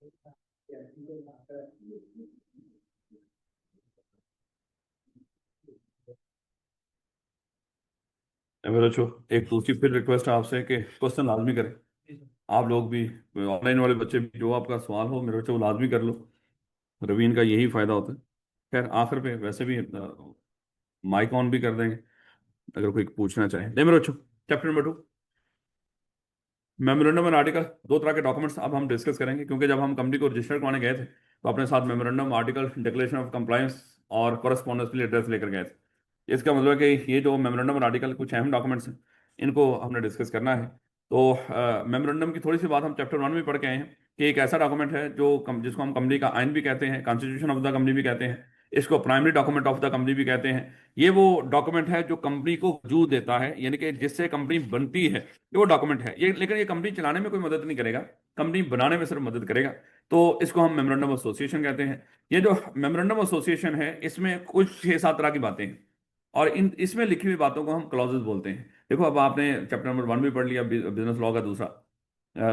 मेरा जो एक दूसरी फिर रिक्वेस्ट है आपसे कि क्वेश्चन लाजमी करें। आप लोग भी, ऑनलाइन वाले बच्चे भी, जो आपका सवाल हो मेरे बच्चे वो लाजमी कर लो। रवीन का यही फायदा होता है। खैर आखिर पे वैसे भी माइक ऑन भी कर देंगे अगर कोई पूछना चाहे। ले मेरे बच्चों, chapter number 2, memorandum and article. दो तरह के डॉक्यूमेंट्स अब हम डिस्कस करेंगे, क्योंकि जब हम कंपनी को रजिस्टर करवाने गए थे तो अपने साथ memorandum, article, declaration of compliance और कॉरेस्पॉन्डेंस के लिए एड्रेस लेकर गए थे। इसका मतलब है कि ये जो मेमोरेंडम और आर्टिकल कुछ अहम डॉक्यूमेंट्स हैं, इनको हमने डिस्कस करना है। तो मेमोरेंडम की थोड़ी सी बात हम चैप्टर 1 में पढ़ के आए हैं कि एक ऐसा डॉक्यूमेंट है जो जिसको हम कंपनी का आइन भी कहते हैं, कॉन्स्टिट्यूशन ऑफ द कंपनी भी कहते हैं, इसको primary document of the company भी कहते हैं। ये वो डॉक्यूमेंट है जो कंपनी को वजूद देता है, यानी कि जिससे कंपनी बनती है, ये वो डॉक्यूमेंट है ये। लेकिन ये कंपनी चलाने में कोई मदद नहीं करेगा, कंपनी बनाने में सिर्फ मदद करेगा। तो इसको हम मेमोरेंडम एसोसिएशन कहते हैं। ये जो मेमोरेंडम एसोसिएशन है, इसमें कुछ 6-7 तरह की बातें हैं, और इन इसमें लिखी हुई बातों को हम क्लॉजेस बोलते हैं। देखो, अब आपने चैप्टर नंबर 1 भी पढ़ लिया, बिजनेस लॉ का दूसरा।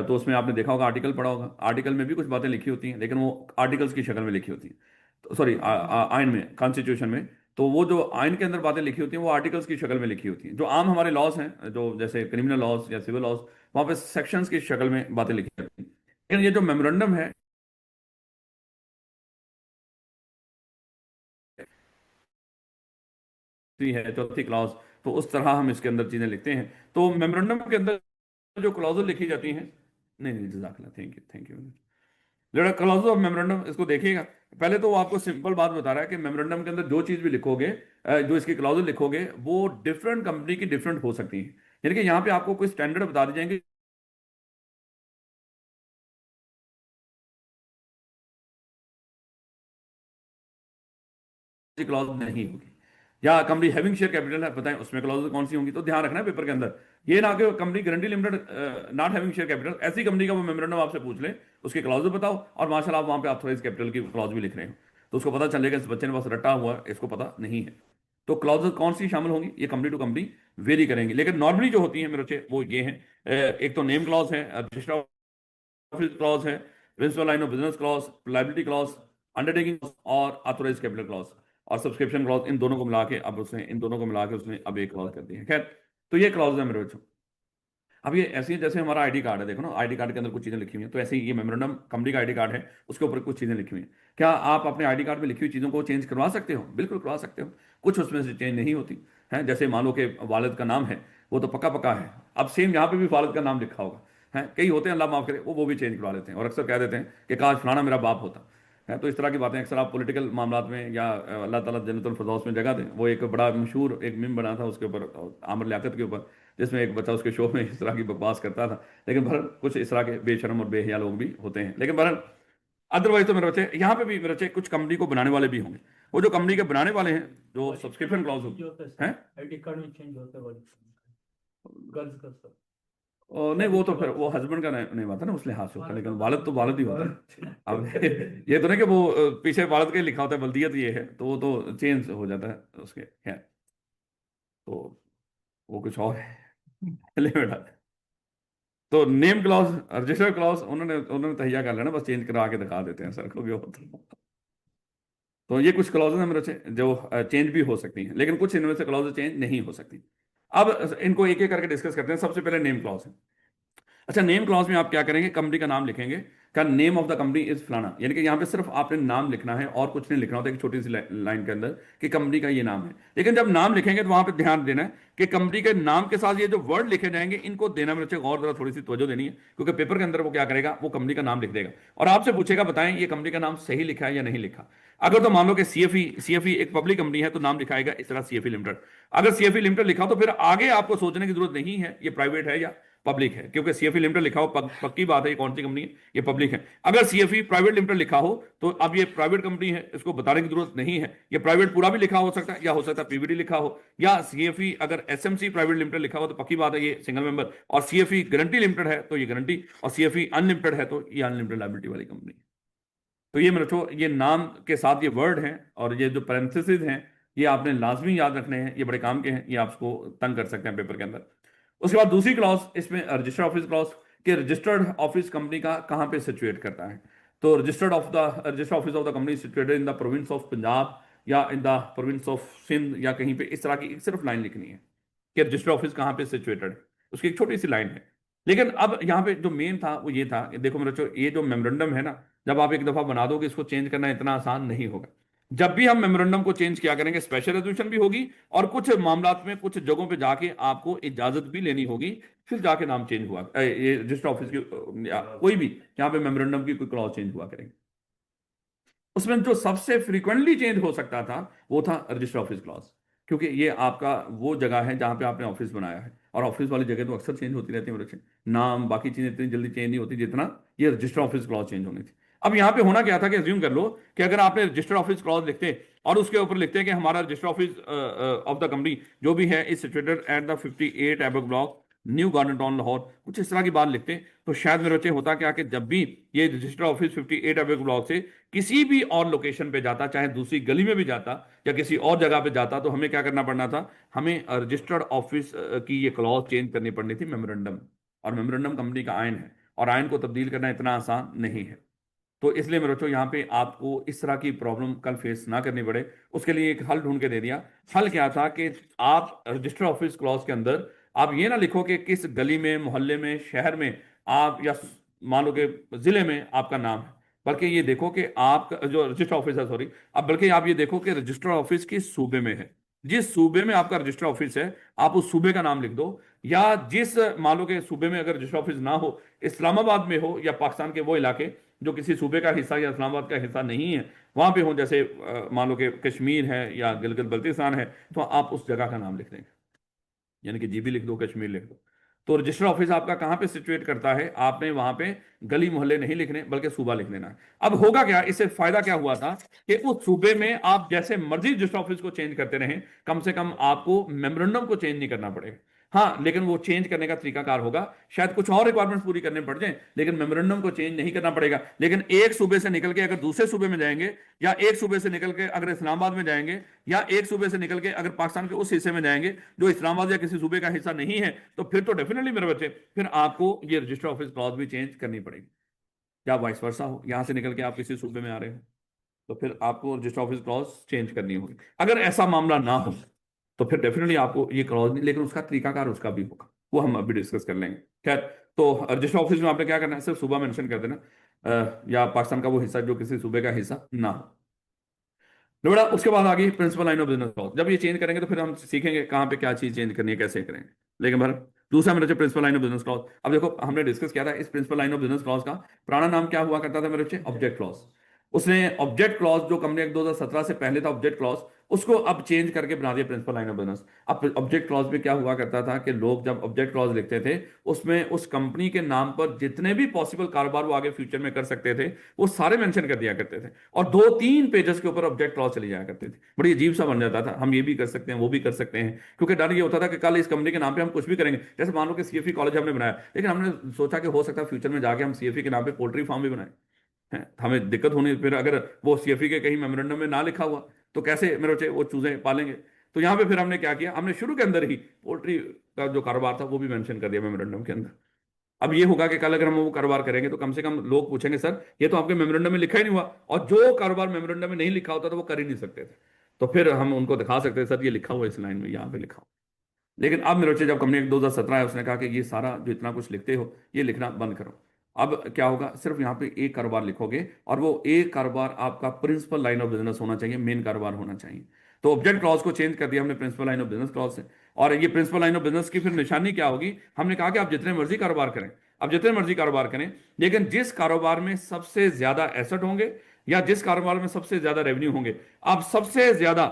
तो उसमें आपने देखा होगा, आर्टिकल पढ़ा होगा। आर्टिकल में भी कुछ बातें लिखी होती हैं, लेकिन वो आर्टिकल्स की शक्ल में लिखी होती हैं। तो सॉरी, आइन में, कॉन्स्टिट्यूशन में। तो वो जो आइन के अंदर बातें लिखी होती हैं वो आर्टिकल्स की शक्ल में लिखी होती हैं। जो आम हमारे लॉज हैं, जो जैसे क्रिमिनल लॉज या सिविल लॉज, वहाँ पे सेक्शंस की शक्ल में बातें लिखी होती हैं। लेकिन ये जो मेमोरेंडम है, है चौथी क्लॉज, तो उस तरह हम इसके अंदर चीजें लिखते हैं। तो मेमोरेंडम के अंदर जो क्लॉज लिखी जाती हैं, नहीं नहीं, जजाकल्लाह, थैंक यू, थैंक यू। लेकिन क्लॉज ऑफ मेमोरेंडम, इसको देखिएगा। पहले तो वो आपको सिंपल बात बता रहा है कि मेमोरेंडम के अंदर जो चीज भी लिखोगे, जो इसकी क्लॉज लिखोगे, वो डिफरेंट कंपनी की डिफरेंट हो सकती है। यानी कि यहाँ पे आपको कोई स्टैंडर्ड बता दी जाएंगे, क्लॉज नहीं होगी। या कंपनी हैविंग शेयर कैपिटल है, बताएं उसमें क्लॉज कौन सी होंगी। तो ध्यान रखना है पेपर के अंदर, ये ना कि company guarantee limited not having share capital, ऐसी कंपनी का वो मेमोरेंडम आपसे पूछ ले, उसके क्लॉज बताओ, और माशाल्लाह आप वहां पे ऑथराइज कैपिटल की क्लॉज भी लिख रहे हो, तो उसको पता चलेगा इस बच्चे ने बस रटा हुआ है, इसको पता नहीं है। तो क्लॉज कौन सी शामिल होंगी, ये कंपनी टू कंपनी वेरी करेंगे। लेकिन नॉर्मली जो होती है मेरे बच्चे वो ये हैं। एक तो नेम क्लॉज है, रजिस्टर ऑफिस क्लॉज है, principal line of business clause, liability clause, undertaking और ऑथोराइज कैपिटल क्लॉज और सब्सक्रिप्शन क्लॉज। इन दोनों को मिला के अब उसने इन दोनों को मिला के उसने अब एक क्लॉज कर दी है। खैर, तो ये क्लॉज है मेरे बच्चों। अब ये ऐसी है जैसे हमारा आईडी कार्ड है, देखो ना, आईडी कार्ड के अंदर कुछ चीजें लिखी हुई हैं, तो ऐसे ही ये मेमोरेंडम कंपनी का आईडी कार्ड है, उसके ऊपर कुछ चीजें लिखी हुई हैं। क्या आप अपने आईडी कार्ड में लिखी हुई चीजों को चेंज करवा सकते हो? बिल्कुल करवा सकते हो। कुछ उसमें से चेंज नहीं होती है। जैसे मान लो कि वालिद का नाम है, वो तो पक्का पक्का है। अब सेम यहाँ पे भी वालिद का नाम लिखा होगा है, कई होते हैं अल्लाह माफ करे, वो भी चेंज करवा लेते हैं और अक्सर कह देते हैं कि काश फलाना मेरा बाप होता है। तो इस तरह की बातें अक्सर आप पॉलिटिकल मामलात में या अल्लाह ताला जन्नतुल फिरदौस में जगह दें। वो एक बड़ा मशहूर एक मीम बना था उसके ऊपर, आमिर लियाकत के ऊपर, जिसमें एक बच्चा उसके शो में इस तरह की बकवास करता था। लेकिन बहरहाल कुछ इस तरह के बेशरम और बेहया लोग भी होते हैं। लेकिन बहरहाल अदरवाइज तो मेरे बच्चे यहाँ पे भी, मेरे बच्चे कुछ कंपनी को बनाने वाले भी होंगे। वो जो कंपनी के बनाने वाले हैं, जो सब्सक्रिप्शन क्लॉज हैं, आईडी कार्ड में चेंज होता है गर्ल्स का सब। नहीं वो तो फिर वो हस्बैंड का नहीं, नहीं होता ना उस लिहाज से होता है, लेकिन वालद तो वालद ही होता है। अब ये तो नहीं कि वो पीछे वालद के लिखा होता है बल्दियत ये है, तो वो तो चेंज हो जाता है उसके। खैर, तो वो कुछ और है। ले बेटा, तो नेम क्लॉज, रजिस्टर क्लॉज उन्होंने उन्होंने तहिया कर लेना, बस चेंज करा के दिखा देते हैं सर को भी होता। तो ये कुछ क्लॉजेज हैं मेरे बच्चे जो चेंज भी हो सकती हैं, लेकिन कुछ इनमें से क्लॉज चेंज नहीं हो सकती। अब इनको एक एक करके डिस्कस करते हैं। सबसे पहले नेम क्लॉज है। अच्छा, नेम क्लॉज में आप क्या करेंगे, कंपनी का नाम लिखेंगे। का name of the company is फलाना, यानी कि यहाँ पे सिर्फ आपने नाम लिखना है और कुछ नहीं लिखना होता, एक छोटी सी लाइन के अंदर कि कंपनी का ये नाम है। लेकिन जब नाम लिखेंगे तो वहां पे ध्यान देना है कि कंपनी के नाम के साथ ये जो वर्ड लिखे जाएंगे इनको देना में बच्चे गौर, जरा थोड़ी सी तवज्जो देनी है, क्योंकि पेपर के अंदर वो क्या करेगा, वो कंपनी का नाम लिख देगा और आपसे पूछेगा बताएं ये कंपनी का नाम सही लिखा है या नहीं लिखा। अगर तो मान लो कि सीएफई एक पब्लिक कंपनी है तो नाम लिखाएगा इस तरह सीएफई लिमिटेड। अगर सीएफई लिमिटेड लिखा तो फिर आगे आपको सोचने की जरूरत नहीं है ये प्राइवेट है या पब्लिक है, क्योंकि सीएफई लिमिटेड लिखा हो पक्की बात है ये कौन सी कंपनी है, ये पब्लिक है। अगर सीएफई प्राइवेट लिमिटेड लिखा हो तो अब ये प्राइवेट कंपनी है, इसको बताने की जरूरत नहीं है। ये प्राइवेट पूरा भी लिखा हो सकता है, या हो सकता है पीवीडी लिखा हो, या सीएफई अगर एसएमसी प्राइवेट लिमिटेड लिखा हो तो पक्की बात है ये सिंगल मेंबर, और सीएफई गारंटी लिमिटेड है तो ये गारंटी, और सीएफई अनलिमिटेड है तो ये अनलिमिटेड लायबिलिटी वाली कंपनी। तो ये मेरे ये नाम के साथ ये वर्ड हैं और ये जो पैरेंथेसिस हैं, ये आपने लाजमी याद रखने हैं, ये बड़े काम के हैं, ये आपको तंग कर सकते हैं पेपर के अंदर। उसके बाद दूसरी क्लॉज इसमें रजिस्टर ऑफिस क्लॉज, कि रजिस्टर्ड ऑफिस कंपनी का कहाँ पे सिचुएट करता है। तो registered office of the company situated in the province of Punjab या in the province of Sindh या कहीं पे, इस तरह की एक सिर्फ लाइन लिखनी है कि रजिस्टर्ड ऑफिस कहाँ पे सिचुएटेड है, उसकी एक छोटी सी लाइन है। लेकिन अब यहाँ पे जो मेन था वो ये था कि देखो मेरे बच्चों, ये जो मेमोरेंडम है ना, जब आप एक दफा बना दोगे, इसको चेंज करना इतना आसान नहीं होगा। जब भी हम मेमोरेंडम को चेंज किया करेंगे, स्पेशल रेजोल्यूशन भी होगी और कुछ मामलात में कुछ जगहों पे जाके आपको इजाजत भी लेनी होगी, फिर जाके नाम चेंज हुआ ये रजिस्टर ऑफिस की कोई भी यहाँ पे मेमोरेंडम की कोई क्लॉज चेंज हुआ करेंगे। उसमें जो सबसे फ्रीक्वेंटली चेंज हो सकता था वो था रजिस्टर ऑफिस क्लॉज, क्योंकि ये आपका वो जगह है जहां पे आपने ऑफिस बनाया है, और ऑफिस वाली जगह तो अक्सर चेंज होती रहती है मेरे बच्चे, नाम बाकी चीजें इतनी जल्दी चेंज नहीं होती जितना ये रजिस्टर ऑफिस क्लॉज चेंज होनी थी। अब यहाँ पे होना क्या था कि अज्यूम कर लो कि अगर आपने रजिस्टर ऑफिस क्लॉज लिखते और उसके ऊपर लिखते हैं कि हमारा register office of the company जो भी है is situated at the 58 Aibak block, new garden town Lahore, कुछ इस तरह की बात लिखते हैं, तो शायद मेरे बच्चे होता क्या कि जब भी ये रजिस्टर ऑफिस 58 एबक ब्लॉक से किसी भी और लोकेशन पे जाता, चाहे दूसरी गली में भी जाता या किसी और जगह पे जाता, तो हमें क्या करना पड़ना था, हमें रजिस्टर्ड ऑफिस की ये क्लॉज चेंज करनी पड़नी थी मेमोरेंडम। और मेमोरेंडम कंपनी का आइन है और आइन को तब्दील करना इतना आसान नहीं है। तो इसलिए मेरे बच्चों यहाँ पे आपको इस तरह की प्रॉब्लम कल फेस ना करनी पड़े, उसके लिए एक हल ढूंढ के दे दिया। हल क्या था कि आप रजिस्टर ऑफिस क्लॉज के अंदर आप ये ना लिखो कि किस गली में, मोहल्ले में, शहर में आप, या मान लो कि जिले में आपका नाम है, बल्कि ये देखो कि आप जो रजिस्टर ऑफिस है, सॉरी, अब बल्कि आप ये देखो कि रजिस्टर ऑफिस किस सूबे में है। जिस सूबे में आपका रजिस्टर ऑफिस है आप उस सूबे का नाम लिख दो, या जिस मान लो के सूबे में अगर रजिस्टर ऑफिस ना हो, इस्लामाबाद में हो या पाकिस्तान के वो इलाके जो किसी सूबे का हिस्सा या इस्लामाबाद का हिस्सा नहीं है वहां पे हो, जैसे मान लो कि कश्मीर है या गिलगित बल्तिस्तान है, तो आप उस जगह का नाम लिख देंगे, यानी कि जीबी लिख दो, कश्मीर लिख दो। तो रजिस्टर ऑफिस आपका कहां पे सिचुएट करता है, आपने वहां पे गली मोहल्ले नहीं लिखने बल्कि सूबा लिख देना है। अब होगा क्या, इससे फायदा क्या हुआ था कि उस सूबे में आप जैसे मर्जी रजिस्टर ऑफिस को चेंज करते रहें, कम से कम आपको मेमोरेंडम को चेंज नहीं करना पड़ेगा। हाँ, लेकिन वो चेंज करने का तरीकाकार होगा, शायद कुछ और रिक्वायरमेंट्स पूरी करने पड़ जाए, लेकिन मेमोरेंडम को चेंज नहीं करना पड़ेगा। लेकिन एक सूबे से निकल के अगर दूसरे सूबे में जाएंगे, या एक सूबे से निकल के अगर इस्लामाबाद में जाएंगे, या एक सूबे से निकल के अगर पाकिस्तान के उस हिस्से में जाएंगे जो इस्लामाबाद या किसी सूबे का हिस्सा नहीं है, तो फिर तो डेफिनेटली मेरे बच्चे, फिर आपको ये रजिस्टर ऑफिस क्लॉज भी चेंज करनी पड़ेगी। या वाइस वर्सा हो, यहां से निकल के आप किसी सूबे में आ रहे हो तो फिर आपको रजिस्टर ऑफिस क्लॉज चेंज करनी होगी। अगर ऐसा मामला ना हो तो फिर डेफिनेटली आपको ये क्लॉज नहीं, लेकिन उसका तरीकाकार उसका भी होगा, वो हम अभी डिस्कस कर लेंगे। खैर, तो रजिस्टर ऑफिस में आपने क्या करना है, सिर्फ सूबा मेंशन कर देना, या पाकिस्तान का वो हिस्सा जो किसी सूबे का हिस्सा ना हो। बेटा उसके बाद आ गई principal line of business clause. जब ये चेंज करेंगे तो फिर हम सीखेंगे कहाँ पे क्या चीज चेंज करनी है, कैसे करेंगे। लेकिन भर दूसरा मेरे बच्चे principal line of business clause. अब देखो हमने डिस्कस किया था इस principal line of business clause का पुराना नाम क्या हुआ करता था मेरे बच्चे, ऑब्जेक्ट क्लॉज। उसने ऑब्जेक्ट क्लॉज जो कंपनी एक्ट 2017 से पहले था ऑब्जेक्ट क्लॉज, उसको अब चेंज करके बना दिया प्रिंसिपल लाइन ऑफ बिजनेस। अब ऑब्जेक्ट क्लॉज में क्या हुआ करता था कि लोग जब ऑब्जेक्ट क्लॉज लिखते थे उसमें उस कंपनी के नाम पर जितने भी पॉसिबल कारोबार वो आगे फ्यूचर में कर सकते थे वो सारे मेंशन कर दिया करते थे, और 2-3 पेजेस के ऊपर ऑब्जेक्ट क्लॉज चली जाया करते थे। बड़ी अजीब सा बन जाता था, हम ये भी कर सकते हैं वो भी कर सकते हैं, क्योंकि डर ये होता था कि कल इस कंपनी के नाम पे हम कुछ भी करेंगे। जैसे मान लो कि सीएफई कॉलेज हमने बनाया, लेकिन हमने सोचा कि हो सकता है फ्यूचर में जाके हम सीएफई के नाम पे पोल्ट्री फार्म भी बनाए हैं, हमें दिक्कत होनी, फिर अगर वो सीएफई के कहीं मेमोरेंडम में ना लिखा हुआ तो कैसे मेरे बच्चे वो चूजें पालेंगे। तो यहाँ पे फिर हमने क्या किया, हमने शुरू के अंदर ही पोल्ट्री का जो कारोबार था वो भी मेंशन कर दिया मेमोरेंडम के अंदर। अब ये होगा कि कल अगर हम वो कारोबार करेंगे तो कम से कम लोग पूछेंगे सर ये तो आपके मेमोरेंडम में लिखा ही नहीं हुआ, और जो कारोबार मेमोरेंडम में नहीं लिखा होता तो वो कर ही नहीं सकते थे। तो फिर हम उनको दिखा सकते थे सर ये लिखा हुआ इस लाइन में, यहाँ पे लिखा हुआ। लेकिन अब मेरे बच्चे जब कंपनी 2017 है उसने कहा कि ये सारा जो इतना कुछ लिखते हो ये लिखना बंद करो। अब क्या होगा, सिर्फ यहाँ पे एक कारोबार लिखोगे, और वो एक कारोबार आपका प्रिंसिपल लाइन ऑफ बिजनेस होना चाहिए, मेन कारोबार होना चाहिए। तो ऑब्जेक्ट क्लॉज को चेंज कर दिया हमने principal line of business clause से। और ये प्रिंसिपल लाइन ऑफ बिजनेस की फिर निशानी क्या होगी, हमने कहा कि आप जितने मर्जी कारोबार करें, अब जितने मर्जी कारोबार करें, लेकिन जिस कारोबार में सबसे ज्यादा एसेट होंगे या जिस कारोबार में सबसे ज्यादा रेवेन्यू होंगे, आप सबसे ज्यादा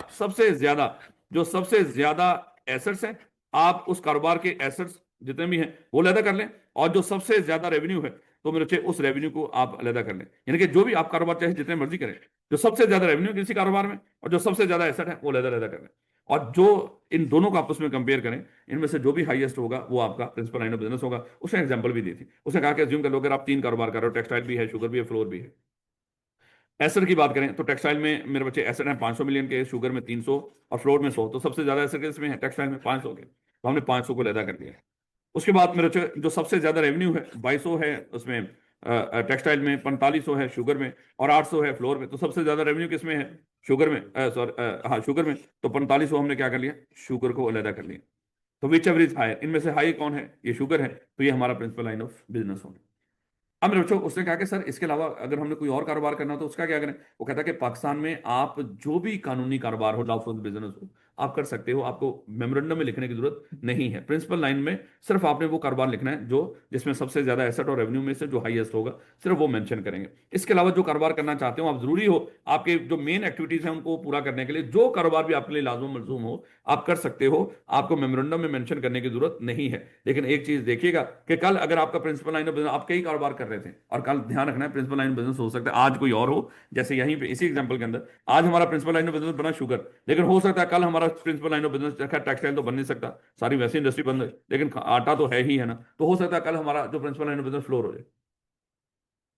जो सबसे ज्यादा एसेट्स हैं, आप उस कारोबार के एसेट्स जितने भी हैं वो अलहदा कर लें, और जो सबसे ज्यादा रेवेन्यू है तो मेरे बच्चे उस रेवेन्यू को आप अलहदा कर लें। यानी कि जो भी आप कारोबार चाहे जितने मर्जी करें, जो सबसे ज्यादा रेवेन्यू किसी कारोबार में और जो सबसे ज्यादा एसेट है वो अलहदा अलहदा कर लें, और जो इन दोनों को आपस में कंपेयर करें, इनमें से जो भी हाईएस्ट होगा वो आपका प्रिंसिपल लाइन ऑफ बिजनेस होगा। उसने एग्जांपल भी दी थी, उसने कहा कि अज्यूम कर लो अगर आप 3 कारोबार कर रहे हो, टेक्सटाइल भी है, शुगर भी है, फ्लोर भी है। एसेट की बात करें तो टेक्सटाइल में मेरे बच्चे एसेट हैं 500 मिलियन के, शुगर में 300 और फ्लोर में 100, तो सबसे ज्यादा एसेट इसमें है टेक्सटाइल में 500 के, तो हमने 500 को अलहदा कर दिया। उसके बाद मेरे जो सबसे ज्यादा रेवेन्यू है 2200 है उसमें टेक्सटाइल में, 4500 है शुगर में, और 800 है फ्लोर में। तो सबसे ज्यादा रेवेन्यू किस में है? शुगर में, सॉरी, हाँ शुगर में। तो 4500 हमने क्या कर लिया, शुगर को अलहदा कर लिया। तो विच एवर इज हायर, इनमें से हाई कौन है? ये शुगर है। तो ये हमारा प्रिंसिपल लाइन ऑफ बिजनेस होगा। अब मेरे बच्चों, उसने कहा कि सर इसके अलावा अगर हमने कोई और कारोबार करना हो तो उसका क्या करें? वो कहता है कि पाकिस्तान में आप जो भी कानूनी कारोबार हो, लॉफुल बिजनेस हो, आप कर सकते हो। आपको मेमोरेंडम में लिखने की जरूरत नहीं है। प्रिंसिपल लाइन में सिर्फ आपने वो कारोबार लिखना है जो जिसमें सबसे ज्यादा एसेट और रेवेन्यू में से जो हाईएस्ट होगा, सिर्फ वो मेंशन करेंगे। इसके अलावा जो कारोबार करना चाहते हो आप, जरूरी हो आपके जो मेन एक्टिविटीज हैं उनको पूरा करने के लिए जो कारोबार भी आपके लिए लाजुम मलजूम हो, आप कर सकते हो। आपको मेमोरेंडम में मेंशन करने की जरूरत नहीं है। लेकिन एक चीज देखिएगा कि कल अगर आपका प्रिंसिपल लाइन ऑफ बिजनेस, आप कई कारोबार कर रहे थे, और कल ध्यान रखना है प्रिंसिपल लाइन ऑफ बिजनेस हो सकता है आज कोई और हो। जैसे यहीं पे इसी एग्जांपल के अंदर आज हमारा प्रिंसिपल लाइन ऑफ बिजनेस बना शुगर, लेकिन हो सकता है कल हमारा principal line of business, textile तो बन नहीं सकता, सारी वैसी इंडस्ट्री बंद है, लेकिन आटा तो है ही है ना। तो हो सकता है कल हमारा जो principal line of business flour हो जाए।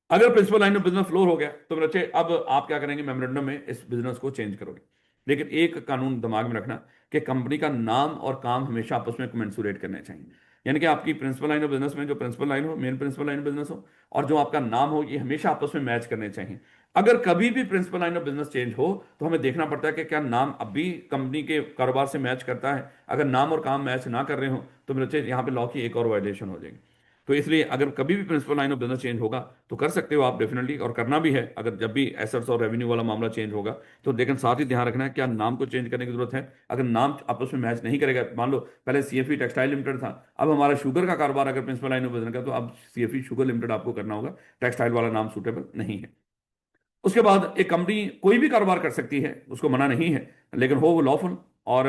अगर principal line of business flour हो गया तो मेरे बच्चे, अब आप क्या करेंगे? मेमोरेंडम में इस बिजनेस को चेंज करोगे। लेकिन एक कानून दिमाग में रखना कि कंपनी का नाम और काम हमेशा आपस में कमेंसुरेट करने चाहिए। यानी कि आपकी प्रिंसिपल लाइन ऑफ बिजनेस में जो प्रिंसिपल लाइन हो, main principal line of business हो, और जो आपका नाम हो, ये हमेशा आपस में मैच करने चाहिए। अगर कभी भी principal line of business change हो तो हमें देखना पड़ता है कि क्या नाम अब भी कंपनी के कारोबार से मैच करता है। अगर नाम और काम मैच ना कर रहे हो तो मेरे बच्चे यहाँ पे लॉ की एक और वायलेशन हो जाएगी। तो इसलिए अगर कभी भी principal line of business change होगा तो कर सकते हो आप डेफिनेटली, और करना भी है। अगर जब भी एसेट्स और रेवेन्यू वाला मामला चेंज होगा तो, लेकिन साथ ही ध्यान रखना है क्या नाम को चेंज करने की जरूरत है। अगर नाम आपस में मैच नहीं करेगा, मान लो पहले सीएफई टेक्सटाइल लिमिटेड था, अब हमारा शुगर का कारोबार अगर प्रिंसिपल लाइन ऑफ बिजनेस का, तो अब सीएफई शुगर लिमिटेड आपको करना होगा, टेक्सटाइल वाला नाम सूटेबल नहीं है। उसके बाद एक कंपनी कोई भी कारोबार कर सकती है, उसको मना नहीं है, लेकिन हो वो लॉफुल, और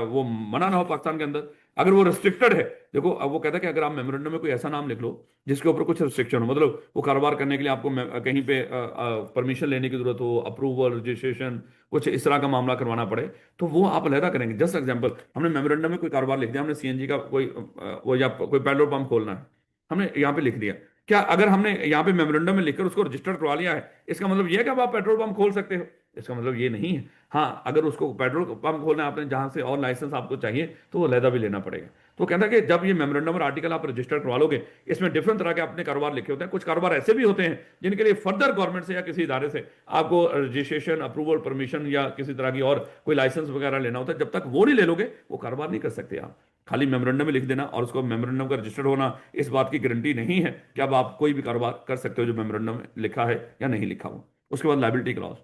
वो मना ना हो पाकिस्तान के अंदर। अगर वो रिस्ट्रिक्टेड है, देखो अब वो कहता है कि अगर आप मेमोरेंडम में कोई ऐसा नाम लिख लो जिसके ऊपर कुछ रिस्ट्रिक्शन हो, मतलब वो कारोबार करने के लिए आपको कहीं पे परमिशन लेने की जरूरत हो, अप्रूवल, रजिस्ट्रेशन, कुछ इस तरह का मामला करवाना पड़े, तो वो आप अलहदा करेंगे। जस्ट एग्जाम्पल, हमने मेमोरेंडम में कोई कारोबार लिख दिया, हमने सीएनजी का कोई वो या कोई पेट्रोल पंप खोलना है, हमने यहाँ पे लिख दिया। क्या अगर हमने यहाँ पे मेमोरेंडम में लिखकर उसको रजिस्टर करवा लिया है, इसका मतलब ये है कि अब आप पेट्रोल पंप खोल सकते हो? इसका मतलब ये नहीं है। हाँ, अगर उसको पेट्रोल पंप खोलना है आपने जहां से, और लाइसेंस आपको चाहिए, तो वो अलहदा भी लेना पड़ेगा। तो कहता है कि जब ये मेमोरेंडम और आर्टिकल आप रजिस्टर करवा लोगे, इसमें डिफरेंट तरह के अपने कारोबार लिखे होते हैं। कुछ कारोबार ऐसे भी होते हैं जिनके लिए फर्दर गवर्नमेंट से या किसी इदारे से आपको रजिस्ट्रेशन, अप्रूवल, परमिशन या किसी तरह की और कोई लाइसेंस वगैरह लेना होता है। जब तक वो नहीं ले लोगे वो कारोबार नहीं कर सकते आप। खाली मेमोरेंडम में लिख देना और उसको मेमोरेंडम का रजिस्टर्ड होना, इस बात की गारंटी नहीं है कि अब आप कोई भी कारोबार कर सकते हो जो मेमोरेंडम में लिखा है या नहीं लिखा हुआ। उसके बाद लायबिलिटी क्लॉज,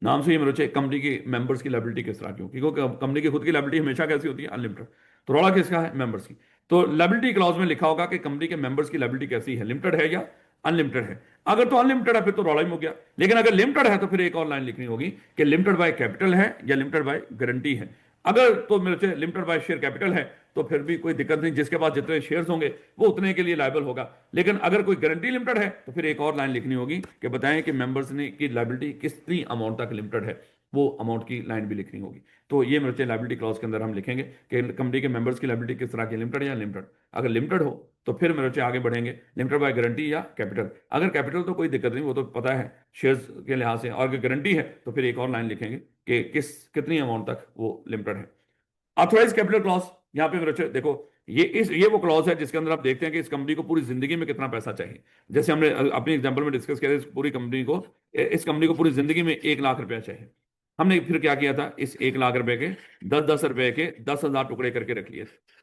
नाम से ही मेरे बच्चे कंपनी की मेंबर्स की लायबिलिटी किस तरह की हो, क्योंकि कंपनी की खुद की लायबिलिटी हमेशा कैसी होती है? अनलिमिटेड। तो रौला किसका है? मेंबर्स की। तो लायबिलिटी क्लॉज में लिखा होगा कि कंपनी के मेंबर्स की लायबिलिटी कैसी है, लिमिटेड है या अनलिमिटेड है। अगर तो अनलिमिटेड है फिर तो रौला ही हो गया। लेकिन अगर लिमिटेड है तो फिर एक और लाइन लिखनी होगी कि लिमिटेड बाय कैपिटल है या लिमिटेड बाय गारंटी है। अगर तो मेरे बच्चे लिमिटेड बाय शेयर कैपिटल है तो फिर भी कोई दिक्कत नहीं, जिसके पास जितने शेयर्स होंगे वो उतने के लिए लायबल होगा। लेकिन अगर कोई गारंटी लिमिटेड है तो फिर एक और लाइन लिखनी होगी कि बताएं कि मेंबर्स ने की लायबिलिटी कितनी अमाउंट तक लिमिटेड है, वो अमाउंट की लाइन भी लिखनी होगी। तो ये मेरे बच्चे लायबिलिटी क्लॉज के अंदर हम लिखेंगे कि कंपनी के मेंबर्स की लायबिलिटी किस तरह की, लिमिटेड या लिमिटेड। अगर लिमिटेड हो तो फिर मेरे बच्चे आगे बढ़ेंगे लिमिटेड बाय गारंटी या कैपिटल। अगर कैपिटल तो कोई दिक्कत नहीं, वो तो पता है शेयर्स के लिहाज से। और अगर गारंटी है तो फिर एक और लाइन लिखेंगे कि कितनी अमाउंट तक वो लिमिटेड है। ऑथराइज कैपिटल क्लॉज, यहाँ पे मेरे बच्चे देखो, ये वो क्लॉज है जिसके अंदर आप देखते हैं कि इस कंपनी को पूरी जिंदगी में कितना पैसा चाहिए। जैसे हमने अपनी एग्जांपल में डिस्कस किया था, इस कंपनी को पूरी जिंदगी में 1 लाख रुपया चाहिए। हमने फिर क्या किया था, इस 1 लाख रुपए के 10-10 रुपए के 10,000 टुकड़े करके रख लिए थे।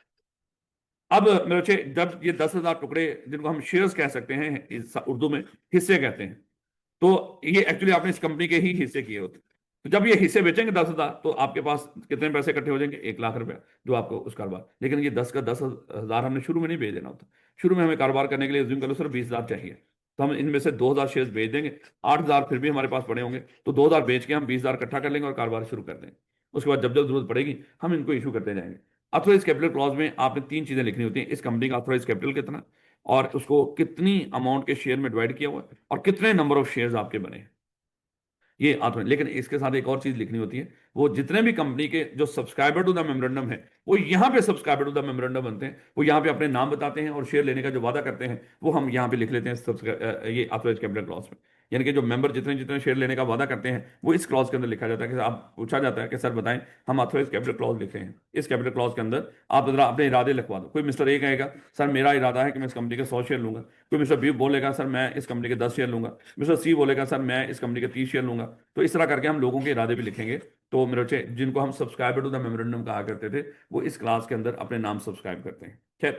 अब मेरे बच्चे, जब ये 10,000 टुकड़े, जिनको हम शेयर्स कह सकते हैं, उर्दू में हिस्से कहते हैं, तो ये एक्चुअली आपने इस कंपनी के ही हिस्से किए होते। तो जब ये हिस्से बेचेंगे 10,000, तो आपके पास कितने पैसे इकट्ठे हो जाएंगे? 1 लाख रुपया, जो आपको उस कारोबार। लेकिन ये 10 का 10,000 हमने शुरू में नहीं बेच देना होता। शुरू में हमें कारोबार करने के लिए जिम करो सिर्फ 20,000 चाहिए, तो हम इनमें से 2,000 शेयर्स बेच देंगे, 8,000 फिर भी हमारे पास पड़े होंगे, तो 2,000 बेच के हम 20,000 इकट्ठा कर लेंगे और कारोबार शुरू कर देंगे। उसके बाद जब जब जरूरत पड़ेगी हम इनको इशू करते जाएंगे। ऑथोराइज कैपिटल क्लॉज में आपने 3 चीजें लिखनी होती हैं, इस कंपनी का ऑथोराइज कैपिटल कितना, और उसको कितनी अमाउंट के शेयर में डिवाइड किया हुआ है, और कितने नंबर ऑफ शेयर्स आपके बने हैं, ये आत्म। लेकिन इसके साथ एक और चीज लिखनी होती है, वो जितने भी कंपनी के जो सब्सक्राइबर टू द मेमोरेंडम है वो यहाँ पे सब्सक्राइबर टू द मेमोरेंडम बनते हैं, वो यहाँ पे अपने नाम बताते हैं और शेयर लेने का जो वादा करते हैं वो हम यहाँ पे लिख लेते हैं ये ऑथराइज कैपिटल क्लॉज में। यानी कि जो मेंबर जितने जितने शेयर लेने का वादा करते हैं वो इस क्लॉज के अंदर लिखा जाता है। कि आप पूछा जाता है कि सर बताएं, हम ऑथराइज कैपिटल क्लॉज लिखे हैं, इस कैपिटल क्लॉज के अंदर आप जरा अपने इरादे लिखवा दो। कोई मिस्टर ए कहेगा सर मेरा इरादा है कि मैं इस कंपनी के 100 शेयर लूंगा, कोई मिस्टर बी बोलेगा सर मैं इस कंपनी के 10 शेयर लूंगा, मिस्टर सी बोलेगा सर मैं इस कंपनी के 30 शेयर लूंगा। तो इस तरह करके हम लोगों के इरादे भी लिखेंगे। तो मेरे बच्चे जिनको हम सब्सक्राइबर टू द मेमोरेंडम कहा करते थे वो इस क्लास के अंदर अपने नाम सब्सक्राइब करते हैं। खैर,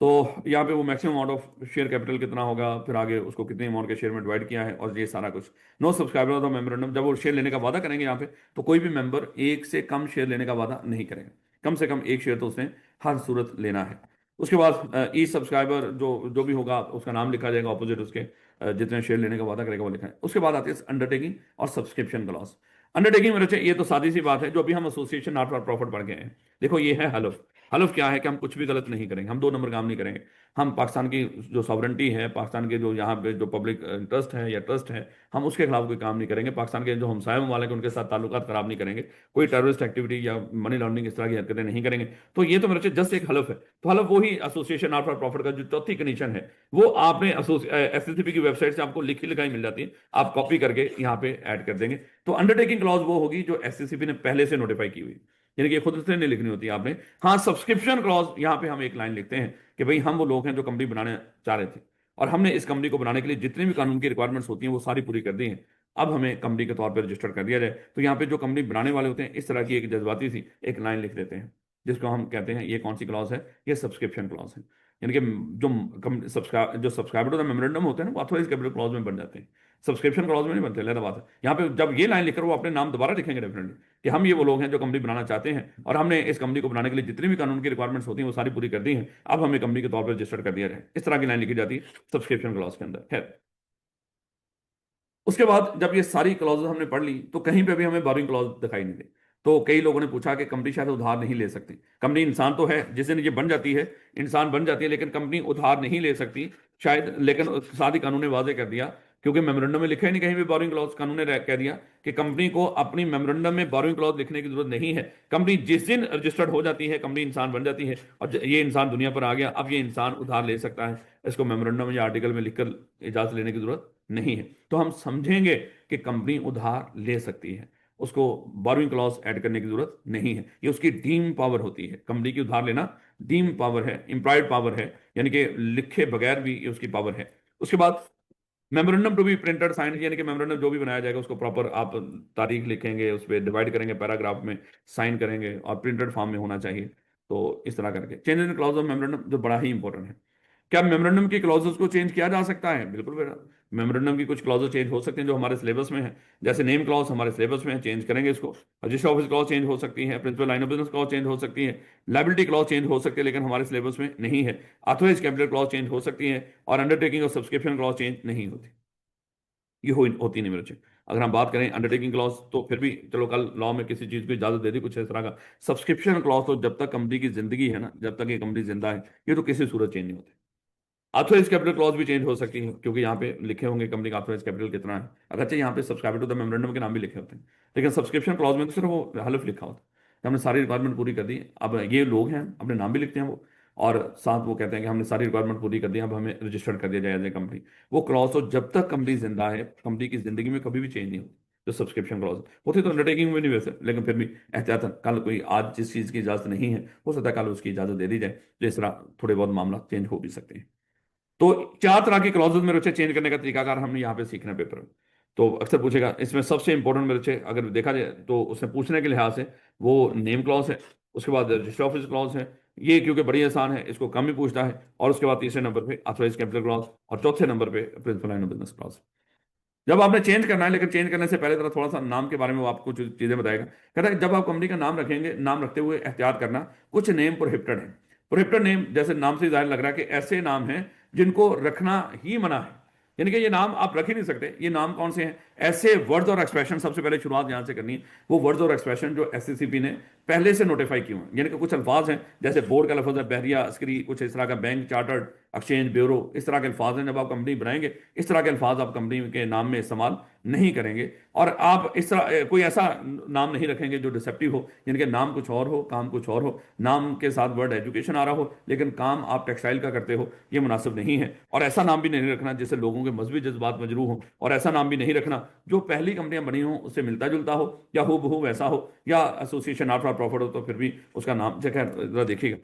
तो यहाँ पे वो maximum amount of share capital कितना होगा, फिर आगे उसको कितने अमाउंट के शेयर में डिवाइड किया है और ये सारा कुछ। No subscriber of the memorandum, जब वो शेयर लेने का वादा करेंगे यहाँ पे तो कोई भी मेंबर एक से कम शेयर लेने का वादा नहीं करेगा, कम से कम एक शेयर तो उसने हर सूरत लेना है। उसके बाद ई सब्सक्राइबर जो जो भी होगा उसका नाम लिखा जाएगा ऑपोजिट उसके, जितने शेयर लेने का वादा करेगा वो लिखा है। उसके बाद आती है अंडरटेकिंग और सब्सक्रिप्शन क्लॉज। अंडरटेकिंग में बच्चे ये तो सादी सी बात है, जो अभी हम एसोसिएशन नॉट फॉर प्रॉफिट पढ़ गए हैं। देखो ये है हलफ। हलफ क्या है कि हम कुछ भी गलत नहीं करेंगे, हम 2 नंबर काम नहीं करेंगे। हम पाकिस्तान की जो सॉवरेंटी है, पाकिस्तान के जो यहाँ पे जो पब्लिक इंटरेस्ट है या ट्रस्ट है, हम उसके खिलाफ कोई काम नहीं करेंगे। पाकिस्तान के जो हमसाये ममालिक उनके साथ ताल्लुकात खराब नहीं करेंगे, कोई टेररिस्ट एक्टिविटी या मनी लॉन्ड्रिंग इस तरह की हरकतें नहीं करेंगे। तो ये तो मेरे जस्ट एक हलफ है। तो हलफ वही एसोसिएशन नॉट फॉर प्रॉफिट का जो चौथी कंडीशन है वो आपने एसएससीपी की वेबसाइट से आपको लिखी लिखाई मिल जाती है, आप कॉपी करके यहाँ पे ऐड कर देंगे। तो अंडरटेकिंग क्लॉज वो होगी जो एसएससीपी ने पहले से नोटिफाई की हुई, यानी कि खुद से नहीं लिखनी होती आपने। हाँ, सब्सक्रिप्शन क्लॉज यहाँ पे हम एक लाइन लिखते हैं कि भाई हम वो लोग हैं जो कंपनी बनाने चाह रहे थे और हमने इस कंपनी को बनाने के लिए जितनी भी कानून की रिक्वायरमेंट्स होती हैं वो सारी पूरी कर दी हैं, अब हमें कंपनी के तौर पर रजिस्टर कर दिया जाए। तो यहाँ पे जो कंपनी बनाने वाले होते हैं इस तरह की एक जज्बाती सी एक लाइन लिख देते हैं, जिसको हम कहते हैं ये कौन सी क्लॉज है, ये सब्सक्रिप्शन क्लॉज है। यानी कि जो सब्सक्राइबर टू द मेमोरेंडम होते हैं ना वो ऑथराइज कैपिटल क्लॉज में बन जाते हैं, सब्सक्रिप्शन क्लॉज में नहीं बनते। अलग बात है, यहाँ पे जब ये लाइन लिखकर वो अपने नाम दोबारा लिखेंगे डेफिनेटली कि हम ये वो लोग हैं जो कंपनी बनाना चाहते हैं और हमने इस कंपनी को बनाने के लिए जितनी भी कानून की रिक्वायरमेंट्स होती हैं वो सारी पूरी कर दी हैं, अब हमें कंपनी के तौर पर रजिस्टर कर दिया जाए। इस तरह की लाइन लिखी जाती है सब्सक्रिप्शन क्लॉज के अंदर। खैर, उसके बाद जब ये सारी क्लॉज हमने पढ़ ली तो कहीं पे भी हमें बोरिंग क्लॉज दिखाई नहीं दी। तो कई लोगों ने पूछा कि कंपनी शायद उधार नहीं ले सकती। कंपनी इंसान तो है, जिस दिन ये बन जाती है इंसान बन जाती है, लेकिन कंपनी उधार नहीं ले सकती शायद। लेकिन साथ ही कानून ने वाजे कर दिया, क्योंकि मेमोरेंडम में लिखा ही नहीं कहीं भी बोरिंग क्लॉज, कानून ने कह दिया कि कंपनी को अपनी मेमोरेंडम में बोरिंग क्लॉज लिखने की जरूरत नहीं है। कंपनी जिस दिन रजिस्टर्ड हो जाती है, कंपनी इंसान बन जाती है और ये इंसान दुनिया पर आ गया, अब ये इंसान उधार ले सकता है। इसको मेमोरेंडम या आर्टिकल में लिखकर इजाजत लेने की जरूरत नहीं है। तो हम समझेंगे कि कंपनी उधार ले सकती है, उसको बोरोइंग क्लॉज ऐड करने की जरूरत नहीं है। ये उसकी डीम पावर होती है, कंपनी की उधार लेना डीम पावर है, इंप्लाइड पावर है, यानी कि लिखे बगैर भी ये उसकी पावर है। उसके बाद memorandum to be printed sign, यानी कि मेमोरेंडम जो भी बनाया जाएगा उसको प्रॉपर आप तारीख लिखेंगे, उस पर डिवाइड करेंगे पैराग्राफ में, साइन करेंगे और प्रिंटेड फॉर्म में होना चाहिए। तो इस तरह करके change in clause of memorandum जो बड़ा ही इंपॉर्टेंट है। क्या मेमोरेंडम की क्लॉजेस को चेंज किया जा सकता है? बिल्कुल बेटा, मेमोरेंडम की कुछ क्लॉजेस चेंज हो सकते हैं जो हमारे सिलेबस में है। जैसे नेम क्लॉज हमारे सिलेबस में है, चेंज करेंगे इसको। रजिस्टर ऑफिस क्लॉज चेंज हो सकती है, principal line of business clause change हो सकती है, लायबिलिटी क्लॉज चेंज हो सकती है लेकिन हमारे सिलेबस में नहीं है। ऑथराइज कैपिटल क्लॉज चेंज हो सकती है और अंडरटेकिंग और सब्सक्रिप्शन क्लॉज चेंज नहीं होती, ये होती नहीं मेरे बच्चे। अगर हम बात करें अंडरटेकिंग क्लॉज तो फिर भी चलो कल लॉ में किसी चीज को इजाजत दे दी कुछ इस तरह का। सब्सक्रिप्शन क्लॉज तो जब तक कंपनी की जिंदगी है ना, जब तक ये कंपनी जिंदा है, ये तो किसी सूरत चेंज नहीं होती। ऑथराइज कैपिटल क्लॉज भी चेंज हो सकती है क्योंकि यहाँ पे लिखे होंगे कंपनी का ऑथराइज कैपिटल कितना है, अगरचे यहाँ पे सब्सक्राइबर टू द मेमोरेंडम के नाम भी लिखे होते हैं, लेकिन सब्सक्रिप्शन क्लॉज में तो सिर्फ वो हलफ लिखा होता है कि हमने सारी रिक्वायरमेंट पूरी कर दी। अब ये लोग हैं अपने नाम भी लिखते हैं वो, और साथ वो कहते हैं कि हमने सारी रिक्वायरमेंट पूरी कर दी, अब हमें रजिस्टर्ड कर दिया जाए एज ए कंपनी। वो क्लॉज तो जब तक कंपनी जिंदा है, कंपनी की जिंदगी में कभी भी चेंज नहीं होती। जो सब्सक्रिप्शन क्लॉज होती तो अंडरटेकिंग में नहीं वैसे, लेकिन फिर भी एहतियातन कल कोई आज जिस चीज़ की इजाजत नहीं है हो सकता है कल उसकी इजाजत दे दी जाए, तो इस तरह थोड़े बहुत मामला चेंज हो भी सकते हैं। तो 4 तरह की क्लॉजेज में बच्चे चेंज करने का तरीकाकार हमने यहाँ पे सीखना है पेपर में। तो अक्सर पूछेगा, इसमें सबसे इंपॉर्टेंट मेरे बच्चे अगर देखा जाए तो उसने पूछने के लिहाज से वो नेम क्लॉज है, उसके बाद रजिस्टर ऑफिस क्लॉज है, ये क्योंकि बड़ी आसान है इसको कम ही पूछता है, और उसके बाद तीसरे नंबर पे ऑथराइज कैपिटल क्लॉज और चौथे नंबर पे principal line of business clause. जब आपने चेंज करना है, लेकिन चेंज करने से पहले थोड़ा सा नाम के बारे में वो आपको कुछ चीजें बताएगा। कहता है जब आप कंपनी का नाम रखेंगे, नाम रखते हुए एहतियात करना, कुछ नेम प्रोहिबिटेड है। प्रोहिबिटेड नेम जैसे नाम से जाहिर लग रहा है कि ऐसे नाम हैं जिनको रखना ही मना है, यानी कि ये नाम आप रख ही नहीं सकते। ये नाम कौन से हैं? ऐसे वर्ड्स और एक्सप्रेशन, सबसे पहले शुरुआत यहां से करनी है, वो वर्ड्स और एक्सप्रेशन जो एससीसीपी ने पहले से नोटिफाई किए हैं। यानी कि कुछ अल्फाज हैं जैसे बोर्ड का लफ्ज है, बहरिया, अस्करी, कुछ इस तरह का, बैंक, चार्टर्ड, एक्सचेंज ब्यूरो, इस तरह के अल्फाज हैं। जब आप कंपनी बनाएंगे इस तरह के अल्फाज आप कंपनी के नाम में इस्तेमाल नहीं करेंगे। और आप इस तरह कोई ऐसा नाम नहीं रखेंगे जो डिसेप्टिव हो, यानी कि नाम कुछ और हो काम कुछ और हो, नाम के साथ वर्ड एजुकेशन आ रहा हो लेकिन काम आप टेक्सटाइल का करते हो, ये मुनासिब नहीं है। और ऐसा नाम भी नहीं रखना जिससे लोगों के मजहबी जज्बात मजरूह हो, और ऐसा नाम भी नहीं रखना जो पहली कंपनियां बनी हो उससे मिलता जुलता हो या हु बहू वैसा हो, या एसोसिएशन नॉट फॉर प्रॉफिट हो तो फिर भी उसका नाम जगह देखिएगा,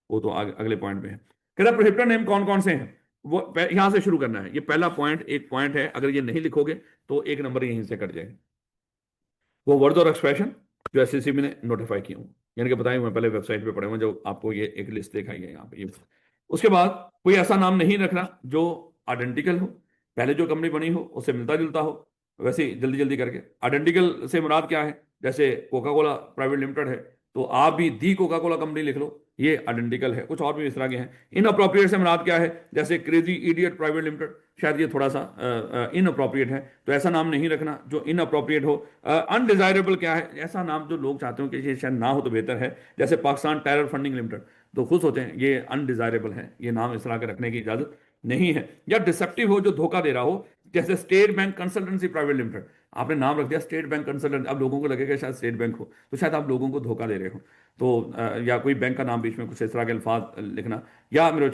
वो तो अगले पॉइंट में है। कहता प्रोहिबिटेड नेम कौन कौन से हैं, वो यहां से शुरू करना है। ये पहला पॉइंट एक पॉइंट है, अगर ये नहीं लिखोगे तो एक नंबर यहीं से कट जाएगा। वो वर्ड और एक्सप्रेशन जो एससीसीबी ने नोटिफाई किए हों, यानी कि बताए हुए पहले वेबसाइट पे पड़े हुए जो आपको ये एक लिस्ट दिखाई है यहाँ पे ये। उसके बाद कोई ऐसा नाम नहीं रखना जो आइडेंटिकल हो, पहले जो कंपनी बनी हो उससे मिलता जुलता हो। वैसे ही जल्दी जल्दी करके, आइडेंटिकल से मुराद क्या है, जैसे कोका कोला प्राइवेट लिमिटेड है तो आप भी दी कोका कोला कंपनी लिख लो, ये आइडेंटिकल है। कुछ और भी इस तरह के हैं। इनअप्रोप्रिएट से मुराद क्या है, जैसे क्रेजी इडियट प्राइवेट लिमिटेड, शायद ये थोड़ा सा इनअप्रोप्रिएट है तो ऐसा नाम नहीं रखना जो इनअप्रोप्रिएट हो। अनडिजायरेबल क्या है, ऐसा नाम जो लोग चाहते हो कि ये शायद ना हो तो बेहतर है, जैसे पाकिस्तान टेरर फंडिंग लिमिटेड, तो खुश होते हैं, ये अनडिजायरेबल है, ये नाम इस तरह के रखने की इजाजत नहीं है। या डिसेप्टिव हो जो धोखा दे रहा हो, जैसे state bank consultancy private limited, आपने नाम रख दिया स्टेट बैंक कंसल्टेंट, अब लोगों को लगेगा शायद स्टेट बैंक हो तो शायद आप लोगों को धोखा दे रहे हो। तो या कोई बैंक का नाम बीच में कुछ इस तरह के अल्फाज लिखना। या मेरे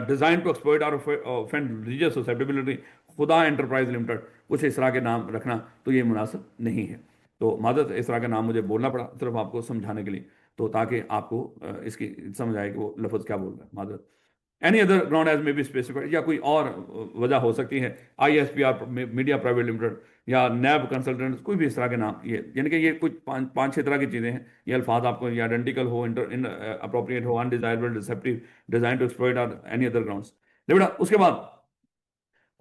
डिजाइन टू एक्सप्लॉइट और ऑफेंड रिलीजियस ससेप्टिबिलिटी खुदा एंटरप्राइज लिमिटेड, कुछ इस तरह के नाम रखना तो ये मुनासिब नहीं है। तो मादत इस तरह का नाम मुझे बोलना पड़ा सिर्फ आपको समझाने के लिए, तो ताकि आपको इसकी समझ आए कि वो लफ्ज़ क्या बोल रहा है। मादत एनी अदर ग्राउंड एज में बी स्पेसिफाइड, या कोई और वजह हो सकती है, ISPR मीडिया प्राइवेट लिमिटेड या नैब कंसल्टेंट, कोई भी इस तरह के नाम, ये यानी कि ये कुछ पाँच छः तरह की चीज़ें हैं। ये अल्फाज आपको ये आइडेंटिकल हो, इन अप्रोप्रिएट हो, undesirable, deceptive, design to exploit और एनी अदर ग्राउंड्स। बेटा उसके बाद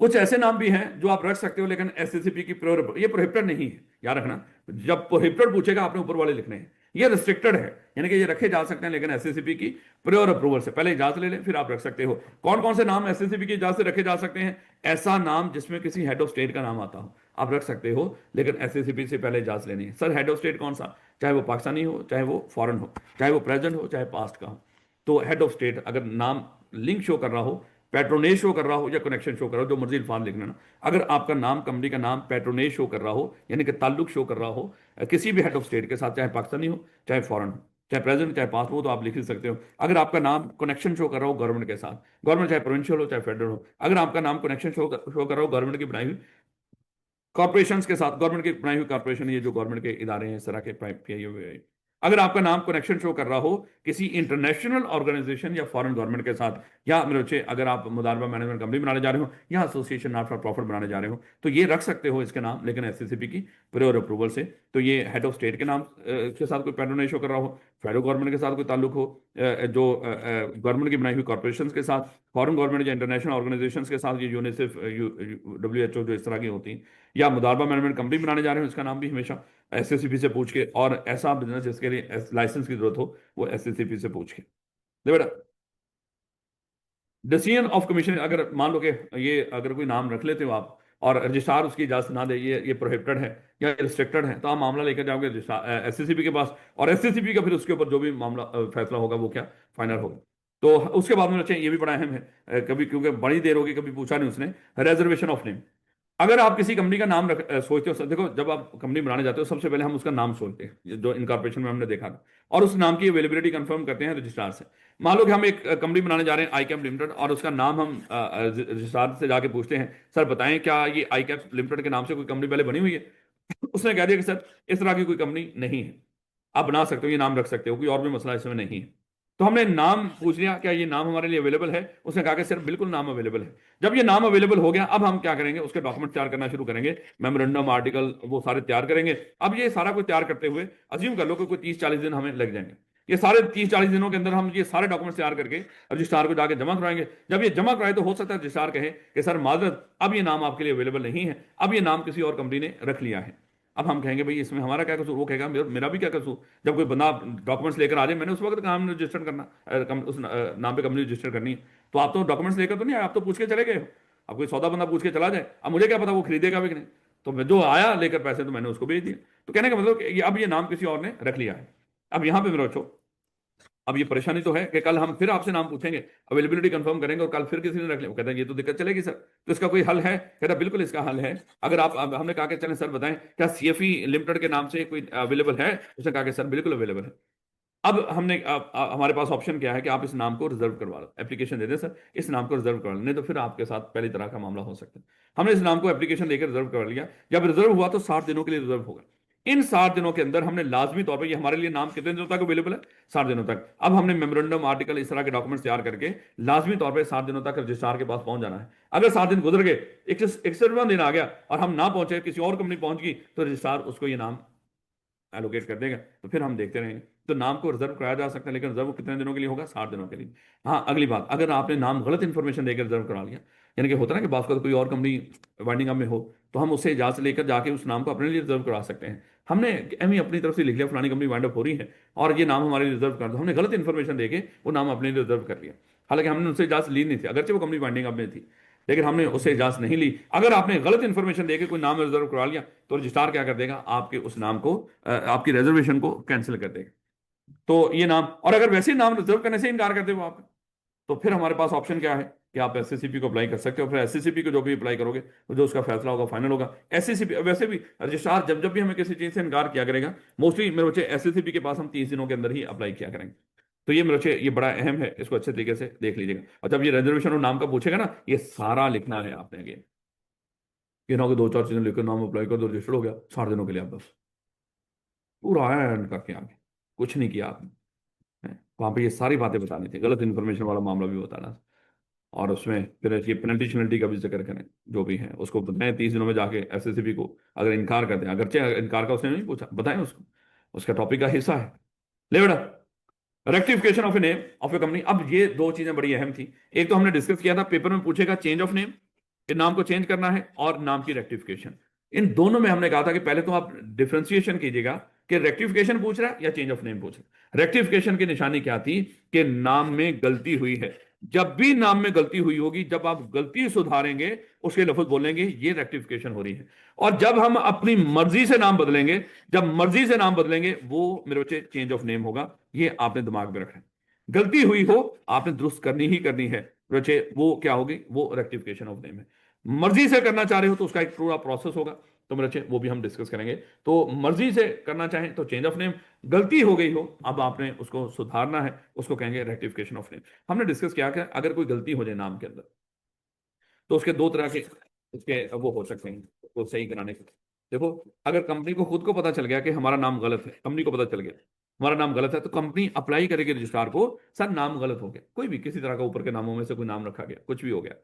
कुछ ऐसे नाम भी हैं जो आप रख सकते हो लेकिन SCCP की ये प्रोहिबिटेड नहीं है, याद रखना। जब प्रोहिबिटेड पूछेगा आपने ऊपर वाले लिखने हैं, ये रिस्ट्रिक्टेड है, यानी कि ये रखे जा सकते हैं लेकिन SCCP की प्योर अप्रूवल से, पहले इजाजत ले लें फिर आप रख सकते हो। कौन कौन से नाम SCCP की इजाजत से रखे जा सकते हैं, ऐसा नाम जिसमें किसी हेड ऑफ स्टेट का नाम आता हो आप रख सकते हो, लेकिन SCCP से पहले इजाजत लेनी है। सर हेड ऑफ स्टेट कौन सा, चाहे वो पाकिस्तानी हो, चाहे वो फॉरेन हो, चाहे वो प्रेजेंट हो, चाहे पास्ट का हो, तो हेड ऑफ स्टेट अगर नाम लिंक शो कर रहा हो, पैट्रोनेज शो कर रहा हो या कनेक्शन शो कर रहा हो, जो मर्जी अल्फाज लिख लेना। अगर आपका नाम कंपनी का नाम पैट्रोनेज शो कर रहा हो, यानी कि ताल्लुक शो कर रहा हो किसी भी हेड ऑफ स्टेट के साथ, चाहे पाकिस्तानी हो, चाहे फॉरेन हो, चाहे प्रेजेंट, चाहे पास्ट हो, तो आप लिख ही सकते हो। अगर आपका नाम कनेक्शन शो कर रहा हो गवर्नमेंट के साथ, गवर्नमेंट चाहे प्रोविंशियल हो चाहे फेडरल हो, अगर आपका नाम कनेक्शन शो कर रहा हो गवर्नमेंट की बनाई हुई कॉर्पोरेशन के साथ, गवर्नमेंट की बनाई हुई कॉर्पोरेशन, ये जो गवर्नमेंट के इदारे हैं इस तरह के किए हुए, अगर आपका नाम कनेक्शन शो कर रहा हो किसी इंटरनेशनल ऑर्गेनाइजेशन या फॉरेन गवर्नमेंट के साथ, या मेरे बच्चे अगर आप मुदारबा मैनेजमेंट कंपनी बनाने जा रहे हो या एसोसिएशन नॉट फॉर प्रॉफिट बनाने जा रहे हो, तो ये रख सकते हो इसके नाम, लेकिन SCCP की प्योर अप्रूवल से। तो ये हेड ऑफ स्टेट के नाम के साथ कोई पैट्रोनेज शो कर रहा हो, फेडरल गवर्नमेंट के साथ कोई ताल्लुक हो, जो गवर्नमेंट की बनाई हुई कॉर्पोरेशन के साथ, फॉरेन गवर्नमेंट या इंटरनेशनल ऑर्गेनाइजेशन के साथ, ये यूनिसेफ, WHO जो इस तरह की होती हैं, या मुदारबा मैनेजमेंट कंपनी बनाने जा रहे हो, इसका नाम भी हमेशा SCCP से पूछ के, और ऐसा बिजनेस जिसके लिए लाइसेंस की जरूरत हो वो SCCP से पूछ के दे बेटा। डिसीजन ऑफ कमीशन, अगर मान लो कि ये अगर कोई नाम रख लेते हो आप और रजिस्ट्रार उसकी इजाजत ना दे, ये प्रोहिबिटेड है या रिस्ट्रिक्टेड है, तो आप मामला लेकर जाओगे SCCP के पास, और SCCP का फिर उसके ऊपर जो भी मामला फैसला होगा वो क्या फाइनल होगा। तो उसके बाद में अच्छा ये भी बड़ा अहम है, कभी क्योंकि बड़ी देर होगी कभी पूछा नहीं उसने, रिजर्वेशन ऑफ नेम। अगर आप किसी कंपनी का नाम सोचते हो, देखो जब आप कंपनी बनाने जाते हो सबसे पहले हम उसका नाम सोचते हैं, जो इनकॉर्पोरेशन में हमने देखा था, और उस नाम की अवेलेबिलिटी कंफर्म करते हैं रजिस्ट्रार से। मान लो कि हम एक कंपनी बनाने जा रहे हैं ICAP लिमिटेड, और उसका नाम हम रजिस्ट्रार से जाके पूछते हैं सर बताएं क्या ये ICAP लिमिटेड के नाम से कोई कंपनी पहले बनी हुई है। उसने कह दिया कि सर इस तरह की कोई कंपनी नहीं है, आप बना सकते हो, ये नाम रख सकते हो, कोई और भी मसला इसमें नहीं है। तो हमने नाम पूछ लिया क्या ये नाम हमारे लिए अवेलेबल है, उसने कहा कि सर बिल्कुल नाम अवेलेबल है। जब ये नाम अवेलेबल हो गया अब हम क्या करेंगे, उसके डॉक्यूमेंट तैयार करना शुरू करेंगे, मेमोरेंडम, आर्टिकल, वो सारे तैयार करेंगे। अब ये सारा कुछ तैयार करते हुए अज्यूम कर लो कि कोई 30-40 दिन हमें लग जाएंगे। ये सारे 30-40 दिनों के अंदर हम ये सारे डॉक्यूमेंट्स तैयार करके रजिस्ट्रार को जाके जमा कराएंगे। जब ये जमा कराए तो हो सकता है रजिस्ट्रार कहे कि सर माजरत अब ये नाम आपके लिए अवेलेबल नहीं है, अब ये नाम किसी और कंपनी ने रख लिया है। अब हम कहेंगे भाई इसमें हमारा क्या कसूर, वो कहेगा मेरा भी क्या कसूर। जब कोई बंदा डॉक्यूमेंट्स लेकर आ जाए, मैंने उस वक्त नाम रजिस्टर करना, उस नाम पे कंपनी रजिस्टर करनी है, तो आप तो डॉक्यूमेंट्स लेकर तो नहीं आए, आप तो पूछ के चले गए हो। अब कोई सौदा बंदा पूछ के चला जाए, अब मुझे क्या पता वो खरीदेगा भी कि नहीं, तो मैं जो आया लेकर पैसे तो मैंने उसको भेज दिया। तो कहने का मतलब अब ये नाम किसी और ने रख लिया है। अब यहाँ पे मेरा बच्चों अब ये परेशानी तो है कि कल हम फिर आपसे नाम पूछेंगे, अवेलेबिलिटी कंफर्म करेंगे और कल फिर किसी ने रख लिया, वो कहते हैं ये तो दिक्कत चलेगी सर, तो इसका कोई हल है? कहता बिल्कुल इसका हल है। अगर आप अब हमने कहा कि चलें सर बताएं क्या सीएफई लिमिटेड के नाम से कोई अवेलेबल है? उसने कहा कि सर बिल्कुल अवेलेबल है। अब हमने हमारे पास ऑप्शन क्या है कि आप इस नाम को रिजर्व करवा लो, एप्लीकेशन दे दें सर इस नाम को रिजर्व करवा लो, नहीं तो फिर आपके साथ पहली तरह का मामला हो सकता है। हमने इस नाम को एप्लीकेशन देकर रिजर्व कर लिया। जब रिजर्व हुआ तो 60 दिनों के लिए रिजर्व होगा। इन 60 दिनों के अंदर हमने लाजमी तौर पर, ये हमारे लिए नाम कितने दिनों तक अवेलेबल है? 60 दिनों तक। अब हमने मेमोरेंडम आर्टिकल इस तरह के डॉक्यूमेंट्स तैयार करके लाजमी तौर पर 60 दिनों तक रजिस्ट्रार के पास पहुंच जाना है। अगर 7 दिन गुजर गए, 61वां दिन आ गया और हम ना पहुंचे, किसी और कंपनी पहुंच गई, तो रजिस्ट्रार उसको ये नाम एलोकेट कर देगा, तो फिर हम देखते रहेंगे। तो नाम को रिजर्व कराया जा सकता है, लेकिन रिजर्व कितने दिनों के लिए होगा? 60 दिनों के लिए। हाँ, अगली बात, अगर आपने नाम गलत इन्फॉर्मेशन देकर रिजर्व करा लिया, यानी कि होता है ना कि बात का कोई और कंपनी वाइंडिंग अप में हो, तो हम उससे इजाजत लेकर जाके उस नाम को अपने लिए रिजर्व करा सकते हैं। हमने एम अपनी तरफ से लिख लिया फलानी कंपनी वाइंड अप हो रही है और ये नाम हमारे लिए रिजर्व कर दो, हमने गलत इन्फॉर्मेशन देके वो नाम अपने लिए रिजर्व कर लिया। हालांकि हमने उनसे इजाजत ली नहीं थी, अगरचे वो कंपनी वाइंडिंग अप में थी, लेकिन हमने उससे इजाजत नहीं ली। अगर आपने गलत इन्फॉर्मेशन देके कोई नाम रिजर्व करा लिया, तो रजिस्ट्रार क्या कर देगा? आपके उस नाम को, आपकी रिजर्वेशन को कैंसिल कर देगा। तो ये नाम, और अगर वैसे ही नाम रिजर्व करने से इनकार कर दे वो आपका, तो फिर हमारे पास ऑप्शन क्या है कि आप एसएससीपी को अप्लाई कर सकते हो। फिर एसएससीपी को जो भी अप्लाई करोगे, तो जो उसका फैसला होगा फाइनल होगा। एसएससीपी वैसे भी रजिस्ट्रार जब जब भी हमें किसी चीज से इनकार किया करेगा, मोस्टली मेरे बच्चे एसएससीपी के पास हम 30 दिनों के अंदर ही अप्लाई किया करेंगे। तो ये मेरे बच्चे ये बड़ा अहम है, इसको अच्छे तरीके से देख लीजिएगा। और जब ये रिजर्वेशन और नाम का पूछेगा ना, ये सारा लिखना है आपने आगे। ये ना कि 2-4 चीजें लेकर नाम अप्लाई कर दो, रजिस्टर्ड हो गया 60 दिनों के लिए, आप बस पूरा एंड करके आगे कुछ नहीं किया आपने। वहां पे ये सारी बातें बतानी थी, गलत इन्फॉर्मेशन वाला मामला भी बताना, और उसमें फिर ये पेनल्टी शनल्टी का भी जिक्र करें, जो भी है उसको बताएं 30 दिनों में जाके एसएससीबी को। अगर इनकार करते हैं, अगरचे इनकार का उसने नहीं पूछा, बताएं उसको, उसका टॉपिक का हिस्सा है। ले बेटा, rectification of a name of a company. अब ये दो चीजें बड़ी अहम थी। एक तो हमने डिस्कस किया था, पेपर में पूछेगा चेंज ऑफ नेम, कि नाम को चेंज करना है, और नाम की रेक्टिफिकेशन। इन दोनों में हमने कहा था कि पहले तो आप डिफ्रेंसिएशन कीजिएगा कि रेक्टिफिकेशन पूछ रहा है या चेंज ऑफ नेम पूछ रहा है। रेक्टिफिकेशन की निशानी क्या थी? कि नाम में गलती हुई है। जब भी नाम में गलती हुई होगी, जब आप गलती सुधारेंगे, उसके लफ्ज बोलेंगे ये रेक्टिफिकेशन हो रही है। और जब हम अपनी मर्जी से नाम बदलेंगे, जब मर्जी से नाम बदलेंगे, वो मेरे बच्चे चेंज ऑफ नेम होगा। ये आपने दिमाग में रखना है। गलती हुई हो, आपने दुरुस्त करनी ही करनी है बच्चे, वो क्या होगी? वो रेक्टिफिकेशन ऑफ नेम है। मर्जी से करना चाह रहे हो तो उसका एक पूरा प्रोसेस होगा, तो मेरे बच्चे वो भी हम डिस्कस करेंगे। तो मर्जी से करना चाहें तो चेंज ऑफ नेम, गलती हो गई हो अब आपने उसको सुधारना है, उसको कहेंगे रेक्टिफिकेशन ऑफ नेम। हमने डिस्कस किया कि अगर कोई गलती हो जाए नाम के अंदर, तो उसके दो तरह के उसके वो हो सकते हैं, वो सही कराने के। देखो, अगर कंपनी को खुद को पता चल गया कि हमारा नाम गलत है, कंपनी को पता चल गया हमारा नाम गलत है, तो कंपनी अप्लाई करेगी रजिस्ट्रार को, सर नाम गलत हो गया, कोई भी किसी तरह का ऊपर के नामों में से कोई नाम रखा गया, कुछ भी हो गया,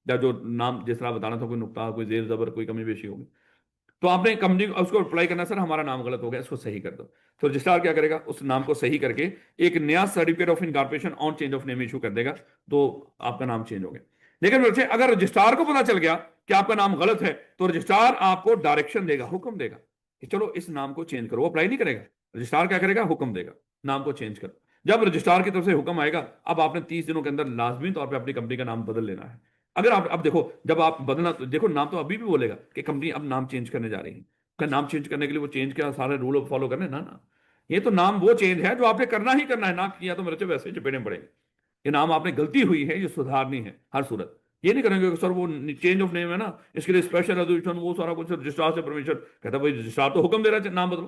या जो नाम जिस तरह बताना था, कोई नुक्ता, कोई जेर जबर, कोई कमी बेशी होगी, तो आपने कंपनी को उसको अप्लाई करना, सर हमारा नाम गलत हो गया, इसको सही कर दो। तो रजिस्ट्रार क्या करेगा? उस नाम को सही करके एक नया certificate of incorporation on change of name issue कर देगा, तो आपका नाम चेंज हो गया। लेकिन बच्चे, अगर रजिस्ट्रार को पता चल गया कि आपका नाम गलत है, तो रजिस्ट्रार आपको डायरेक्शन देगा, हुक्म देगा कि चलो इस नाम को चेंज करो। वो अप्लाई नहीं करेगा, रजिस्ट्रार क्या करेगा? हुक्म देगा, नाम को चेंज करो। जब रजिस्ट्रार की तरफ से हुक्म आएगा, अब आपने 30 दिनों के अंदर लाजमी तौर पर अपनी कंपनी का नाम बदल लेना है। अगर आप अब देखो, जब आप बदलना, तो देखो नाम तो अभी भी बोलेगा कि कंपनी अब नाम चेंज करने जा रही है, का नाम चेंज करने के लिए वो चेंज का सारे रूल फॉलो करने ना ना। ये तो नाम वो चेंज है जो आपने करना ही करना है, ना किया तो मेरे से वैसे चपेड़े पड़ेंगे। ये नाम आपने गलती हुई है, ये सुधारनी है हर सूरत। ये नहीं करेंगे कि सर वो चेंज ऑफ नेम है ना, इसके लिए स्पेशल रेजोल्यूशन, वो सारा कुछ रजिस्ट्रार से परमिशन। कहता भाई रजिस्ट्रार तो हुक्म दे रहा है नाम बदलो।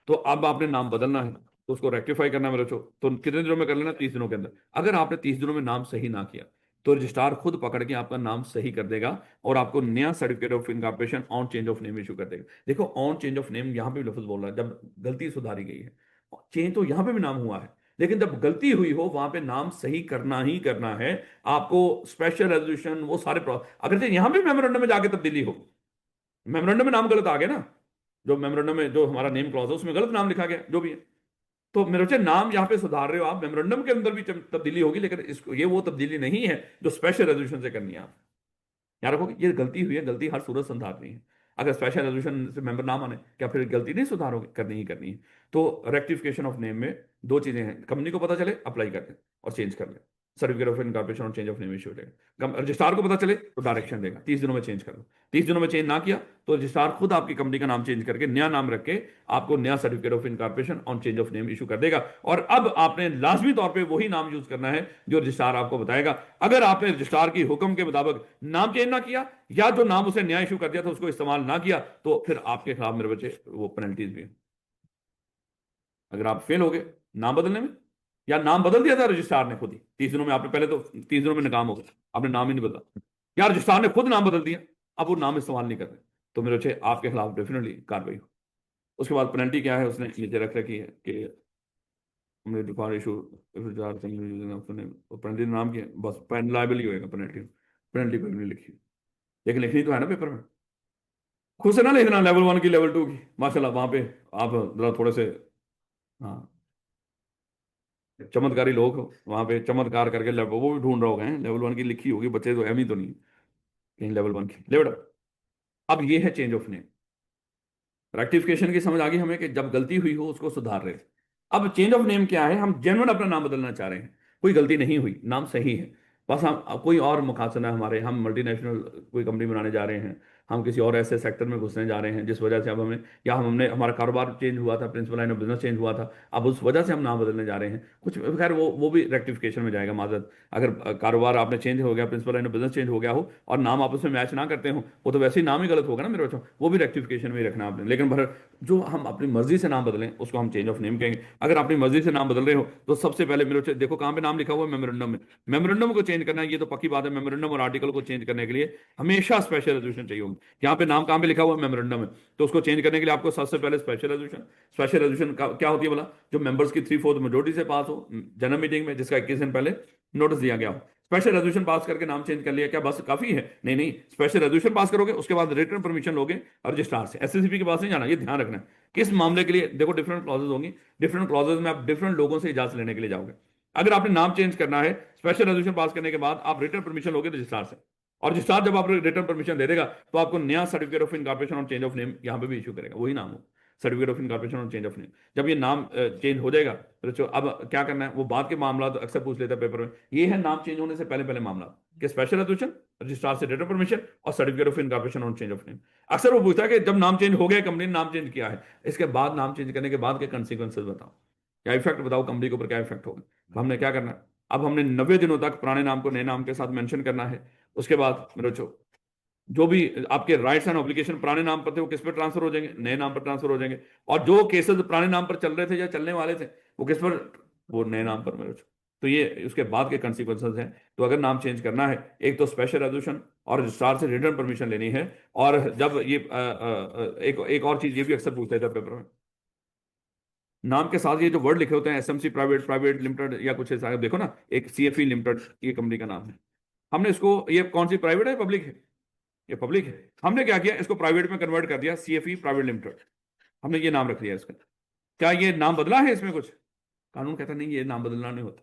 तो अब आपने नाम बदलना है, तो उसको रेक्टिफाई करना मेरे को, तो कितने दिनों में कर लेना? 30 दिनों के अंदर। अगर आपने 30 दिनों में नाम सही ना किया, तो रजिस्ट्रार खुद पकड़ के आपका नाम सही कर देगा और आपको नया certificate of incorporation on change of name issue कर देगा। देखो, ऑन चेंज ऑफ नेम यहां पे भी लफ्ज बोल रहा है, जब गलती सुधारी गई है। चेंज तो यहां पे भी नाम हुआ है, लेकिन जब गलती हुई हो, वहां पे नाम सही करना ही करना है आपको। स्पेशल रेजोल्यूशन, वो सारे अगर यहां भी मेमोरेंडम में जाके तब्दीली हो, मेमोरेंडम में नाम गलत आ गया ना, जो मेमोरेंडम में जो हमारा नेम क्लॉज है उसमें गलत नाम लिखा गया, जो भी है, तो मेरे बच्चे नाम यहाँ पे सुधार रहे हो आप, मेमोरेंडम के अंदर भी तब्दीली होगी, लेकिन इसको, ये वो तब्दीली नहीं है जो स्पेशल रेजोल्यूशन से करनी है। आप याद रखो कि ये गलती हुई है, गलती हर सूरत सुधारनी है। अगर स्पेशल रेजोल्यूशन से मेंबर ना माने, क्या फिर गलती नहीं सुधारोगे? करनी ही करनी है। तो रेक्टिफिकेशन ऑफ नेम में दो चीजें हैं, कंपनी को पता चले, अप्लाई कर दें और चेंज कर लें। सर्टिफिकेट ऑफ इनकॉर्पोरेशन और चेंज ऑफ नेम इशू हो जाएगा। रजिस्ट्रार को पता चले तो डायरेक्शन देगा 30 दिनों में चेंज कर लो। 30 दिनों में चेंज ना किया तो रजिस्ट्रार खुद आपकी कंपनी का नाम चेंज करके नया नाम रख के आपको नया सर्टिफिकेट ऑफ इनकॉर्पोरेशन और चेंज ऑफ नेम इशू कर देगा। और अब आपने लाजमी तौर पर वही नाम यूज करना है जो रजिस्ट्रार आपको बताएगा। अगर आपने रजिस्ट्रार की हुक्म के मुताबिक नाम चेंज ना किया या जो नाम उसे नया इशू कर दिया था उसको इस्तेमाल ना किया तो फिर आपके खिलाफ मेरे बच्चे वो पेनल्टीज भी हैं। अगर आप फेल हो गए नाम बदलने में, या नाम बदल दिया था रजिस्ट्रार ने खुद ही 30 दिनों में, आपने पहले तो 30 दिनों में नाकाम हो गया, आपने नाम ही नहीं बदला, या रजिस्ट्रार ने खुद नाम बदल दिया, अब वो नाम इस्तेमाल नहीं कर रहे, तो मेरे बच्चे आपके खिलाफ डेफिनेटली कार्रवाई हो। उसके बाद पेनल्टी क्या है उसने नीचे रख रखी है कि हमने डिफॉल्ट इशू पेनल्टी नाम की है, बस लायबल ही होगा पेनल्टी। पेनल्टी कोई नहीं लिखी, लेकिन लिखनी तो है ना पेपर में, खुद से ना लिखना लेवल 1 की लेवल 2 की। माशाल्लाह वहां पे आप जरा थोड़े से, हाँ, चमत्कारी लोग हो वहां पे, चमत्कार करके लेवल वो भी ढूंढ रहे होंगे लेवल 1 की लिखी होगी, बच्चे तो एम ही तो नहीं कहीं लेवल 1 की ले बेटा। अब ये है चेंज ऑफ नेम। रेक्टिफिकेशन की समझ आ गई हमें कि जब गलती हुई हो उसको सुधार रहे। अब चेंज ऑफ नेम क्या है, हम जेन्युइन अपना नाम बदलना चाह रहे हैं, कोई गलती नहीं हुई, नाम सही है, बस हम कोई और मुकासना है हमारे, हम मल्टीनेशनल कोई कंपनी बनाने जा रहे हैं, हम किसी और ऐसे सेक्टर में घुसने जा रहे हैं जिस वजह से अब हमें, या हमने हमारा कारोबार चेंज हुआ था, principal line of business change हुआ था, अब उस वजह से हम नाम बदलने जा रहे हैं कुछ, खैर वो भी रेक्टिफिकेशन में जाएगा माजरत। अगर कारोबार आपने चेंज हो गया, principal line of business change हो गया हो और नाम आपस में मैच ना करते हो, वो तो वैसे ही नाम ही गलत होगा ना मेरे बच्चों, वो भी रेक्टिफिकेशन में ही रखना आपने। लेकिन भर जो हम अपनी मर्जी से नाम बदलें उसको हम चेंज ऑफ नेम कहेंगे। अगर अपनी मर्जी से नाम बदल रहे हो तो सबसे पहले मेरे बच्चे देखो कहाँ पे नाम लिखा हुआ है, मेमोरेंडम में। मेमोरेंडम को चेंज करना है ये तो पक्की बात है, मेमोरेंडम और आर्टिकल को चेंज करने के लिए हमेशा स्पेशल रेजोल्यूशन चाहिए होगी। यहाँ पे नाम कहाँ पे लिखा हुआ है, मेमोरेंडम में, तो उसको चेंज करने के लिए आपको सबसे पहले स्पेशल रेजोल्यूशन। स्पेशल रेजोल्यूशन क्या होती है बोला, जो मेंबर्स की 3/4 मेजोरिटी से पास हो जनरल मीटिंग में, जिसका 21 दिन पहले नोटिस दिया गया हो। स्पेशल रेजोल्यूशन पास करके नाम चेंज कर लिया, क्या बस काफी है? नहीं नहीं, स्पेशल रेजोल्यूशन पास करोगे उसके बाद रिटर्न परमिशन लोगे रजिस्ट्रार से, एसएससीपी के पास नहीं जाना, ये ध्यान रखना है। किस मामले के लिए देखो डिफरेंट क्लॉजेज होंगी, डिफरेंट क्लॉजेज में आप डिफरेंट लोगों से इजाजत लेने के लिए जाओगे। अगर आपने नाम चेंज करना है स्पेशल रेजोल्यूशन पास करने के बाद आप रिटर्न परमिशन लोगे रजिस्ट्रार से, और रजिस्ट्रार जब आप रिटर्न परमिशन दे देगा तो आपको नया सर्टिफिकेट ऑफ इनकॉर्पोरेशन और चेंज ऑफ नेम यहाँ पे भी इशू करेगा, वही नाम हो, सर्टिफिकेट ऑफ इनकॉर्पोरेशन और चेंज ऑफ नेम। जब ये नाम चेंज हो जाएगा तो अब क्या करना है, वो बाद के मामला तो अक्सर पूछ लेता है पेपर में, ये है नाम चेंज होने से पहले पहले मामला कि स्पेशल रेजोल्यूशन, रजिस्ट्रार से रिटर्न परमिशन और सर्टिफिकेट ऑफ इनकॉर्पोरेशन और चेंज ऑफ नेम। अक्सर वो पूछता है कि जब नाम चेंज हो गया, कंपनी ने नाम चेंज किया है, इसके बाद नाम चेंज करने के बाद के कंसिक्वेंसेज बताओ, क्या इफेक्ट बताओ कंपनी के ऊपर, क्या इफेक्ट होगा। तो हमने क्या करना है, अब हमने 90 दिनों तक पुराने नाम को नए नाम के साथ मेंशन करना है। उसके बाद मेरे बच्चों जो भी आपके राइट्स एंड ऑब्लिगेशन पुराने नाम पर थे वो किस पर ट्रांसफर हो जाएंगे, नए नाम पर ट्रांसफर हो जाएंगे। और जो केसेस पुराने नाम पर चल रहे थे या चलने वाले थे वो किस पर, वो नए नाम पर मेरे बच्चों। तो ये उसके बाद के कंसिक्वेंसेस हैं। तो अगर नाम चेंज करना है, एक तो स्पेशल रेजोल्यूशन और रजिस्ट्रार से रिटर्न परमिशन लेनी है। और जब ये एक और चीज ये भी अक्सर पूछते थे पेपर में, नाम के साथ ये जो वर्ड लिखे होते हैं एसएमसी प्राइवेट, प्राइवेट लिमिटेड या कुछ ऐसा, देखो ना एक सीएफई लिमिटेड ये कंपनी का नाम है, हमने इसको, ये कौन सी प्राइवेट है पब्लिक है, ये पब्लिक है, हमने क्या किया इसको प्राइवेट में कन्वर्ट कर दिया, सीएफई प्राइवेट लिमिटेड, हमने ये नाम रख दिया इसका। क्या ये नाम बदला है इसमें कुछ? कानून कहता नहीं ये नाम बदलना नहीं होता,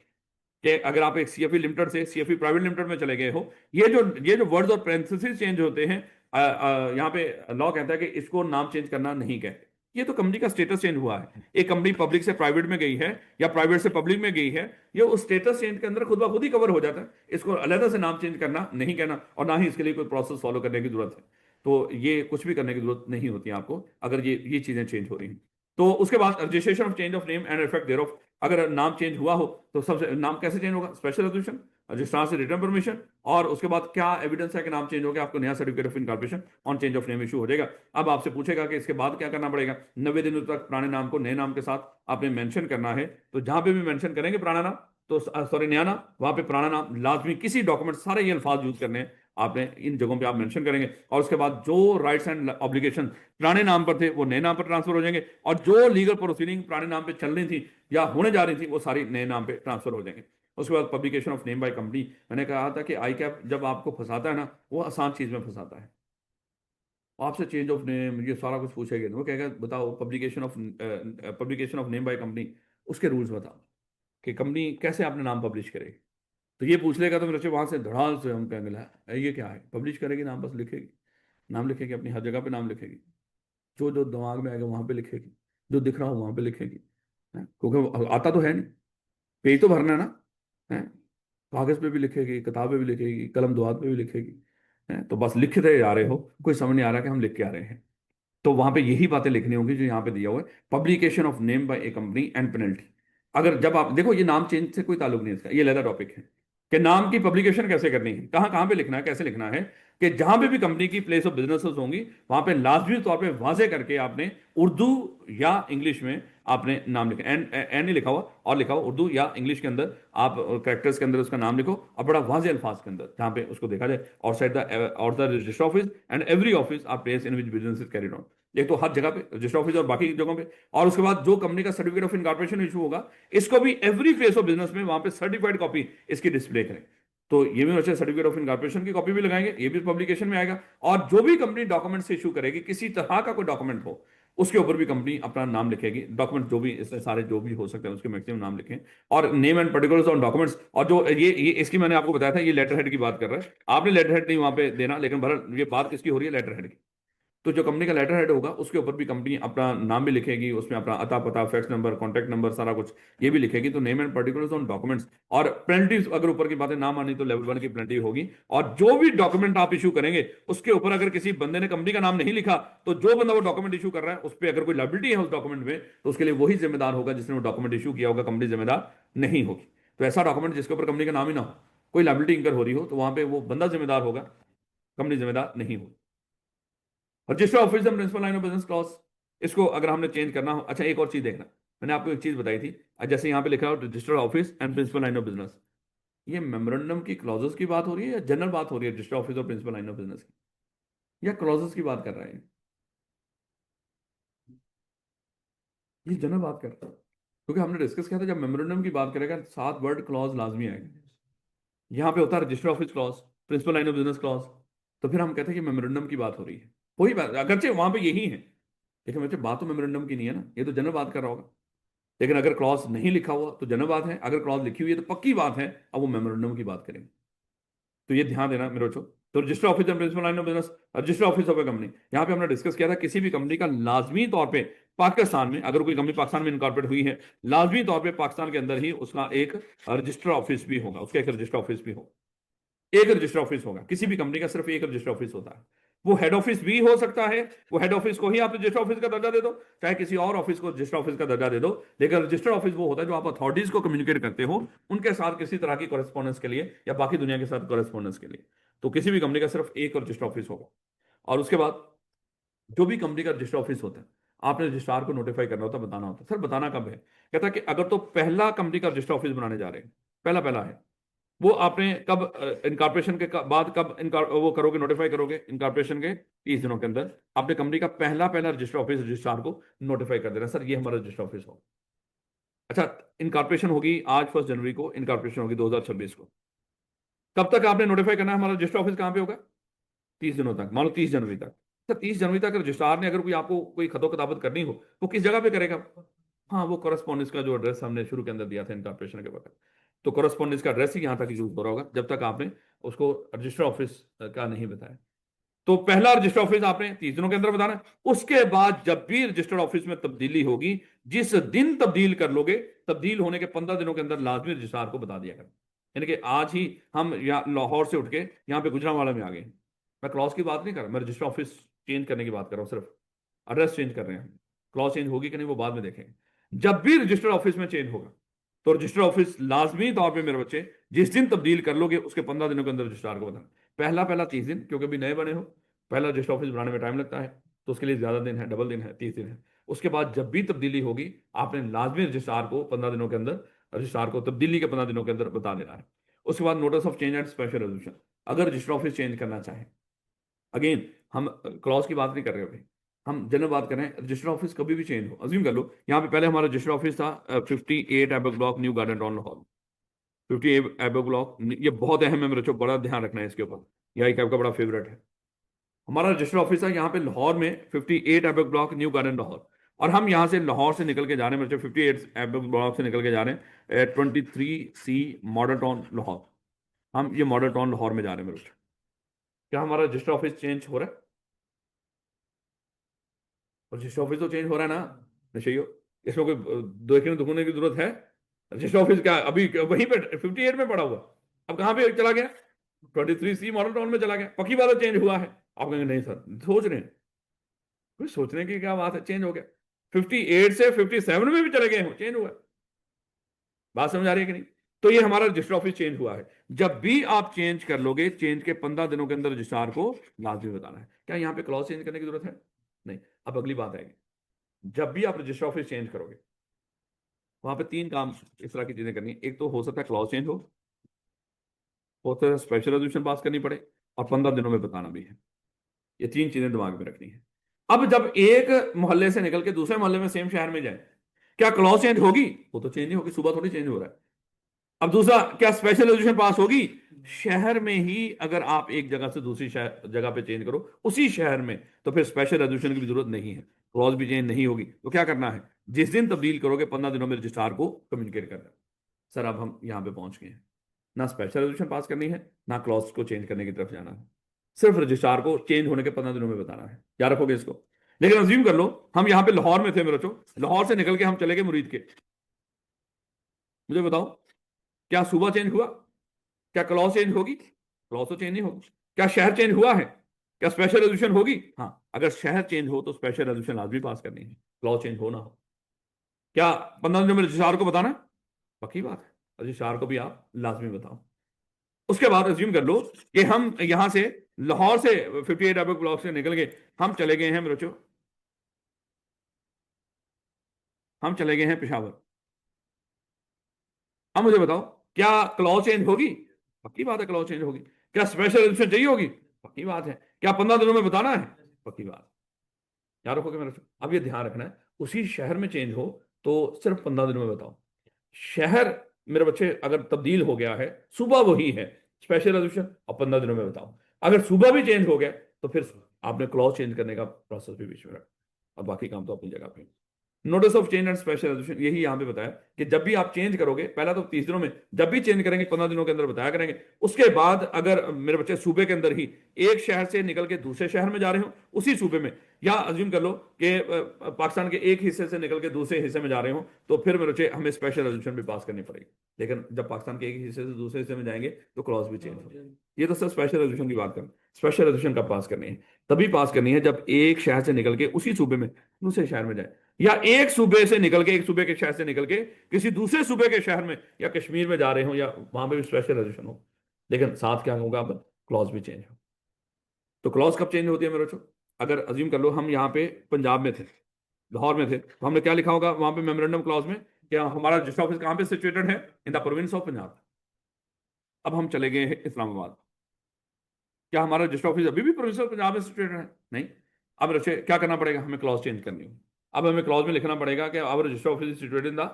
कि अगर आप एक सीएफई लिमिटेड से सीएफई प्राइवेट लिमिटेड में चले गए हो, ये जो वर्ड्स और पेरेंथेसिस चेंज होते हैं, यहाँ पे लॉ कहता है कि इसको नाम चेंज करना नहीं कहते। ये तो कंपनी का स्टेटस चेंज हुआ है, एक कंपनी पब्लिक से प्राइवेट में गई है या प्राइवेट से पब्लिक में गई है, ये उस स्टेटस चेंज के अंदर खुद ब खुद ही कवर हो जाता है, इसको अलग से नाम चेंज करना नहीं कहना, और ना ही इसके लिए कोई प्रोसेस फॉलो करने की जरूरत है। तो ये कुछ भी करने की जरूरत नहीं होती है आपको अगर ये चीजें चेंज हो रही हैं। तो उसके बाद registration of change of name and effect thereof, अगर नाम चेंज हुआ हो तो सबसे नाम कैसे चेंज होगा, स्पेशल रेजोल्यूशन, रजिस्ट्रार से रिटर्न परमिशन, और उसके बाद क्या एविडेंस है कि नाम चेंज हो गया, आपको नया certificate of incorporation on change of name issue हो जाएगा। अब आपसे पूछेगा कि इसके बाद क्या करना पड़ेगा, 90 दिनों तक पुराने नाम को नए नाम के साथ आपने मेंशन करना है। तो जहां पे भी मेंशन करेंगे पुराना नाम, तो सॉरी नया नाम, वहां पे पुराना नाम लाजमी, किसी डॉक्यूमेंट सारे ये अल्फाज यूज करने हैं आपने, इन जगहों पे आप मेंशन करेंगे। और उसके बाद जो राइट्स एंड ऑब्लिगेशन पुराने नाम पर थे वो नए नाम पर ट्रांसफर हो जाएंगे, और जो लीगल प्रोसीडिंग पुराने नाम पे चल रही थी या होने जा रही थी वो सारी नए नाम पे ट्रांसफर हो जाएंगे। उसके बाद publication of name by company, मैंने कहा था कि आई कैप जब आपको फंसाता है ना, वो आसान चीज में फंसाता है। आपसे चेंज ऑफ नेम ये सारा कुछ पूछेगा, वो कहेगा बताओ publication of name by company, उसके रूल्स बताओ कि कंपनी कैसे अपने नाम पब्लिश करेगी। तो ये पूछ लेगा तो मेरे वहां से धड़ाल से हम कहेंगे ये क्या है, पब्लिश करेगी नाम, बस लिखेगी, नाम लिखेगी, अपनी हर जगह पे नाम लिखेगी, जो जो दिमाग में आएगा वहां पे लिखेगी, जो दिख रहा हो वहां पे लिखेगी, क्योंकि आता तो है नहीं, पेज तो भरना है ना, है। कागज पे भी लिखेगी, किताब पे भी लिखेगी, कलम दुआत पे भी लिखेगी, है तो बस लिखते जा रहे हो, कोई समझ नहीं आ रहा कि हम लिख के आ रहे हैं। तो वहां पे यही बातें लिखनी होंगी जो यहाँ पे दिया हुआ है, publication of name by A company and penalty. अगर जब आप देखो, ये नाम चेंज से कोई ताल्लुक नहीं है इसका, ये लेदा टॉपिक है कि नाम की पब्लिकेशन कैसे करनी है, कहाँ कहाँ पे लिखना है, कैसे लिखना है, कि जहां पे भी कंपनी की प्लेस ऑफ बिजनेसेस होंगी वहां पे लाजमी तौर पे वाजे करके आपने उर्दू या इंग्लिश में आपने नाम लिखा, एन नहीं लिखा हुआ, और लिखा हुआ उर्दू या इंग्लिश के अंदर, आप कैरेक्टर्स के अंदर उसका नाम लिखो, और बड़ा वाजे अल्फाज के अंदर जहां पे उसको देखा जाए, और side the or the register office and every office or place in which business is carried on. एक तो हर जगह पे रजिस्टर ऑफिस और बाकी जगहों पे, और उसके बाद जो कंपनी का सर्टिफिकेट ऑफ इनकॉर्पोरेशन इशू होगा, इसको भी एवरी प्लेस ऑफ बिजनेस में वहां पे सर्टिफाइड कॉपी इसकी डिस्प्ले करें। तो ये भी बच्चे सर्टिफिकेट ऑफ इनकॉर्पोरेशन की कॉपी भी लगाएंगे, ये भी पब्लिकेशन में आएगा। और जो भी कंपनी डॉक्यूमेंट्स इशू करेगी, किसी तरह का कोई डॉक्यूमेंट हो, उसके ऊपर भी कंपनी अपना नाम लिखेगी, डॉक्यूमेंट जो भी इससे सारे जो भी हो सकते हैं उसके मैक्सिमम नाम लिखें, और name and particulars on documents. और जो ये इसकी मैंने आपको बताया था, ये लेटर हेड की बात कर रहा है, आपने लेटर हेड नहीं वहां पे देना, लेकिन बहरहाल ये बात किसकी हो रही है, लेटर हेड की। तो जो कंपनी का लेटर हेड होगा उसके ऊपर भी कंपनी अपना नाम भी लिखेगी, उसमें अपना अता पता, फैक्स नंबर, कॉन्टैक्ट नंबर, सारा कुछ ये भी लिखेगी। तो name and particulars on documents. और पेनल्टीज, अगर ऊपर की बातें ना मानी तो लेवल 1 की पेनल्टी होगी। और जो भी डॉक्यूमेंट आप इशू करेंगे उसके ऊपर अगर किसी बंदे ने कंपनी का नाम नहीं लिखा, तो जो बंदा वो डॉक्यूमेंट इशू कर रहा है उस पर अगर कोई लायबिलिटी है उस डॉक्यूमेंट में, तो उसके लिए वही जिम्मेदार होगा जिसने वो डॉक्यूमेंट इशू किया होगा, कंपनी जिम्मेदार नहीं होगी। तो ऐसा डॉक्यूमेंट जिसके ऊपर कंपनी का नाम ही ना हो, कोई लायबिलिटी इंकर हो रही हो, तो वहां पे वो बंदा जिम्मेदार होगा, कंपनी जिम्मेदार नहीं होगी। Register office and principal line of business clause, इसको अगर हमने चेंज करना हो, अच्छा एक और चीज देखना, मैंने आपको एक चीज बताई थी, जैसे यहाँ पे लिखा हो register office and principal line of business, ये मेमोरेंडम की क्लॉजेस की बात हो रही है या जनरल बात हो रही है रजिस्टर ऑफिस और प्रिंसिपल लाइन ऑफ बिजनेस की, या क्लॉजेस की बात कर रहे हैं? ये जनरल बात कर रहे हैं, क्योंकि हमने डिस्कस किया था जब मेमोरेंडम की बात करेगा 7 वर्ड क्लॉज लाजमी आएगा। यहाँ पे होता है register office clause, principal line of business clause, तो फिर हम कहते हैं कि मेमोरेंडम की बात हो रही है। वही बात, अगरचे वहां पे यही है, लेकिन बच्चे बात तो मेमोरेंडम की नहीं है ना, ये तो जनरल बात कर रहा होगा। लेकिन अगर क्लॉज नहीं लिखा हुआ तो जनरल बात है, अगर क्लॉज लिखी हुई है तो पक्की बात है, अब वो मेमोरेंडम की बात करेंगे। तो ये ध्यान देना मेरे बच्चों। तो register office and principal line of business, register office of a company, यहाँ पे हमने डिस्कस किया था किसी भी कंपनी का लाजमी तौर पे पाकिस्तान में, अगर कोई कंपनी पाकिस्तान में इनकॉर्पोरेट हुई है, लाजमी तौर पे पाकिस्तान के अंदर ही उसका एक रजिस्टर ऑफिस भी होगा, उसका एक रजिस्टर ऑफिस भी होगा। एक रजिस्टर ऑफिस होगा, किसी भी कंपनी का सिर्फ एक रजिस्टर ऑफिस होता है। वो हेड ऑफिस भी हो सकता है, वो हेड ऑफिस को ही आप रजिस्टर ऑफिस का दर्जा दे दो, चाहे किसी और ऑफिस को रजिस्टर ऑफिस का दर्जा दे दो, लेकिन रजिस्टर ऑफिस वो होता है जो आप अथॉरिटीज को कम्युनिकेट करते हो उनके साथ किसी तरह की कॉरेस्पॉन्डेंस के लिए या बाकी दुनिया के साथ कॉरेस्पॉन्डेंस के लिए। तो किसी भी कंपनी का सिर्फ एक रजिस्टर ऑफिस होगा। और उसके बाद जो भी कंपनी का रजिस्टर ऑफिस होता है, आपने रजिस्ट्रार को नोटिफाई करना होता है, बताना होता है। सर बताना कब है? कहता है कि अगर तो पहला कंपनी का रजिस्टर ऑफिस बनाने जा रहे हैं, पहला पहला है, वो आपने कब इनकॉर्पोरेशन के बाद कब वो करोगे, नोटिफाई करोगे इनकॉर्पोरेशन के 30 दिनों के अंदर आपने कंपनी का पहला पहला रजिस्टर ऑफिस रजिस्ट्रार को नोटिफाई कर देना, सर ये हमारा रजिस्टर ऑफिस हो। अच्छा, इनकॉर्पोरेशन होगी आज 1 जनवरी को, इनकॉर्पोरेशन होगी 2026 को, कब तक आपने नोटिफाई करना है हमारा रजिस्टर ऑफिस कहाँ पे होगा? 30 दिनों तक, मान लो 30 जनवरी तक। सर 30 जनवरी तक रजिस्ट्रार ने अगर कोई आपको कोई खतो किताबत करनी हो, वो किस जगह पे करेगा? हाँ, वो कॉरेस्पॉन्डेंस का जो एड्रेस हमने शुरू के अंदर दिया था इनकॉर्पोरेशन के वक्त, तो कॉरेस्पॉन्डेंस का एड्रेस ही यहाँ तक यूज हो रहा होगा जब तक आपने उसको रजिस्टर ऑफिस का नहीं बताया। तो पहला रजिस्टर ऑफिस आपने 30 दिनों के अंदर बताना है। उसके बाद जब भी रजिस्टर्ड ऑफिस में तब्दीली होगी, जिस दिन तब्दील कर लोगे, तब्दील होने के 15 दिनों के अंदर लाजमी रजिस्ट्रार को बता दिया करें। यानी कि आज ही हम यहाँ लाहौर से उठ के यहाँ पे गुजरांवाला में आ गए, मैं क्लॉज की बात नहीं कर रहा, मैं रजिस्टर ऑफिस चेंज करने की बात कर रहा हूँ, सिर्फ एड्रेस चेंज कर रहे हैं। क्लॉज चेंज होगी कि नहीं वो बाद में देखेंगे। जब भी रजिस्टर ऑफिस में चेंज होगा, तो रजिस्टर ऑफिस लाजमी तौर पे मेरे बच्चे जिस दिन तब्दील कर लोगे उसके 15 दिनों के अंदर रजिस्ट्रार को बताना। पहला पहला 30 दिन, क्योंकि अभी नए बने हो, पहला रजिस्टर ऑफिस बनाने में टाइम लगता है, तो उसके लिए ज्यादा दिन है, डबल दिन है, 30 दिन है। उसके बाद जब भी तब्दीली होगी, आपने लाजमी रजिस्ट्रार को 15 दिनों के अंदर, रजिस्ट्रार को तब्दीली के 15 दिनों के अंदर बता देना है। उसके बाद notice of change and special resolution, अगर रजिस्टर ऑफिस चेंज करना चाहे, अगेन हम क्लॉज की बात नहीं कर रहे अभी, हम जनरल बात कर रहे हैं। रजिस्टर ऑफिस कभी भी चेंज हो, अज्यूम कर लो यहाँ पे पहले हमारा रजिस्टर ऑफिस था 58 Aibak block, new garden town Lahore. 58 Aibak block, ये बहुत अहम है मेरे को, बड़ा ध्यान रखना है इसके ऊपर, यह एक आपका बड़ा फेवरेट है। हमारा रजिस्टर ऑफिस है यहाँ पे लाहौर में 58 Aibak block, new garden Lahore. और हम यहाँ से लाहौर से निकल के जा रहे हैं, मेरे 58 एबक ब्लॉक से निकल के जा रहे हैं 23C मॉडल टाउन लाहौर। हम ये मॉडल टाउन लाहौर में जा रहे हैं मेरे। क्या हमारा रजिस्टर ऑफिस चेंज हो रहा है? रजिस्टर ऑफिस तो चेंज हो रहा है ना, निश्चय हो, इसमें कोई देखने दुखने की जरूरत है? रजिस्टर ऑफिस क्या अभी वहीं पे 58 में पड़ा हुआ? अब कहां पे चला गया, 23C मॉडल टाउन में चला गया, पक्की बात है चेंज हुआ है। आप कहेंगे नहीं सर, सोच रहे हैं, कोई सोचने की क्या बात है, चेंज हो गया। 58 से 57 में भी चले गए हो, चेंज हुआ है। बात समझ आ रही है कि नहीं? तो ये हमारा रजिस्टर ऑफिस चेंज हुआ है। जब भी आप चेंज कर लोगे, चेंज के 15 दिनों के अंदर रजिस्ट्रार को लाजमी बताना है। क्या यहाँ पे क्लॉज चेंज करने की जरूरत है? नहीं। अब अगली बात आएगी, जब भी आप रजिस्टर ऑफिस चेंज करोगे, वहां पे 3 काम इस तरह की चीजें करनी है। एक तो हो सकता है क्लॉज चेंज हो सकता है स्पेशल रेजोल्यूशन पास करनी पड़े, और 15 दिनों में बताना भी है। ये 3 चीजें दिमाग में रखनी है। अब जब एक मोहल्ले से निकल के दूसरे मोहल्ले में सेम शहर में जाए, क्या क्लॉज चेंज होगी? वो तो चेंज नहीं होगी, सुबह थोड़ी चेंज हो रहा है। अब दूसरा, क्या स्पेशल रेजोल्यूशन पास होगी? शहर में ही अगर आप एक जगह से दूसरी शहर जगह पे चेंज करो उसी शहर में, तो फिर स्पेशल रेजोल्यूशन की भी जरूरत नहीं है, क्लॉज भी चेंज नहीं होगी। तो क्या करना है, जिस दिन तब्दील करोगे 15 दिनों में रजिस्ट्रार को कम्युनिकेट करना है, सर अब हम यहां पे पहुंच गए हैं, ना स्पेशल रेजोल्यूशन पास करनी है, ना क्लॉज को चेंज करने की तरफ जाना है, सिर्फ रजिस्ट्रार को चेंज होने के 15 दिनों में बताना है। क्या रखोगे इसको? लेकिन अज्यूम कर लो हम यहां पे लाहौर में थे मेरे बच्चों, लाहौर से निकल के हम चले गए मुरीद के। मुझे बताओ, क्या सुबह चेंज हुआ? क्या क्लॉज चेंज होगी? क्लॉज तो चेंज नहीं होगी। क्या शहर चेंज हुआ है? क्या स्पेशल रेजोल्यूशन होगी? हाँ, अगर शहर चेंज हो तो स्पेशल रेजोल्यूशन लाजमी पास करनी है, क्लॉज चेंज हो ना हो। क्या 15 दिनों में रजिस्ट्रार को बताना? पक्की बात है, रजिस्ट्रार को भी आप लाजमी बताओ। उसके बाद अज्यूम कर लो कि हम यहां से लाहौर से 58 अरब ब्लॉक से निकल गए, हम चले गए हैं मेरे बच्चों, हम चले गए हैं पेशावर। अब मुझे बताओ, क्या क्लॉज चेंज होगी? पक्की बात है क्लॉज चेंज होगी। क्या स्पेशल रेजोल्यूशन चाहिए होगी? पक्की बात है। क्या 15 दिनों में बताना है? पक्की बात। याद रखोगे मेरे बच्चों? अब ये ध्यान रखना है, उसी शहर में चेंज हो तो सिर्फ 15 दिनों में बताओ। शहर मेरे बच्चे अगर तब्दील हो गया है, सुबह वही है, स्पेशल रेजोल्यूशन और 15 दिनों में बताओ। अगर सुबह भी चेंज हो गया तो फिर आपने क्लॉज चेंज करने का प्रोसेस भी बीच में रखा, और बाकी काम तो अपनी जगह पे। Notice of change and special resolution यही यहां पे बताया कि जब भी आप चेंज करोगे, पहला तो 30 दिनों में, जब भी चेंज करेंगे 15 दिनों के अंदर बताया करेंगे। उसके बाद अगर मेरे बच्चे सूबे के अंदर ही एक शहर से निकल के दूसरे शहर में जा रहे हो, उसी सूबे में, या अज्यूम कर लो कि पाकिस्तान के एक हिस्से से निकल के दूसरे हिस्से में जा रहे हो, तो फिर मेरे बच्चे हमें स्पेशल रेजोल्यूशन भी पास करनी पड़ेगी। लेकिन जब पाकिस्तान के एक हिस्से से दूसरे हिस्से में जाएंगे तो क्लॉज भी चेंज हो। ये तो सर स्पेशल रेजोल्यूशन की बात करें। स्पेशल रेजोल्यूशन कब पास करनी है? तभी पास करनी है जब एक शहर से निकल के उसी सूबे में दूसरे शहर में जाए, या एक सूबे से निकल के, एक सूबे के शहर से निकल के किसी दूसरे सूबे के शहर में या कश्मीर में जा रहे हो, या वहां पे भी स्पेशल रेजोल्यूशन हो। लेकिन साथ क्या होगा, अब क्लॉज भी चेंज हो। तो क्लॉज कब चेंज होती है मेरे बच्चों? अगर अज्यूम कर लो हम यहाँ पे पंजाब में थे, लाहौर में थे, तो हमने क्या लिखा होगा वहां पे मेमोरेंडम क्लॉज में, क्या हमारा रजिस्टर ऑफिस कहाँ पे सिचुएटेड है? इन द प्रोविंस ऑफ पंजाब। अब हम चले गए हैं इस्लामाबाद, क्या हमारा रजिस्टर ऑफिस अभी भी प्रोविंशियल पंजाब में सिचुएटेड है? नहीं। अब रचे क्या करना पड़ेगा, हमें क्लॉज चेंज करनी होगी। अब हमें क्लॉज में लिखना पड़ेगा कि our register office situated in the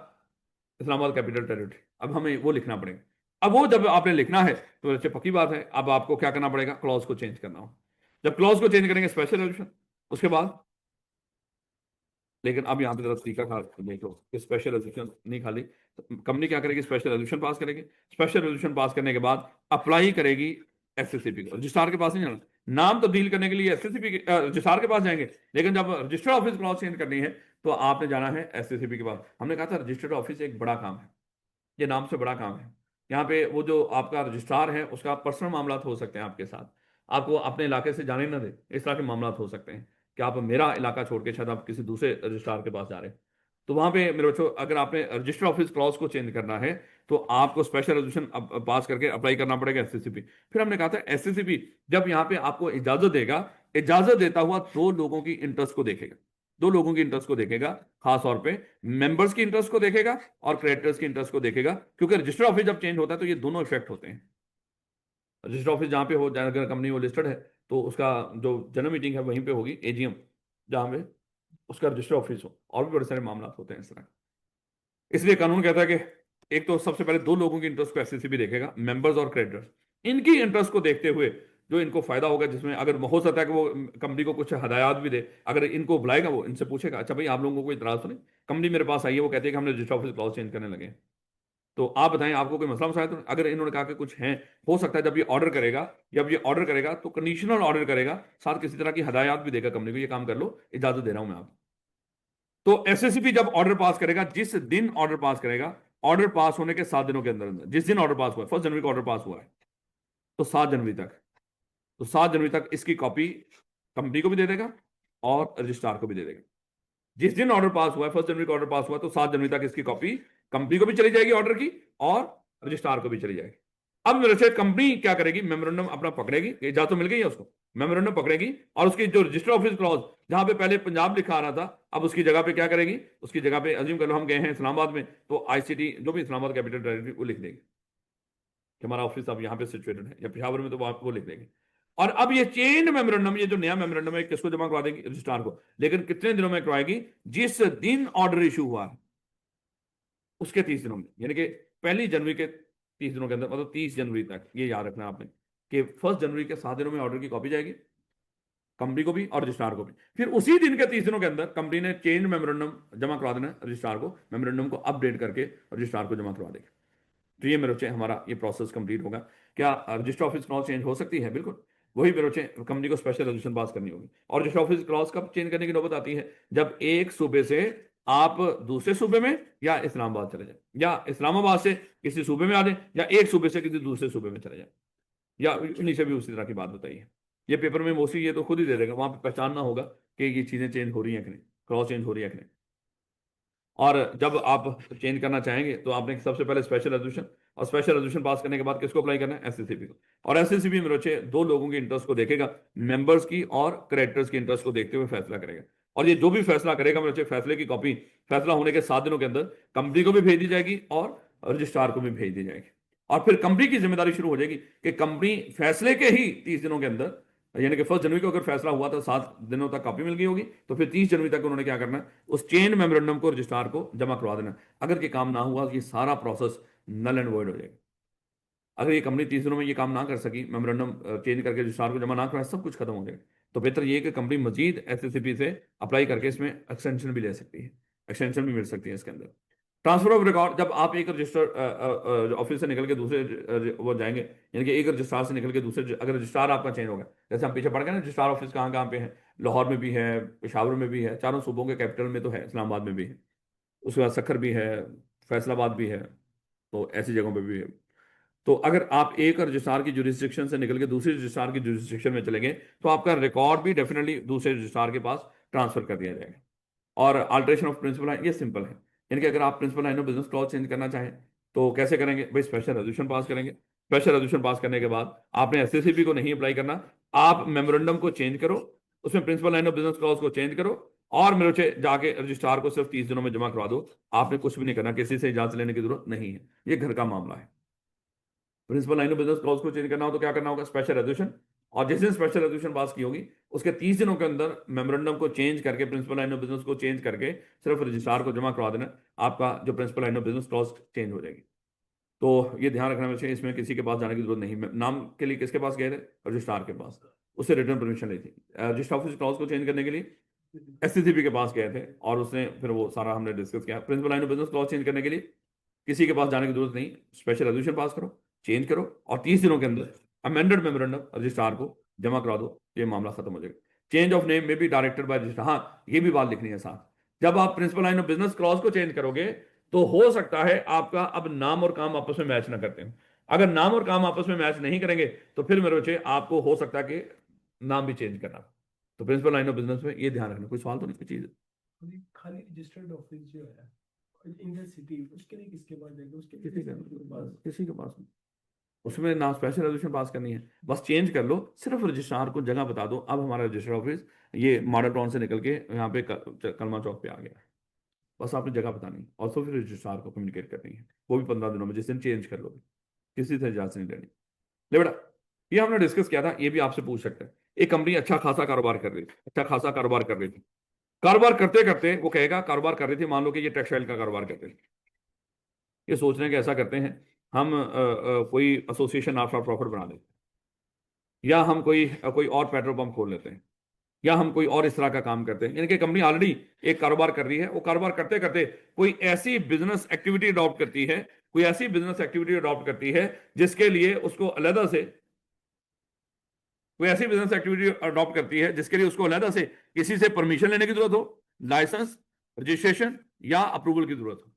Islamabad capital territory. अब हमें वो लिखना पड़ेगा। अब वो जब आपने लिखना है तो अच्छे पक्की बात है, अब आपको क्या करना पड़ेगा, क्लॉज को चेंज करना हो। जब क्लॉज को चेंज करेंगे स्पेशल रेजोल्यूशन, उसके बाद, लेकिन अब यहाँ पे जरा तरीका खा देख लो कि स्पेशल रेजोल्यूशन नहीं, खाली कंपनी क्या करेगी, स्पेशल रेजोल्यूशन पास करेगी। स्पेशल रेजोल्यूशन पास करने के बाद अप्लाई करेगी एसएससीपी को, रजिस्ट्रार के पास नहीं जाना। नाम तब्दील करने के लिए एसएससीपी रजिस्ट्रार के पास जाएंगे, लेकिन जब रजिस्टर्ड ऑफिस क्लॉज चेंज करनी है तो आपने जाना है एसएससीपी के पास। हमने कहा था रजिस्टर्ड ऑफिस एक बड़ा काम है, ये नाम से बड़ा काम है। यहाँ पे वो जो आपका रजिस्ट्रार है उसका पर्सनल मामला हो सकते हैं आपके साथ, आपको अपने इलाके से जाने ना दे, इस तरह के मामला हो सकते हैं कि आप मेरा इलाका छोड़ के शायद आप किसी दूसरे रजिस्ट्रार के पास जा रहे हैं। तो वहां पे मेरे बच्चों, अगर आपने रजिस्टर ऑफिस क्लॉज को चेंज करना है तो आपको स्पेशल रेजोल्यूशन पास करके अप्लाई करना पड़ेगा एसएससीपी। फिर हमने कहा था एसएससीपी जब यहाँ पे आपको इजाजत देगा, इजाजत देता हुआ 2 लोगों की इंटरेस्ट को देखेगा, 2 लोगों की इंटरेस्ट को देखेगा, खास तौर पे मेंबर्स की इंटरेस्ट को देखेगा और क्रेडिटर्स की इंटरेस्ट को देखेगा, क्योंकि रजिस्टर ऑफिस जब चेंज होता है तो ये दोनों इफेक्ट होते हैं। रजिस्टर ऑफिस जहां पे हो, अगर कंपनी वो लिस्टेड है तो उसका जो जनरल मीटिंग है वहीं पे होगी, एजीएम, जहां पे उसका रजिस्टर ऑफिस हो, और भी बड़े सारे मामला होते हैं इस तरह। इसलिए कानून कहता है कि एक तो सबसे पहले 2 लोगों की इंटरेस्ट को एससीसीबी देखेगा, मेंबर्स और क्रेडिटर्स, इनकी इंटरेस्ट को देखते हुए जो इनको फायदा होगा, जिसमें अगर हो सकता है कि वो कंपनी को कुछ हदायत भी दे, अगर इनको बुलाएगा वो इनसे पूछेगा, अच्छा भाई आप लोगों को इतराज तो नहीं, कंपनी मेरे पास आई है, वो कहती है कि हमने रजिस्टर ऑफिस क्लॉज चेंज करने लगे, तो आप बताएं आपको कोई मसला मसाला तो नहीं? अगर इन्होंने कहा कि कुछ है, हो सकता है जब ये ऑर्डर करेगा, जब ये ऑर्डर करेगा तो कंडीशनल ऑर्डर करेगा, साथ किसी तरह की हदायत भी देगा कंपनी को, ये काम कर लो, इजाजत दे रहा हूं मैं आपको। तो एसएससीपी जब ऑर्डर पास करेगा, जिस दिन ऑर्डर पास करेगा ऑर्डर पास होने के 7 दिनों के अंदर अंदर, जिस दिन ऑर्डर पास हुआ है, 1 जनवरी को ऑर्डर पास हुआ है तो 7 जनवरी तक, तो 7 जनवरी तक इसकी कॉपी कंपनी को भी दे देगा और रजिस्ट्रार को भी दे देगा। जिस दिन ऑर्डर पास हुआ है, 1 जनवरी को ऑर्डर पास हुआ तो 7 जनवरी तक इसकी कॉपी कंपनी को भी चली जाएगी ऑर्डर की और रजिस्ट्रार को भी चली जाएगी। अब मेरे से कंपनी क्या करेगी, मेमोरेंडम अपना पकड़ेगी, इजाजत तो मिल गई है उसको, मेमोरेंडम पकड़ेगी और उसकी जो रजिस्टर ऑफिस क्लॉज जहां पे पहले पंजाब लिखा आ रहा था, अब उसकी जगह पे क्या करेगी, उसकी जगह पे अज्यूम कर लो हम गए हैं इस्लामाबाद में, तो आईसीटी जो भी इस्लामाबाद कैपिटल टेरिटरी वो लिख देगी कि हमारा ऑफिस अब यहाँ पे सिचुएटेड है, या पेशावर में तो वो लिख देंगे। और अब ये चेंज मेमोरेंडम, ये जो नया मेमोरेंडम है, किसको जमा करवा देगी, रजिस्ट्रार को। लेकिन कितने दिनों में करवाएगी, जिस दिन ऑर्डर इशू हुआ है उसके 30 दिनों में, यानी कि 1 जनवरी के 30 दिनों के अंदर, मतलब 30 जनवरी तक। ये याद रखना आपने कि 1 जनवरी के 7 दिनों में ऑर्डर की कॉपी जाएगी कंपनी को भी और रजिस्ट्रार को भी। फिर उसी दिन के 30 दिनों के अंदर कंपनी ने चेंज मेमोरेंडम जमा करवा देना रजिस्ट्रार को, मेमोरेंडम को अपडेट करके रजिस्ट्रार को जमा करवा देगी। तो ये मेरे बच्चे हमारा ये प्रोसेस कंप्लीट होगा। क्या रजिस्टर ऑफिस क्लॉज चेंज हो सकती है? बिल्कुल। वही मेरे बच्चे कंपनी को स्पेशल रेजोल्यूशन पास करनी होगी। और रजिस्टर ऑफिस क्लॉज कब चेंज करने की नौबत आती है, जब एक सूबे से आप दूसरे सूबे में या इस्लामाबाद चले जाए, या इस्लामाबाद से किसी सूबे में आ जाए, या एक सूबे से किसी दूसरे सूबे में चले जाए, या उन्हीं से भी उसी तरह की बात बताइए। ये पेपर में मोस्टली ये तो खुद ही दे देगा, वहां पर पहचानना होगा कि ये चीजें चेंज हो रही हैं कि नहीं, क्लॉज चेंज हो रही है कि नहीं। और जब आप चेंज करना चाहेंगे तो आपने सबसे पहले स्पेशल रेजोल्यूशन, और स्पेशल रेजोल्यूशन पास करने के बाद किसको अप्लाई करना है, एससीसीबी को। और एससीसीबी में बच्चे दो लोगों के इंटरेस्ट को देखेगा, मेंबर्स की और क्रेडिटर्स के इंटरेस्ट को देखते हुए फैसला करेगा। और ये जो भी फैसला करेगा मेरे बच्चे, फैसले की कॉपी फैसला होने के 7 दिनों के अंदर कंपनी को भी भेज दी जाएगी और रजिस्ट्रार को भी भेज दी जाएगी। और फिर कंपनी की जिम्मेदारी शुरू हो जाएगी कि कंपनी फैसले के ही 30 दिनों के अंदर, यानी कि 1 जनवरी को अगर फैसला हुआ तो 7 दिनों तक कॉपी मिल गई होगी, तो फिर 30 जनवरी तक उन्होंने क्या करना है, उस चेंज मेमोरेंडम को रजिस्ट्रार को जमा करवा देना। अगर ये काम ना हुआ, ये सारा प्रोसेस नल एंड वॉइड हो जाएगा। अगर ये कंपनी 30 दिनों में ये काम ना कर सकी, मेमोरेंडम चेंज करके रजिस्ट्रार को जमा ना कराए, सब कुछ खत्म हो जाएगा। तो बेहतर ये है कि कंपनी मजीद एससीसीपी से अप्लाई करके इसमें एक्सटेंशन भी ले सकती है, एक्सटेंशन भी मिल सकती है इसके अंदर। ट्रांसफर ऑफ रिकॉर्ड, जब आप एक रजिस्टर ऑफिस से निकल के दूसरे वो जाएंगे, यानी कि एक रजिस्ट्रार से निकल के दूसरे, अगर रजिस्ट्रार आपका चेंज होगा, जैसे हम पीछे पढ़ गए ना, रजिस्ट्रार ऑफिस कहाँ कहाँ पे है, लाहौर में भी है, पेशावर में भी है, चारों सूबों के कैपिटल में तो है, इस्लामाबाद में भी है, उसके बाद सखर भी है, फैसलाबाद भी है, तो ऐसी जगहों पर भी है। तो अगर आप एक रजिस्ट्रार की जुरिस्डिक्शन से निकल के दूसरे रजिस्ट्रार की जुरिस्डिक्शन में चलेंगे, तो आपका रिकॉर्ड भी डेफिनेटली दूसरे रजिस्ट्रार के पास ट्रांसफर कर दिया जाएगा। और अल्टरेशन ऑफ प्रिंसिपल है, ये सिंपल है, यानी कि अगर आप principal line of business clause change करना चाहें तो कैसे करेंगे भाई, स्पेशल रेजोल्यूशन पास करेंगे। स्पेशल रेजोल्यूशन पास करने के बाद आपने एससीसीपी को नहीं अप्लाई करना, आप मेमोरेंडम को चेंज करो, उसमें principal line of business clause को चेंज करो, और मेरे से जाके रजिस्ट्रार को सिर्फ 30 दिनों में जमा करवा दो। आपने कुछ भी नहीं करना, किसी से इजाजत लेने की जरूरत नहीं है, ये घर का मामला है। Principal line of business clause को चेंज करना हो तो क्या करना होगा, स्पेशल रेजोल्यूशन, और जिस दिन स्पेशल रेजोल्यूशन पास की होगी उसके 30 दिनों के अंदर मेमोरेंडम को चेंज करके, प्रिंसिपल लाइन ऑफ बिजनेस को चेंज करके सिर्फ रजिस्ट्रार को जमा करवा देना, आपका जो principal line of business clause change हो जाएगी। तो ये ध्यान रखना चाहिए, इसमें किसी के पास जाने की जरूरत नहीं। नाम के लिए किसके पास गए थे, रजिस्ट्रार के पास, उससे रिटर्न परमिशन ली थी। रजिस्टर ऑफिस क्लॉज को चेंज करने के लिए एससीसीपी के पास गए थे, और उसने फिर वो सारा हमने डिस्कस किया। Principal line of business clause change करने के लिए किसी के पास जाने की जरूरत नहीं, स्पेशल रेजोल्यूशन पास करो, चेंज करो, और 30 दिनों के अंदर अमेंडेड मेमोरेंडम रजिस्ट्रार को जमा करा दो, ये मामला खत्म हो जाएगा। चेंज ऑफ नेम में भी डायरेक्टेड बाय रजिस्ट्रार, हाँ ये भी बात लिखनी है साथ, जब आप principal line of business clause को चेंज करोगे तो हो सकता है आपका अब नाम और काम आपस में मैच ना करते हो। अगर नाम और काम आपस में मैच नहीं करेंगे तो फिर मेरे बच्चे आपको हो सकता है कि नाम भी चेंज करना। तो प्रिंसिपल लाइन ऑफ बिजनेस में ये ध्यान रखना। कोई सवाल तो नहीं, कोई चीज? खाली रजिस्टर्ड ऑफिस जो है इन द सिटी, उसके लिए किसके पास जाएंगे, उसके लिए किसी के पास नहीं। उसमें ना स्पेशल रेजोल्यूशन पास करनी है, बस चेंज कर लो, सिर्फ रजिस्ट्रार को जगह बता दो, अब हमारा रजिस्टर ऑफिस ये मॉडल टाउन से निकल के यहाँ पे कलमा चौक पे आ गया, बस आपने जगह बतानी और तो फिर रजिस्ट्रार को कम्युनिकेट करनी है, वो भी 15 दिनों में, जिस दिन चेंज कर लोगे, किसी से इजाजत नहीं लेनी। ले बेटा, ये हमने डिस्कस किया था, ये भी आपसे पूछ सकते हैं। एक कंपनी अच्छा खासा कारोबार कर रही थी, अच्छा खासा कारोबार कर रही थी, कारोबार करते करते वो कहेगा कारोबार कर रही थी, मान लो कि ये टेक्सटाइल का कारोबार करते थे, ये सोच रहे हैं कि ऐसा करते हैं हम कोई एसोसिएशन नॉट फॉर प्रॉफिट बना लेते हैं, या हम कोई और पेट्रोल पंप खोल लेते हैं, या हम कोई और इस तरह का काम करते हैं। यानी कि कंपनी ऑलरेडी एक कारोबार कर रही है, वो कारोबार करते करते कोई ऐसी बिजनेस एक्टिविटी अडॉप्ट करती है, कोई ऐसी बिजनेस एक्टिविटी अडॉप्ट करती है जिसके लिए उसको अलग से, कोई ऐसी बिजनेस एक्टिविटी अडॉप्ट करती है जिसके लिए उसको अलग से किसी से परमिशन लेने की जरूरत हो, लाइसेंस, रजिस्ट्रेशन या अप्रूवल की जरूरत हो।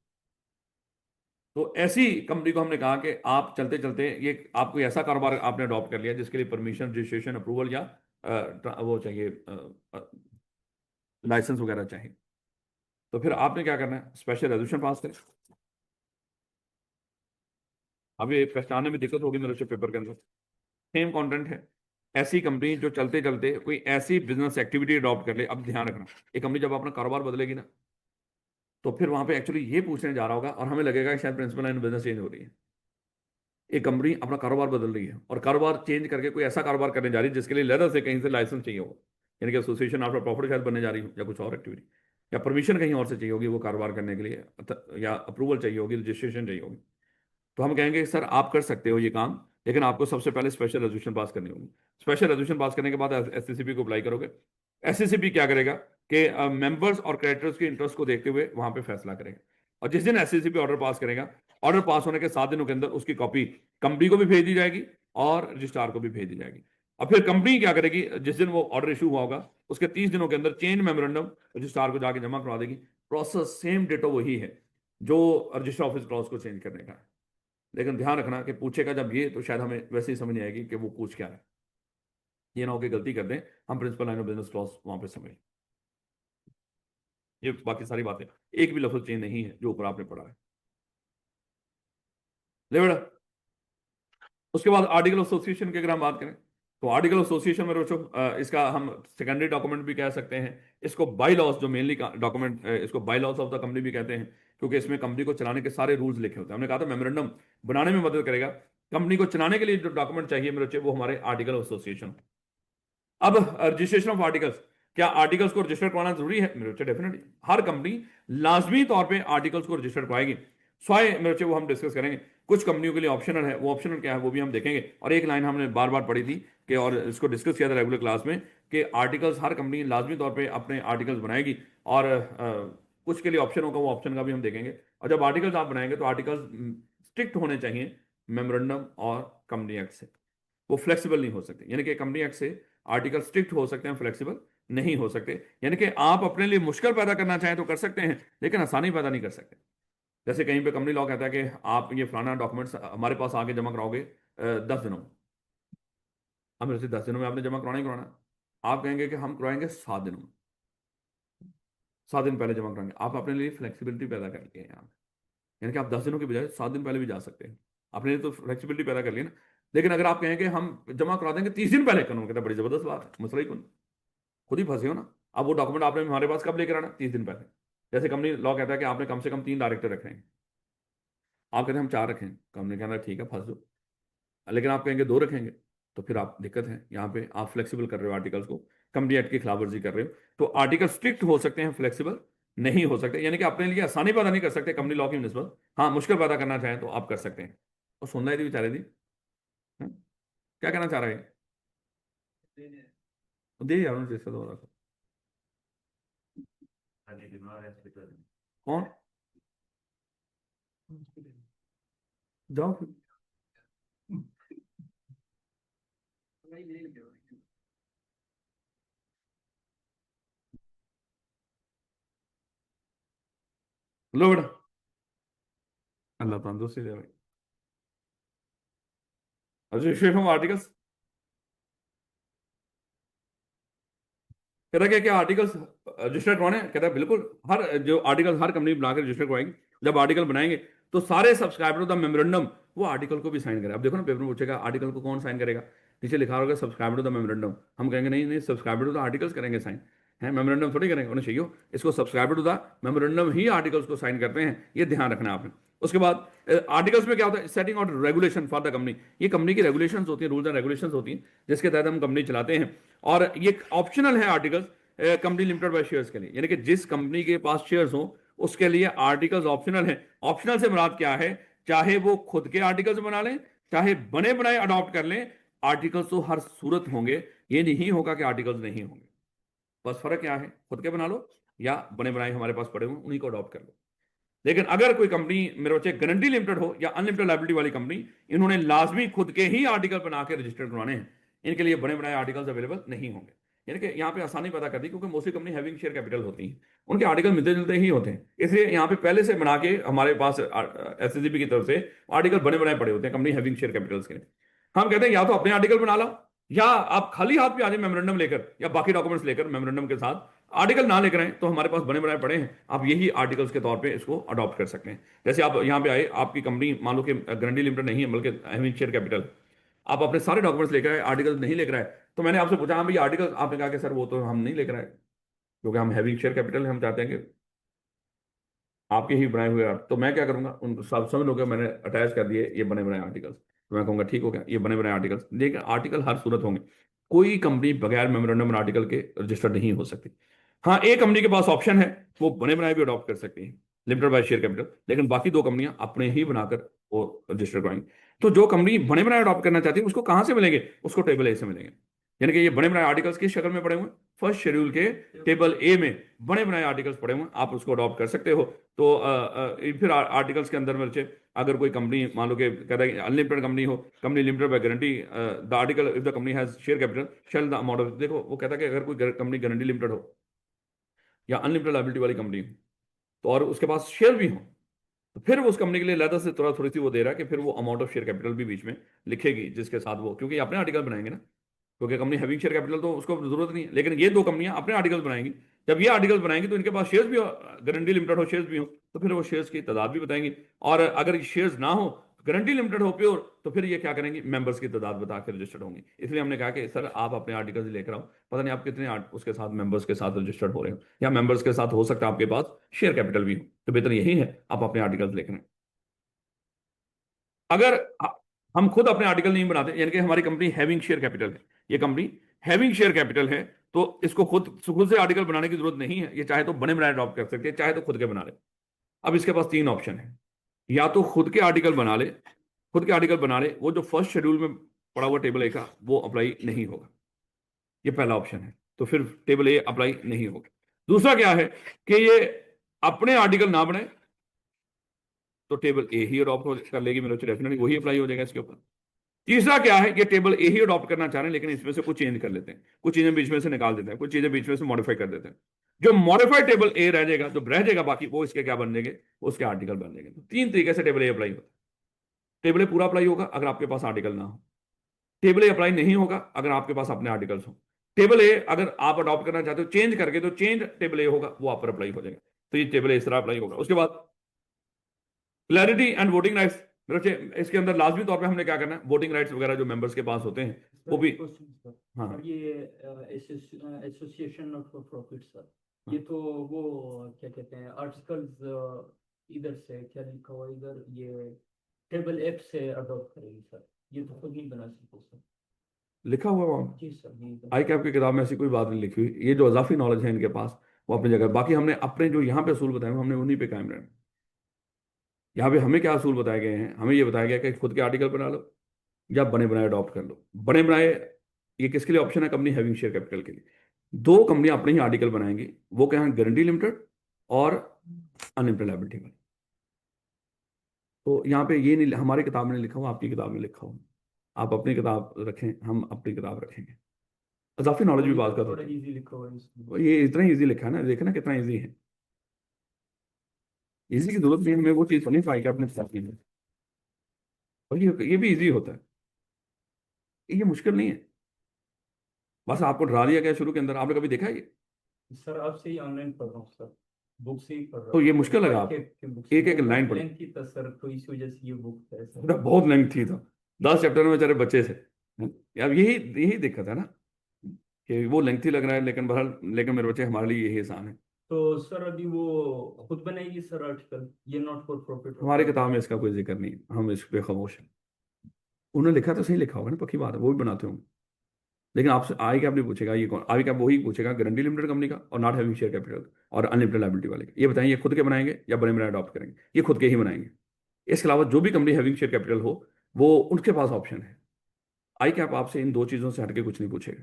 तो ऐसी कंपनी को हमने कहा कि आप चलते चलते ये आप कोई ऐसा कारोबार आपने अडॉप्ट कर लिया जिसके लिए परमिशन, रजिस्ट्रेशन, अप्रूवल या वो चाहिए, लाइसेंस वगैरह चाहिए। तो फिर आपने क्या करना है, स्पेशल रेजोल्यूशन पास करें। अब ये पहचानने में दिक्कत होगी मेरे पेपर के अंदर, सेम कंटेंट है। ऐसी कंपनी जो चलते चलते कोई ऐसी बिजनेस एक्टिविटी अडॉप्ट कर ले। अब ध्यान रखना, ये कंपनी जब अपना कारोबार बदलेगी ना, तो फिर वहां पे एक्चुअली ये पूछने जा रहा होगा और हमें लगेगा कि शायद प्रिंसिपल लाइन बिजनेस चेंज हो रही है। एक कंपनी अपना कारोबार बदल रही है और कारोबार चेंज करके कोई ऐसा कारोबार करने जा रही है जिसके लिए लेदर से कहीं से लाइसेंस चाहिए होगा, यानी कि एसोसिएशन आफ्टर प्रॉफिट शायद बनने जा रही हो, या कुछ और एक्टिविटी, या परमिशन कहीं और से चाहिए होगी वो कारोबार करने के लिए, या अप्रूवल चाहिए होगी, रजिस्ट्रेशन चाहिए होगी। तो हम कहेंगे सर आप कर सकते हो ये काम, लेकिन आपको सबसे पहले स्पेशल रेजोल्यूशन पास करनी होगी। स्पेशल रेजोल्यूशन पास करने के बाद एससीसीपी को अप्लाई करोगे। एससीसीपी क्या करेगा कि मेंबर्स और क्रेडिटर्स के इंटरेस्ट को देखते हुए वहां पे फैसला करेगा, और जिस दिन एससीसीपी ऑर्डर पास करेगा, ऑर्डर पास होने के 7 दिनों के अंदर उसकी कॉपी कंपनी को भी भेज दी जाएगी और रजिस्ट्रार को भी भेज दी जाएगी। अब फिर कंपनी क्या करेगी, जिस दिन वो ऑर्डर इशू हुआ होगा उसके 30 दिनों के अंदर चेंज मेमोरेंडम रजिस्ट्रार को जाके जमा करवा देगी। प्रोसेस सेम डेटो वही है जो रजिस्टर ऑफिस क्लॉज को चेंज करने का है। लेकिन ध्यान रखना कि पूछेगा जब ये, तो शायद हमें वैसे ही समझ नहीं आएगी कि वो पूछ क्या है। ये ना हो कि गलती कर दें हम principal line of business clause वहां पे समझ। ये बाकी सारी बातें, एक भी लफ्ज चेंज नहीं है जो ऊपर आपने पढ़ा है। ले बेटा, उसके बाद आर्टिकल ऑफ एसोसिएशन की अगर हम बात करें, तो आर्टिकल ऑफ एसोसिएशन में बच्चों इसका हम सेकेंडरी डॉक्यूमेंट भी कह सकते हैं। इसको बाई लॉस, जो मेनली डॉक्यूमेंट, इसको by loss of the company भी कहते हैं, क्योंकि इसमें कंपनी को चलाने के सारे रूल्स लिखे होते हैं। हमने कहा था मेमोरेंडम बनाने में मदद करेगा। कंपनी को चलाने के लिए जो डॉक्यूमेंट चाहिए मेरे बच्चे, वो हमारे आर्टिकल ऑफ एसोसिएशन। अब रजिस्ट्रेशन ऑफ आर्टिकल्स, क्या आर्टिकल्स को रजिस्टर करवाना जरूरी है मेरे बच्चे? डेफिनेटली हर कंपनी लाजमी तौर पे आर्टिकल्स को रजिस्टर करवाएगी। स्वाय मेरे बच्चे वो हम डिस्कस करेंगे। कुछ कंपनियों के लिए ऑप्शनल है, वो ऑप्शनल क्या है वो भी हम देखेंगे। और एक लाइन हमने बार बार पढ़ी थी कि, और इसको डिस्कस किया था रेगुलर क्लास में, कि आर्टिकल्स हर कंपनी लाजमी तौर पर अपने आर्टिकल्स बनाएगी, और कुछ के लिए ऑप्शन होगा, वो ऑप्शन का भी हम देखेंगे। और जब आर्टिकल्स आप बनाएंगे तो आर्टिकल्स स्ट्रिक्ट होने चाहिए मेमोरेंडम और कंपनी एक्ट से, वो फ्लेक्सिबल नहीं हो सकते। यानी कि कंपनी एक्ट से आर्टिकल स्ट्रिक्ट हो सकते हैं, फ्लेक्सिबल नहीं हो सकते। यानी कि आप अपने लिए मुश्किल पैदा करना चाहें तो कर सकते हैं, लेकिन आसानी पैदा नहीं कर सकते। जैसे कहीं पे कंपनी लॉ कहता है कि आप ये फलाना डॉक्यूमेंट्स हमारे पास आके जमा कराओगे 10 दिनों में। अब जैसे 10 दिनों में आपने जमा कराना ही कराना है। आप कहेंगे कि हम करवाएंगे 7 दिनों में, 7 दिन पहले जमा कराएंगे। आप अपने लिए फ्लेक्सिबिलिटी पैदा कर लिए यहाँ पे। यानी कि आप 10 दिनों के बजाय 7 दिन पहले भी जा सकते हैं, अपने लिए तो फ्लेक्सिबिलिटी पैदा कर ली ना। लेकिन अगर आप कहें कि हम जमा करा देंगे 30 दिन पहले, कानून कहता है बड़ी जबरदस्त बात है, मसला ही कौन, खुद ही फंसे हो ना। अब वो डॉक्यूमेंट आपने हमारे पास कब लेकर आना? 30 दिन पहले। जैसे कंपनी लॉ कहता है कि आपने कम से कम 3 डायरेक्टर रखे हैं, आप कहते हैं हम 4 रखें, कंपनी कहना ठीक है फंस दो। लेकिन आप कहेंगे 2 रखेंगे, तो फिर आप दिक्कत है। यहाँ पे आप फ्लेक्सिबल कर रहे हो आर्टिकल्स को, कंपनी एक्ट की खिलाफवर्जी कर रहे हो। तो आर्टिकल स्ट्रिक्ट हो सकते हैं, फ्लेक्सिबल नहीं हो सकते। यानी कि अपने लिए आसानी पैदा नहीं कर सकते कंपनी लॉ की निस्बत, हाँ मुश्किल पैदा करना चाहें तो आप कर सकते हैं। और सुन रही थी बेचारे दी, हाँ? क्या कहना चाह रहे हैं? दे यार उन्होंने इसका दोबारा से। कौन? जाओ फिर। लो बेटा, अल्लाह तंदुरुस्ती दे भाई। रजिस्ट्रेशन आर्टिकल्स कहता है क्या आर्टिकल्स रजिस्टर करवाने? कहता है बिल्कुल, हर जो आर्टिकल हर कंपनी बनाकर रजिस्टर करवाएगी। जब आर्टिकल बनाएंगे तो सारे सब्सक्राइबर द मेमोरेंडम वो आर्टिकल को भी साइन करें। अब देखो ना, पेपर में पूछेगा आर्टिकल को कौन साइन करेगा, नीचे लिखा होगा सब्सक्राइबर टू द मेमोरेंडम। हम कहेंगे नहीं नहीं, सब्सक्राइबर टू द आर्टिकल्स करेंगे साइन, है मेमोरेंडम थोड़ी करेंगे। उन्हें चाहिए इसको सब्सक्राइबर टू द मेमोरेंडम ही आर्टिकल्स को साइन करते हैं, ये ध्यान रखना है आपने। उसके बाद आर्टिकल्स में क्या होता है? सेटिंग और रेगुलेशन फॉर द कंपनी। ये कंपनी की रेगुलेशंस होती हैं, रूल्स एंड रेगुलेशंस होती हैं, जिसके तहत हम कंपनी चलाते हैं। और ये ऑप्शनल है articles company limited by shares के लिए, यानी कि जिस कंपनी के पास शेयर्स हो उसके लिए आर्टिकल्स ऑप्शनल है। ऑप्शनल से मुराद क्या है? चाहे वो खुद के आर्टिकल्स बना लें, चाहे बने बनाए अडॉप्ट कर लें, आर्टिकल्स तो हर सूरत होंगे। ये नहीं होगा कि आर्टिकल्स नहीं होंगे। बस फर्क क्या है, खुद के बना लो या बने बनाए हमारे पास पड़े हुए उन्हीं को अडॉप्ट कर लो। लेकिन अगर कोई कंपनी मेरे बच्चे गारंटी लिमिटेड हो या अनलिमिटेड लायबिलिटी वाली कंपनी, इन्होंने लाजमी खुद के ही आर्टिकल बना के रजिस्टर करवाने हैं। इनके लिए बने बनाए आर्टिकल्स अवेलेबल नहीं होंगे। यानी कि यहाँ पे आसानी पैदा कर दी, क्योंकि mostly company having share capital होती है, उनके आर्टिकल मिलते जुलते ही होते हैं, इसलिए यहाँ पे पहले से बना के हमारे पास एसएसबी की तरफ से आर्टिकल बने बनाए पड़े होते हैं कंपनी हैविंग शेयर कैपिटल्स के लिए। हम कहते हैं या तो अपने आर्टिकल बना लो, या आप खाली हाथ पे आ जाए मेमोरेंडम लेकर या बाकी डॉक्यूमेंट्स लेकर, मेमोरेंडम के साथ आर्टिकल ना लेकर आए तो हमारे पास बने बनाए पड़े हैं, आप यही आर्टिकल्स के तौर पे इसको अडॉप्ट कर सकते हैं। जैसे आप यहाँ पे आए, आपकी कंपनी मान लो कि गारंटी लिमिटेड नहीं है बल्कि हैविंग शेयर कैपिटल, आप अपने सारे डॉक्यूमेंट्स लेकर आए, आर्टिकल नहीं लेकर आए, तो मैंने आपसे पूछा हाँ भाई आर्टिकल, आपने कहा कि सर वो तो हम नहीं लेकर आए क्योंकि हम हैविंग शेयर कैपिटल है, हम चाहते हैं कि आपके ही बनाए हुए तो मैं क्या करूंगा, उन सब समझ लो कि मैंने अटैच कर दिए ये बने बनाए आर्टिकल्स, तो मैं कहूंगा ठीक हो गया, ये बने बनाए आर्टिकल्स, लेकिन आर्टिकल हर सूरत होंगे, कोई कंपनी बगैर मेमोरेंडम आर्टिकल के रजिस्टर्ड नहीं हो सकती। हाँ, एक कंपनी के पास ऑप्शन है, वो बने बनाए भी अडॉप्ट कर सकती है, लिमिटेड बाय शेयर कैपिटल, लेकिन बाकी दो कंपनियां अपने ही बनाकर वो रजिस्टर कराएंगी। तो जो कंपनी बने बनाए अडॉप्ट करना चाहती है उसको कहां से मिलेंगे, उसको टेबल ए से मिलेंगे। यानी कि ये बने बनाए आर्टिकल्स किस शक्ल में पड़े हुए हैं, फर्स्ट शेड्यूल के टेबल ए में बने बनाए आर्टिकल्स पड़े हुए हैं, आप उसको अडॉप्ट कर सकते हो। तो फिर आर्टिकल्स के अंदर मिलचे, अगर कोई कंपनी मान लो कि कहता है अनलिमिटेड कंपनी हो, company limited by guarantee, the article if the company has share capital shall the amount of, देखो वो कहता है कि अगर कोई कंपनी गारंटी लिमिटेड हो या अनलिमिटेड लायबिलिटी वाली कंपनी हो, तो और उसके पास शेयर भी हो, तो फिर वो उस कंपनी के लिए अलग से थोड़ा थोड़ी सी वो दे रहा है कि फिर वो अमाउंट ऑफ शेयर कैपिटल भी बीच में लिखेगी जिसके साथ वो, क्योंकि अपने आर्टिकल बनाएंगे ना, क्योंकि कंपनी हैविंग शेयर कैपिटल तो उसको जरूरत नहीं है, लेकिन ये दो कंपनियां अपने आर्टिकल बनाएंगी, जब ये आर्टिकल बनाएंगी तो इनके पास शेयर्स भी हो, गारंटी लिमिटेड हो शेयर्स भी हो, तो फिर वो शेयर्स की तादाद भी बताएंगी, और अगर शेयर्स ना हो, गारंटी लिमिटेड हो प्योर, तो फिर ये क्या करेंगे, मेंबर्स की तादाद बता के रजिस्टर्ड होंगे। इसलिए हमने कहा कि सर आप अपने आर्टिकल्स लेकर आओ, पता नहीं आप कितने उसके साथ मेंबर्स के साथ रजिस्टर्ड हो रहे हो, या मेंबर्स के साथ हो सकता है आपके पास शेयर कैपिटल भी हो, तो बेहतर यही है आप अपने आर्टिकल्स लेकर आएं। अगर हम खुद अपने आर्टिकल नहीं बनाते, यानी कि हमारी कंपनी हैविंग शेयर कैपिटल है, ये कंपनी हैविंग शेयर कैपिटल है, तो इसको खुद से आर्टिकल बनाने की जरूरत नहीं है, ये चाहे तो बने बनाए अडॉप्ट कर सकते हैं, चाहे तो खुद के बना ले। अब इसके पास तीन ऑप्शन है, या तो खुद के आर्टिकल बना ले, खुद के आर्टिकल बना ले, वो जो फर्स्ट शेड्यूल में पड़ा हुआ टेबल ए का वो अप्लाई नहीं होगा, ये पहला ऑप्शन है, तो फिर टेबल ए अप्लाई नहीं होगा। दूसरा क्या है कि ये अपने आर्टिकल ना बनाए, तो टेबल ए ही अडॉप्ट कर लेगी, मेरे डेफिनेटली वही अप्लाई हो जाएगा इसके ऊपर। तीसरा क्या है, ये टेबल ए ही अडॉप्ट करना चाह रहे हैं, लेकिन इसमें से कुछ चेंज कर लेते हैं, कुछ चीजें बीच में से निकाल देते हैं, कुछ चीजें बीच में से मॉडिफाई कर देते हैं, जो मॉडिफाइड टेबल ए रह जाएगा, जो रह जाएगा बाकी वो इसके क्या बन जाएंगे, उसके आर्टिकल बन जाएंगे। तो तीन तरीके से टेबल ए अप्लाई होता है। टेबल ए पूरा अप्लाई होगा अगर आपके पास आर्टिकल ना हो, टेबल ए अप्लाई नहीं होगा अगर आपके पास अपने आर्टिकल्स हो, टेबल ए अगर आप अडॉप्ट करना चाहते हो चेंज करके, तो चेंज टेबल ए होगा, वो आप पर अप्लाई हो जाएगा। तो ये टेबल ए इस तरह अप्लाई होगा। उसके बाद क्लैरिटी एंड वोटिंग राइट्स, इसके अंदर लाजमी तौर पे हमने क्या करना है, वोटिंग राइट्स वगैरह जो मेंबर्स के पास होते हैं वो भी। क्वेश्चन सर, हाँ और ये association not for profit sir, ये तो वो क्या कहते हैं आर्टिकल्स, इधर से क्या लिखा हुआ इधर, ये टेबल एफ से अडॉप्ट करेगी सर, ये तो खुद नहीं बना सकते सर। लिखा हुआ वहाँ जी सर, ये तो आई कैप की किताब में ऐसी कोई बात नहीं लिखी हुई, ये जो अजाफी नॉलेज है इनके पास वो अपनी जगह, बाकी हमने अपने जो यहाँ पे असूल बताए हुए, हमने उन्हीं पे कायम रहना। यहाँ पे हमें क्या असूल बताए गए हैं, हमें ये बताया गया कि खुद के आर्टिकल बना लो या बने बनाए अडॉप्ट कर लो। बने बनाए ये किसके लिए ऑप्शन है, कंपनी हैविंग शेयर कैपिटल के लिए। दो कंपनियां अपने ही आर्टिकल बनाएंगी, वो क्या है, गारंटी लिमिटेड और अनलिमिटेड लायबिलिटी वाली। तो यहाँ पे ये नहीं, हमारी किताब में नहीं लिखा हुआ, आपकी किताब में लिखा हुआ, आप अपनी किताब रखें, हम अपनी किताब रखेंगे। अजाफी नॉलेज भी बात का थोड़ा होता इजी लिखा हुआ है इसमें। है, ये इतना ईजी लिखा है ना, देखना कितना ईजी है। इजी की जरूरत नहीं है, हमें वो चीज़ नहीं पाई कि अपने साथ की है। और ये भी इजी होता है, ये मुश्किल नहीं है, बस आपको डरा दिया गया शुरू के अंदर, आपने कभी देखा है ये? सर आपसे ही ऑनलाइन पढ़ रहा हूँ सर, बुक से ही पढ़ रहा तो हूँ ये सर, मुश्किल लगा वाई आपको, कैप की बुक से, एक एक वो लाइन बहुत पढ़ी, लेंथी था सर, तो इस वजह से ये बुक है सर। पूरा बहुत लेंथ था, 10 चैप्टर में बेचारे बच्चे थे। अब यही यही दिक्कत है ना, कि वो लेंथी लग रहा है, लेकिन बहरहाल, लेकिन मेरे बच्चे हमारे लिए यही आसान है। तो सर अभी वो खुद बनाएगी सर आर्टिकल, ये नॉट फॉर प्रॉफिट हमारी होगा किताब में बनाएगी इसका सर। कोई जिक्र नहीं, हम इस पे खामोश हैं। उन्होंने लिखा तो सही लिखा होगा ना, पक्की बात है, वो भी बनाते होंगे, लेकिन आपसे आई क्या नहीं पूछेगा, ये कौन आई क्या, वही पूछेगा गारंटी लिमिटेड कंपनी का और नॉट हैविंग शेयर कैपिटल और अनलिमिटेड लायबिलिटी वाले का। ये बताएं, ये खुद के बनाएंगे या बने बनाए अडॉप्ट करेंगे, ये खुद के ही बनाएंगे। इसके अलावा जो भी कंपनी हैविंग शेयर कैपिटल हो, वो उनके पास ऑप्शन है। आई कैप आपसे इन दो चीजों से हटके कुछ नहीं पूछेगा,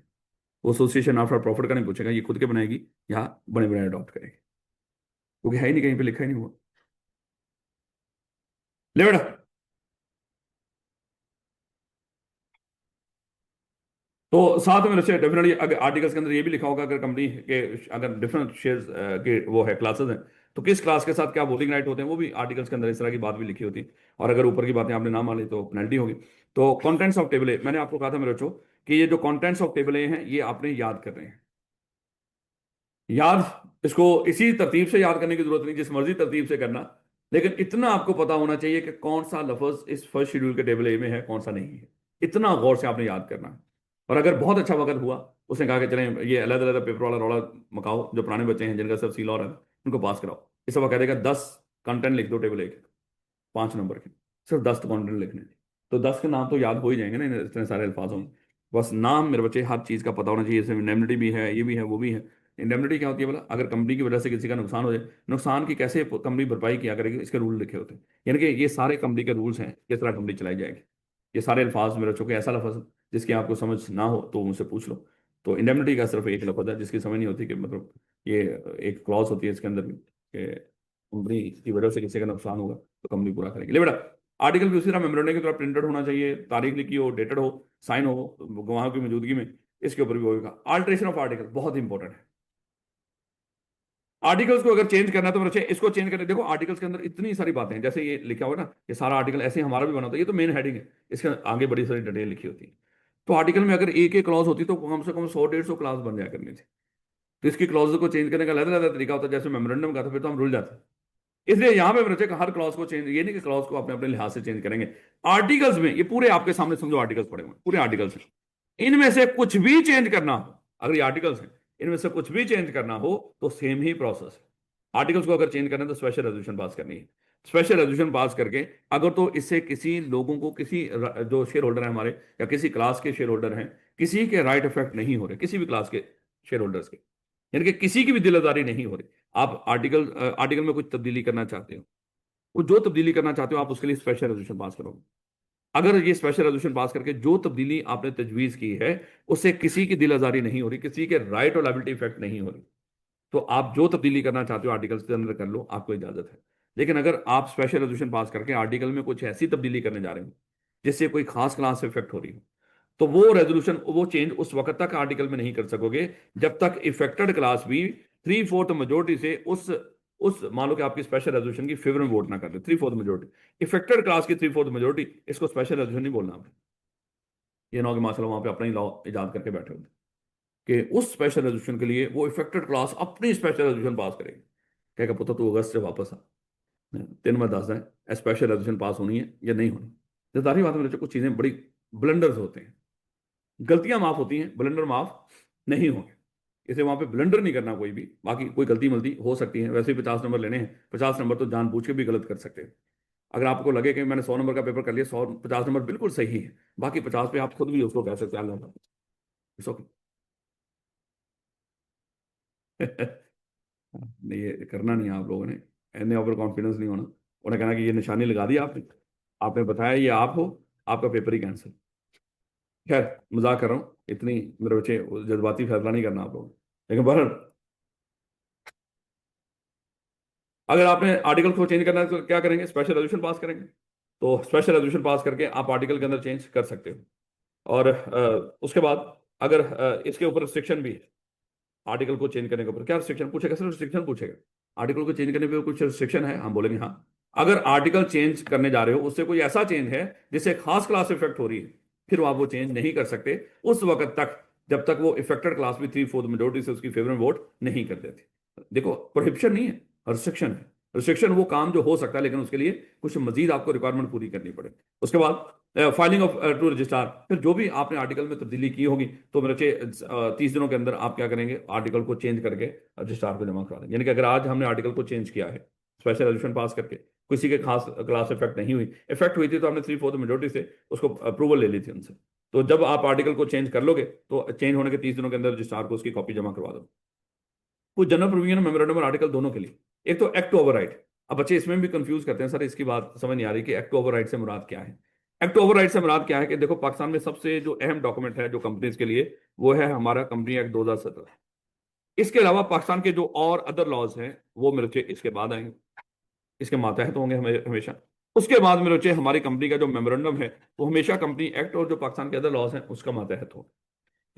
वो एसोसिएशन नॉट फॉर प्रॉफिट का नहीं पूछेगा, ये खुद के बनाएगी या बने बनाए अडॉप्ट करेगी, क्योंकि है ही नहीं, कहीं पे लिखा ही नहीं हुआ। ले बेटा। तो साथ में रचे डेफिनेटली अगर आर्टिकल्स के अंदर ये भी लिखा होगा, अगर कंपनी के अगर डिफरेंट शेयर्स के वो है क्लासेस हैं, तो किस क्लास के साथ क्या वोटिंग राइट होते हैं, वो भी आर्टिकल्स के अंदर इस तरह की बात भी लिखी होती है। और अगर ऊपर की बातें आपने ना मान ली तो पेनल्टी होगी। तो कॉन्टेंट्स ऑफ टेबल ए, मैंने आपको कहा था मेरे बच्चों कि ये जो कॉन्टेंट्स ऑफ टेबल ए हैं ये आपने याद करने हैं। याद इसको इसी तरतीब से याद करने की जरूरत नहीं, जिस मर्जी तरतीब से करना, लेकिन इतना आपको पता होना चाहिए कि कौन सा लफ्ज इस फर्स्ट शेड्यूल के टेबल ए में है, कौन सा नहीं है। इतना गौर से आपने याद करना है। और अगर बहुत अच्छा वक्त हुआ, उसने कहा कि चलें ये अलग अलग पेपर वाला रौला मकाओ, जो पुराने बच्चे हैं जिनका सब सील और है उनको पास कराओ, इस वक्त कह देगा 10 कंटेंट लिख दो टेबल ए के, 5 नंबर के, सिर्फ 10 कंटेंट लिखने हैं। तो 10 के नाम तो याद हो ही जाएंगे ना इतने सारे अल्फाजों में। बस नाम मेरे बच्चे हर चीज़ का पता होना चाहिए, इसमें इंडेमनिटी भी है, ये भी है, वो भी है। इंडेमनिटी क्या होती है बोला, अगर कंपनी की वजह से किसी का नुकसान हो जाए, नुकसान की कैसे कंपनी भरपाई किया करेगी, इसके रूल लिखे होते हैं। यानी कि ये सारे कंपनी के रूल्स हैं, किस तरह कंपनी चलाई जाएगी। ये सारे अल्फाज मेरे बच्चों के, ऐसा लफ्ज जिसकी आपको समझ ना हो तो उनसे पूछ लो। तो इंडेमनिटी का सिर्फ एक लफ्ज है जिसकी समझ नहीं होती, कि मतलब ये एक क्लॉज होती है इसके अंदर भी कि कंपनी की वजह से किसी का नुकसान होगा तो कंपनी पूरा करेगी। ले बेटा, आर्टिकल भी उसी तरह मेमोरेंडम की तरह प्रिंटेड होना चाहिए, तारीख लिखी हो, डेटेड हो, साइन हो गवाहों की मौजूदगी में, इसके ऊपर भी होगा। आल्ट्रेशन ऑफ आर्टिकल बहुत इंपॉर्टेंट है। आर्टिकल्स को अगर चेंज करना है तो बच्चे इसको चेंज करने, देखो आर्टिकल्स के अंदर इतनी सारी बातें हैं, जैसे ये लिखा हुआ है ना, ये सारा आर्टिकल ऐसे ही हमारा भी बना होता है, ये तो मेन हेडिंग है, इसके आगे बड़ी सारी डिटेल लिखी होती है। तो आर्टिकल में अगर एक एक क्लॉज होती तो कम से कम 100-150 क्लॉज बन जाया करनी थी। तो इसकी क्लॉज को चेंज करने का अलग अलग तरीका होता है, जैसे मेमोरेंडम का, तो फिर तो हम रुल जाते हैं। इसलिए यहां पे बच्चे हर क्लॉज को चेंज, ये नहीं कि क्लॉज को अपने अपने लिहाज से चेंज करेंगे। आर्टिकल्स में ये पूरे आपके सामने समझो, आर्टिकल्स पड़े हुए हैं, पूरे आर्टिकल्स हैं, इनमें से कुछ भी चेंज करना हो, अगर ये आर्टिकल्स हैं इनमें से कुछ भी चेंज करना हो तो सेम ही प्रोसेस है। आर्टिकल्स को अगर चेंज करना है तो स्पेशल रेजोल्यूशन पास करनी है। स्पेशल रेजोल्यूशन पास करके अगर तो इससे किसी लोगों को, किसी जो शेयर होल्डर है हमारे, या किसी क्लास के शेयर होल्डर हैं, किसी के राइट इफेक्ट नहीं हो रहे, किसी भी क्लास के शेयर होल्डर्स के, यानी कि किसी की भी दिलदारी नहीं हो रही, आप आर्टिकल में कुछ तब्दीली करना चाहते हो, वो जो तब्दीली करना चाहते हो आप उसके लिए स्पेशल रेजोल्यूशन पास करोगे। अगर ये स्पेशल रेजोल्यूशन पास करके जो तब्दीली आपने तजवीज की है उससे किसी की दिल आजारी नहीं हो रही, किसी के राइट और लायबिलिटी इफेक्ट नहीं हो रही, तो आप जो तब्दीली करना चाहते हो आर्टिकल्स के अंदर कर लो, आपको इजाजत है। लेकिन अगर आप स्पेशल रेजोल्यूशन पास करके आर्टिकल में कुछ ऐसी तब्दीली करने जा रहे हो जिससे कोई खास क्लास से इफेक्ट हो रही हो, तो वो रेजोल्यूशन, वो चेंज उस वक्त तक आर्टिकल में नहीं कर सकोगे जब तक इफेक्टेड क्लास भी 3/4 मेजोरिटी से उस मान लो कि आपकी स्पेशल रेजोल्यूशन की फेवर में वोट ना कर दे, 3/4 मेजोरिटी, इफेक्टेड क्लास की 3/4 मेजोरिटी, इसको स्पेशल रेजोल्यूशन नहीं बोलना आपने। ये ना हो कि माशाल्लाह वहां पे अपना ही लॉ इजाद करके बैठे होते कि उस स्पेशल रेजोल्यूशन के लिए वो इफेक्टेड क्लास अपनी स्पेशल रेजोल्यूशन पास करेगी। कहेगा पुत्र तू अगस्त से वापस आ, तेन मैं दस है स्पेशल रेजोल्यूशन पास होनी है या नहीं होनी। तो जाहिर बात है कुछ चीजें बड़ी ब्लंडर्स होते हैं, गलतियां माफ होती हैं, ब्लंडर माफ नहीं होंगे। इसे वहां पे ब्लंडर नहीं करना कोई भी, बाकी कोई गलती मलती हो सकती है, वैसे ही 50 नंबर लेने हैं, 50 नंबर तो जानबूझ के भी गलत कर सकते हैं। अगर आपको लगे कि मैंने 100 नंबर का पेपर कर लिया, 50 नंबर बिल्कुल सही है, बाकी 50 पे आप खुद भी उसको कह सकते हैं अल्लाह इट्स ओके। नहीं ये करना नहीं है आप लोगों ने, इतने ओवर कॉन्फिडेंस नहीं होना। उन्हें कहना कि ये निशानी लगा दी आपने, आपने बताया ये आप हो, आपका पेपर ही कैंसिल। खैर मजाक कर रहा हूँ, इतनी मेरे बच्चे जज्बाती फैसला नहीं करना आप लोग। लेकिन बहर अगर आपने आर्टिकल को चेंज करना है तो क्या करेंगे, स्पेशल रेजोल्यूशन पास करेंगे। तो स्पेशल रेजोल्यूशन पास करके आप आर्टिकल के अंदर चेंज कर सकते हो। और उसके बाद अगर इसके ऊपर रिस्ट्रिक्शन भी है, आर्टिकल को चेंज करने के ऊपर क्या रिस्ट्रिक्शन पूछेगा, सिर्फ रिस्ट्रिक्शन पूछेगा, आर्टिकल को चेंज करने पे कुछ रिस्ट्रिक्शन है, हम बोलेंगे हाँ। अगर आर्टिकल चेंज करने जा रहे हो उससे कोई ऐसा चेंज है जिससे खास क्लास इफेक्ट हो रही है, फिर आप वो चेंज नहीं कर सकते उस वक्त तक जब तक वो इफेक्टेड क्लास भी 3/4 मेजोरिटी से उसकी फेवर में वोट नहीं कर देती। देखो प्रोहिबिशन नहीं है, रिस्ट्रिक्शन है। रिस्ट्रिक्शन वो काम जो हो सकता है, लेकिन उसके लिए कुछ मजीद आपको रिक्वायरमेंट पूरी करनी पड़े। उसके बाद फाइलिंग ऑफ टू रजिस्ट्रार, फिर जो भी आपने आर्टिकल में तब्दीली की होगी तो मेरे 30 दिनों के अंदर आप क्या करेंगे, आर्टिकल को चेंज करके रजिस्ट्रार को जमा करा देंगे। यानी कि अगर आज हमने आर्टिकल को चेंज किया है स्पेशल रेजोल्यूशन पास करके, किसी के खास क्लास इफेक्ट नहीं हुई, इफेक्ट हुई थी तो हमने 3/4 मेजोरिटी से उसको अप्रूवल ले ली थी उनसे, तो जब आप आर्टिकल को चेंज कर लोगे तो चेंज होने के 30 दिनों के अंदर रजिस्ट्रार को उसकी कॉपी जमा करवा दो। वो जनरल प्रोविजन मेमोरेंडम और आर्टिकल दोनों के लिए। एक तो एक्ट ओवरराइड, अब बच्चे इसमें भी कंफ्यूज करते हैं, सर इसकी बात समझ नहीं आ रही कि एक्ट ओवरराइड से मुराद क्या है। एक्ट ओवरराइड से मुराद क्या है कि देखो पाकिस्तान में सबसे जो अहम डॉक्यूमेंट है जो कंपनीज के लिए, वो है हमारा कंपनी एक्ट 2017। इसके अलावा पाकिस्तान के जो और अदर लॉज हैं वो मेरे बच्चे इसके बाद आएंगे, इसके मातहत होंगे हमेशा। उसके बाद मेरे बच्चे हमारी कंपनी का जो मेमोरेंडम है वो हमेशा कंपनी एक्ट और जो पाकिस्तान के अदर लॉज हैं उसका मातहत होगा।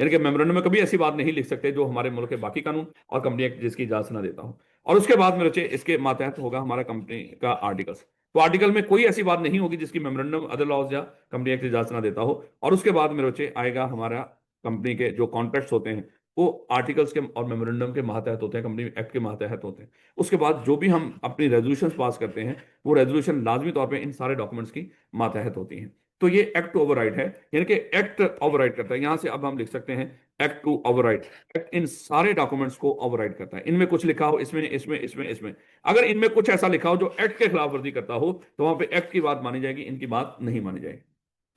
यानी कि मेमोरेंडम में कभी ऐसी बात नहीं लिख सकते जो हमारे मुल्क के बाकी कानून और कंपनी एक्ट जिसकी इजाजत ना देता हो। और उसके बाद मेरे बच्चे इसके मातहत होगा हमारा कंपनी का आर्टिकल्स। तो आर्टिकल में कोई ऐसी बात नहीं होगी जिसकी मेमोरेंडम अदर लॉज या कंपनी एक्ट इजाजत ना देता हो। और उसके बाद मेरे बच्चे आएगा हमारा कंपनी के जो कॉन्ट्रैक्ट्स होते हैं वो आर्टिकल्स के और मेमोरेंडम के मातहत होते हैं, कंपनी एक्ट के मातहत होते हैं। उसके बाद जो भी हम अपनी रेजोल्यूशन पास करते हैं वो रेजोल्यूशन लाजमी तौर पर इन सारे डॉक्यूमेंट्स की मातहत होती हैं। तो ये एक्ट ओवरराइड है, यानी कि एक्ट ओवरराइड करता है। यहां से अब हम लिख सकते हैं एक्ट टू ओवरराइड। एक्ट इन सारे डॉक्यूमेंट्स को ओवरराइड करता है। इनमें कुछ लिखा हो, इसमें इसमें इसमें इसमें अगर इनमें कुछ ऐसा लिखा हो जो एक्ट के खिलाफ वर्जी करता हो तो वहां पे एक्ट की बात मानी जाएगी, इनकी बात नहीं मानी जाएगी।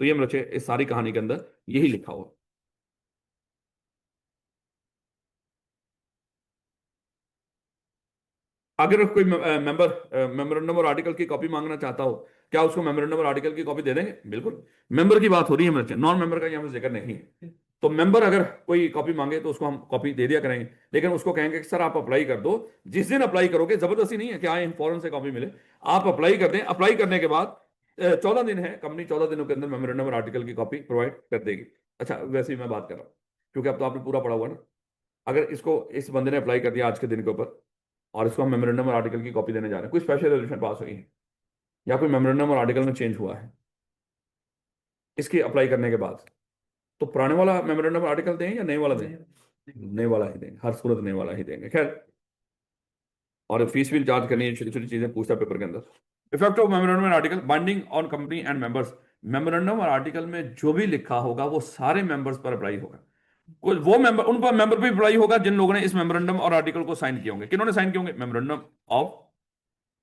तो ये मेरे इस सारी कहानी के अंदर यही लिखा हुआ। अगर कोई मेंबर मेमोरेंडम और आर्टिकल की कॉपी मांगना चाहता हो, क्या उसको मेमोरेंडम और आर्टिकल की कॉपी दे देंगे? बिल्कुल। मेंबर की बात हो रही है मेरे, नॉन मेंबर का यहाँ पे जिक्र नहीं है। तो मेंबर अगर कोई कॉपी मांगे तो उसको हम कॉपी दे दिया करेंगे, लेकिन उसको कहेंगे कि सर आप अप्लाई कर दो। जिस दिन अप्लाई करोगे, जबरदस्ती नहीं है कि आए फौरन से कॉपी मिले, आप अप्लाई कर दें। अप्लाई करने के बाद 14 दिन है, कंपनी 14 दिनों के अंदर मेमोरेंडम और आर्टिकल की कॉपी प्रोवाइड कर देगी। अच्छा, वैसे ही मैं बात कर रहा हूँ क्योंकि अब तो आपने पूरा पढ़ा हुआ ना। अगर इसको इस बंदे ने अप्लाई कर दिया आज के दिन के ऊपर और इसको हम मेमोरेंडम और आर्टिकल की कॉपी देने जा रहे हैं, कोई स्पेशल रेजोल्यूशन पास हुई है या कोई मेमोरेंडम और आर्टिकल में चेंज हुआ है इसकी अप्लाई करने के बाद, तो पुराने वाला मेमोरेंडम और आर्टिकल दें या नए वाला दें? नए वाला ही देंगे, हर सूरत नए वाला ही देंगे। खैर, और फीस भी चार्ज करनी है, छोटी छोटी चीजें पूछता है पेपर के अंदर। Effect of memorandum and article binding on company and members. Memorandum और आर्टिकल में जो भी लिखा होगा वो सारे मेंबर्स पर अप्लाई होगा। कोई वो मेंबर, उन पर मेंबर पे अप्लाई होगा जिन लोगों ने इस मेमोरेंडम और आर्टिकल को साइन किए होंगे। किन्होंने साइन किए होंगे?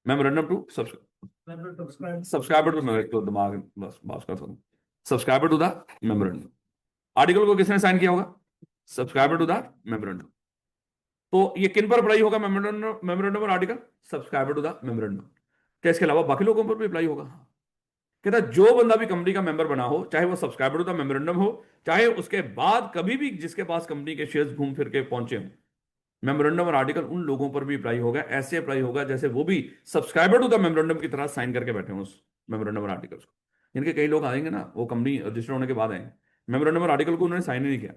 मेमोरेंडम टू सब्सक्राइबर टू, तो दिमाग बस बात कर सकूं, subscriber to the memorandum. Article को किसने साइन किया होगा? Subscriber to the memorandum. तो ये किन पर अप्लाई होगा मेमोरेंडम, मेमोरेंडम और article? Subscriber to the memorandum. क्या इसके अलावा बाकी लोगों पर भी अप्लाई होगा? कहता है जो बंदा भी कंपनी का मेंबर बना हो, चाहे वो सब्सक्राइबर टू द मेमोरेंडम हो, चाहे उसके बाद कभी भी जिसके पास कंपनी के शेयर्स घूम फिर के पहुंचे हो, मेमोरेंडम और आर्टिकल उन लोगों पर भी अप्लाई होगा। ऐसे अप्लाई होगा जैसे वो भी सब्सक्राइबर टू द मेमोरेंडम की तरह साइन करके बैठे हों उस मेमोरेंडम और आर्टिकल्स को। इनके कई लोग आएंगे ना, वो कंपनी रजिस्टर होने के बाद आएंगे, मेमोरेंडम और आर्टिकल को उन्होंने साइन ही नहीं किया,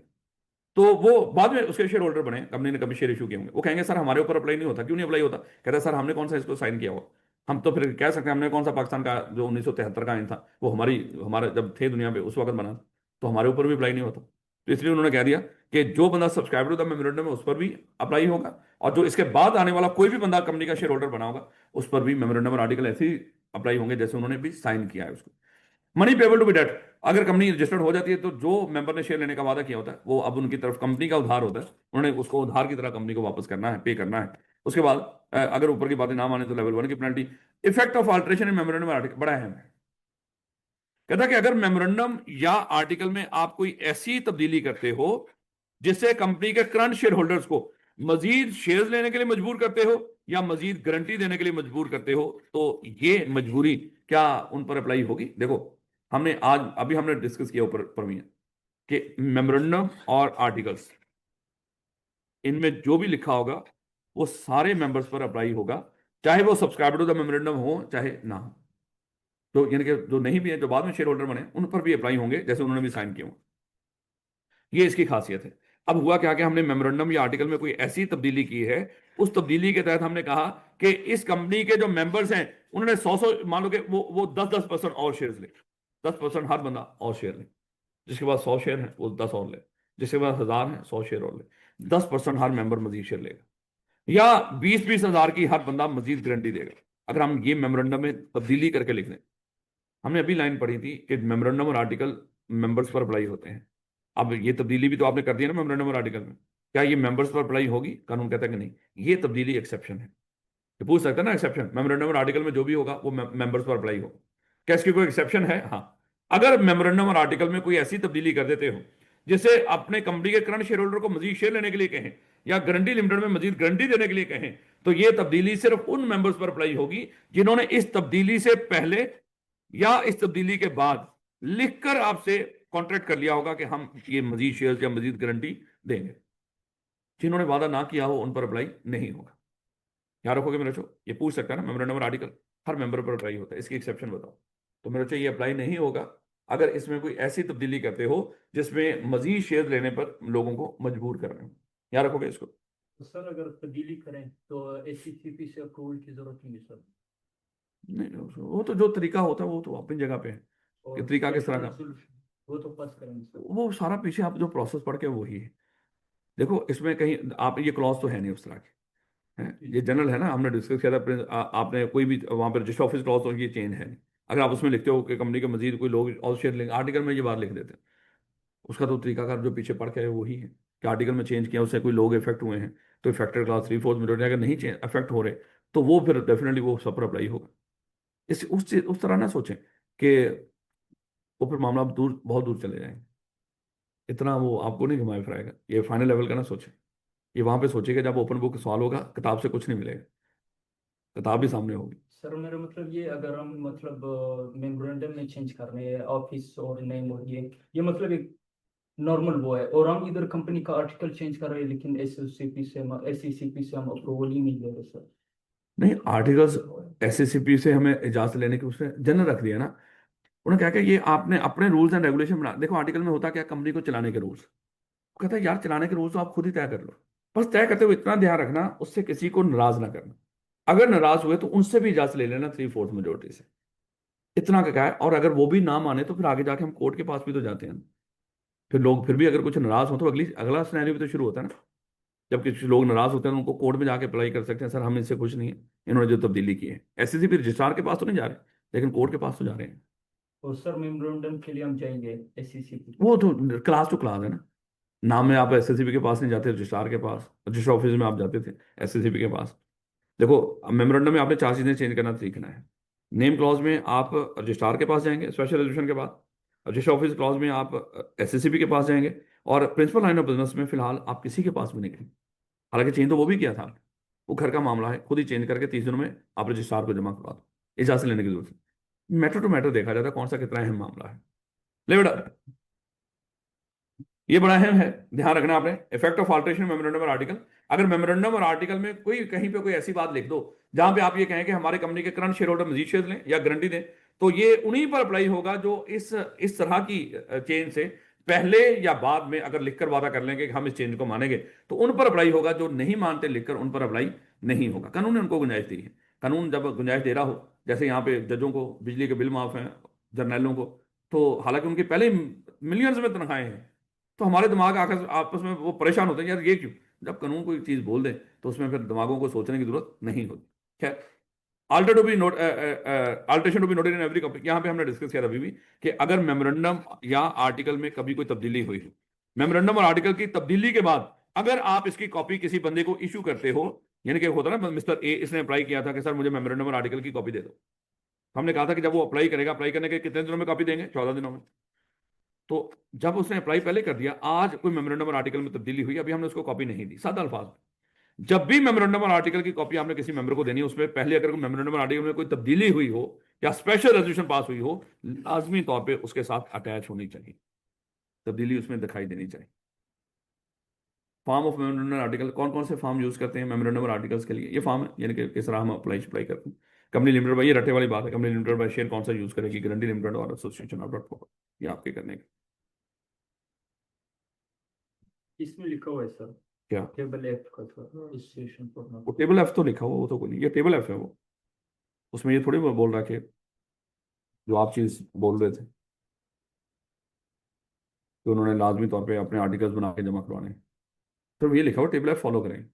तो वो बाद में उसके शेयर होल्डर बने, कंपनी ने कभी शेयर इशू किए होंगे, वो कहेंगे सर हमारे ऊपर अप्लाई नहीं होता। क्यों नहीं अप्लाई होता? कहता है सर हमने कौन सा इसको साइन किया हुआ। हम तो फिर कह सकते हैं हमने कौन सा पाकिस्तान का जो 1973 का आइन था वो हमारे जब थे दुनिया पे उस वक्त बना, तो हमारे ऊपर भी अप्लाई नहीं होता। तो इसलिए उन्होंने कह दिया कि जो बंदा सब्सक्राइबर टू द मेमोरेंडम है उस पर भी अप्लाई होगा, और जो इसके बाद आने वाला कोई भी बंदा कंपनी का शेयर होल्डर बना होगा उस पर भी मेमोरेंडम और आर्टिकल ऐसे ही अप्लाई होंगे जैसे उन्होंने भी साइन किया है उसको। Money payable to be date. अगर कंपनी रजिस्टर्ड हो जाती है तो जो मेंबर ने शेयर लेने का वादा किया होता है वो अब उनकी तरफ कंपनी का उधार होता है, उन्होंने उसको उधार की तरह कंपनी को वापस करना है, पे करना है। उसके बाद अगर ऊपर की बातें ना माने तो लेवल 1 की penalty. Effect of alteration in memorandum article बड़ा अहम है। कहता है कि अगर मेमोरेंडम या आर्टिकल में आप कोई ऐसी तब्दीली करते हो जिससे कंपनी के करंट शेयर होल्डर्स को मजीद शेयर्स लेने के लिए मजबूर करते हो या मजीद गारंटी देने के लिए मजबूर करते हो, तो ये मजबूरी क्या उन पर अप्लाई होगी? देखो, हमने आज अभी हमने डिस्कस किया ऊपर परमिया कि मेमोरेंडम और आर्टिकल्स, इनमें जो भी लिखा होगा वो सारे मेंबर्स पर अप्लाई होगा, चाहे वो सब्सक्राइबर टू द मेमोरेंडम हो चाहे ना हो। तो यानी कि जो नहीं भी है, जो बाद में शेयर होल्डर बने, उन पर भी अप्लाई होंगे जैसे उन्होंने भी साइन किया हो। ये इसकी खासियत है। अब हुआ क्या कि हमने मेमोरेंडम या आर्टिकल में कोई ऐसी तब्दीली की है, उस तब्दीली के तहत हमने कहा कि इस कंपनी के जो मेंबर्स हैं उन्होंने 100 मान लो कि वो 10% और शेयर ले, 10% हर बंदा और शेयर ले। जिसके पास 100 शेयर है वो 10 और ले, जिसके पास 1000 है 100 शेयर और ले। 10% हर मेंबर मजीद शेयर लेगा, या 20-20 हजार की हर बंदा मजीद गारंटी देगा। अगर हम ये मेमोरेंडम में तब्दीली करके लिख दें, हमने अभी लाइन पढ़ी थी कि मेमोरेंडम और आर्टिकल मेंबर्स पर अप्लाई होते हैं। अब ये तब्दीली भी तो आपने कर दी है ना मेमोरेंडम और आर्टिकल में, क्या ये मेंबर्स पर अप्लाई होगी? कानून कहता है कि नहीं, ये तब्दीली एक्सेप्शन है। ये पूछ सकता है ना एक्सेप्शन, मेमोरेंडम और आर्टिकल में जो भी होगा वो मेंबर्स पर अप्लाई होगा। क्या इसकी कोई एक्सेप्शन है? हाँ। अगर मेमोरेंडम और आर्टिकल में कोई ऐसी तब्दीली कर देते हो जिससे अपने कंपनी के करंट शेयर होल्डर को मजीद शेयर लेने के लिए कहें या गारंटी लिमिटेड में मजीद गारंटी देने के लिए कहें, तो ये तब्दीली सिर्फ उन मेंबर्स पर अप्लाई होगी जिन्होंने इस तब्दीली से पहले या इस तब्दीली के बाद लिखकर आपसे कॉन्ट्रैक्ट कर लिया होगा कि हम ये मजीद शेयर्स या मजीद गारंटी देंगे। जिन्होंने वादा ना किया हो उन पर अप्लाई नहीं होगा। याद रखोगे मेरे बच्चों, ये पूछ सकता है ना मेमोरेंडम और आर्टिकल हर मेंबर पर अप्लाई होता है, इसकी एक्सेप्शन बताओ। तो मेरे बच्चों ये अप्लाई नहीं होगा अगर इसमें कोई ऐसी तब्दीली करते हो जिसमें मजीद शेयर लेने पर लोगों को मजबूर कर रहे हो, याद रखोगे इसको। तो सर अगर तब्दीली करें तो एससीसीपी से अप्रूवल की जरूरत नहीं है सर। नहीं, वो तो जो तरीका होता है वो तो अपनी जगह पे है कि और तरीका किस तरह स्पेशल का, रेजोल्यूशन वो तो पास करेंगे सर। वो सारा पीछे आप जो प्रोसेस पढ़ के वही है। देखो इसमें कहीं आप ये क्लॉज तो है नहीं उस तरह के हैं, जी ये जी। जनरल है ना, हमने डिस्कस किया था आपने कोई भी वहां पर रजिस्टर ऑफिस क्लॉज तो ये चेंज है नहीं। अगर आप उसमें लिखते हो कि कंपनी के मजीद कोई लोग और शेयर लेंगे, आर्टिकल में ये बात लिख देते हैं। उसका तो तरीकाकार जो पीछे पढ़ के है वही है कि आर्टिकल में चेंज किया, उससे कोई लोग इफेक्ट हुए हैं तो इफेक्टेड क्लास 3/4 मेजोरिटी, अगर नहीं चेंज इफेक्ट हो रहे तो वो फिर डेफिनेटली वो सब पर अप्लाई होगा। उस तरह ना सोचें कि वो फिर मामला दूर, बहुत दूर चले जाएंगे। इतना वो आपको नहीं घुमाए फिराएगा, ये फाइनल लेवल का ना सोचें। ये वहां पे सोचिए कि जब ओपन बुक सवाल होगा, किताब से कुछ नहीं मिलेगा, किताब भी सामने होगी। सर मेरा मतलब ये अगर हम मतलब मेमोरेंडम में चेंज कर रहे हैं ऑफिस और नेम और ये मतलब एक नॉर्मल वो है, और हम इधर कंपनी का आर्टिकल चेंज कर रहे हैं लेकिन एससीसीपी से हम अप्रूवल ही नहीं ले रहे सर। नहीं, आर्टिकल्स एसएससीपी से हमें इजाजत लेने की उसने जनरल रख दिया ना। उन्होंने क्या किया, ये आपने अपने रूल्स एंड रेगुलेशन बना, देखो आर्टिकल में होता क्या, कंपनी को चलाने के रूल्स। वो कहता है यार चलाने के रूल्स तो आप खुद ही तय कर लो, बस तय करते हुए इतना ध्यान रखना उससे किसी को नाराज ना करना। अगर नाराज हुए तो उनसे भी इजाजत ले लेना 3/4 मेजोरिटी से, इतना क्या है। और अगर वो भी ना माने तो फिर आगे जाके हम कोर्ट के पास भी तो जाते हैं। फिर लोग फिर भी अगर कुछ नाराज हो तो अगला सिनेरियो भी तो शुरू होता है ना। जब कुछ लोग नाराज होते हैं तो उनको कोर्ट में जाके अप्लाई कर सकते हैं, सर हम इससे खुश नहीं है, इन्होंने जो तब्दीली की है। एसएससी भी रजिस्ट्रार के पास तो नहीं जा रहे, लेकिन कोर्ट के पास तो जा रहे हैं। और सर मेमोरेंडम के लिए हम जाएंगे एससीसीपी। वो तो क्लास टू क्लास है ना। नाम में आप एसएससीबी के पास नहीं जाते, रजिस्ट्रार के पास, रजिस्टर ऑफिस में आप जाते थे एसएससीबी के पास। देखो मेमोरेंडम में आपने 4 चीजें चेंज करना सीखना है। नेम क्लॉज में आप रजिस्ट्रार के पास जाएंगे स्पेशल रेजोल्यूशन के बाद, रजिस्टर ऑफिस क्लॉज में आप एसएससीबी के पास जाएंगे, और प्रिंसिपल लाइन ऑफ बिजनेस में फिलहाल आप किसी के पास भी नहीं गए। हालांकि चेंज तो वो भी किया था, वो घर का मामला है, खुद ही चेंज करके 30 दिनों में आप रजिस्ट्रार को जमा करवा दो, इजाजत लेने की जरूरत है। मैटर टू मैटर देखा जाता है कौन सा कितना अहम मामला है। ले बेटा, ये बड़ा अहम है, ध्यान रखना आपने। इफेक्ट ऑफ अल्टरेशन मेमोरेंडम और आर्टिकल। अगर मेमोरेंडम और आर्टिकल में कोई कहीं पे कोई ऐसी बात लिख दो जहां पे आप ये कहें कि हमारे कंपनी के करंट शेयर होल्डर मजीद शेयर लें या गारंटी दें, तो ये उन्हीं पर अप्लाई होगा जो इस तरह की चेंज से पहले या बाद में अगर लिखकर वादा कर लेंगे कि हम इस चेंज को मानेंगे, तो उन पर अप्लाई होगा। जो नहीं मानते लिखकर उन पर अप्लाई नहीं होगा। कानून ने उनको गुंजाइश दी है। कानून जब गुंजाइश दे रहा हो, जैसे यहाँ पे जजों को बिजली के बिल माफ हैं, जर्नैलों को, तो हालांकि उनकी पहले मिलियंस में तनख्वाहें हैं, तो हमारे दिमाग आकर आपस में वो परेशान होते हैं, यार ये क्यों। जब कानून कोई चीज बोल दे तो उसमें फिर दिमागों को सोचने की जरूरत नहीं होती। खैर, alter to be note alteration to be noted in every company, यहाँ पे हमने डिस्कस किया था अभी भी कि अगर मेमोरेंडम या आर्टिकल में कभी कोई तब्दीली हुई हो, मेमोरेंडम और आर्टिकल की तब्दीली के बाद अगर आप इसकी कॉपी किसी बंदे को इशू करते हो, यानी कि होता है ना मिस्टर ए इसने अप्लाई किया था कि सर मुझे मेमोरेंडम और आर्टिकल की कॉपी दे दो, हमने कहा था कि जब वो अप्लाई करेगा, अप्लाई करने के कितने दिनों में कॉपी देंगे, 14 दिनों में। तो जब उसने अप्लाई पहले कर दिया, आज कोई मेमोरेंडम और आर्टिकल में तब्दीली हुई, अभी हमने उसको कॉपी नहीं दी, सादा अल्फाज में। जब भी मेमोरेंडम और आर्टिकल की कॉपी आपने किसी मेंबर को देनी है, उसमें पहले अगर कोई मेमोरेंडम और आर्टिकल में कोई तब्दीली हुई हो या स्पेशल रेजोल्यूशन पास हुई हो, लाजमी तौर पे उसके साथ अटैच होनी चाहिए, तब्दीली उसमें दिखाई देनी चाहिए। फॉर्म ऑफ मेमोरेंडम आर्टिकल, कौन कौन से फॉर्म यूज करते हैं मेमोरेंडम और आर्टिकल्स के लिए, ये फॉर्म है, यानी कि किस तरह हम अप्लाई अप्लाई करते हैं। कंपनी लिमिटेड बाय, ये रटे वाली बात है, कंपनी लिमिटेड बाय शेयर कौन सा यूज करेगी, गारंटी लिमिटेड और एसोसिएशन ऑफ डॉट फॉर, ये आपके करने का। इसमें लिखा हुआ है सर क्या, टेबल एफ का सर रजिस्ट्रेशन फॉर वो नॉट। टेबल एफ तो लिखा हुआ, वो तो कोई नहीं, ये टेबल एफ है वो। उसमें ये थोड़ी वो बोल रहा है कि जो आप चीज बोल रहे थे कि उन्होंने लाजमी तौर पे अपने आर्टिकल्स बना के जमा करवाने हैं। तो ये लिखा हुआ टेबल एफ फॉलो करें।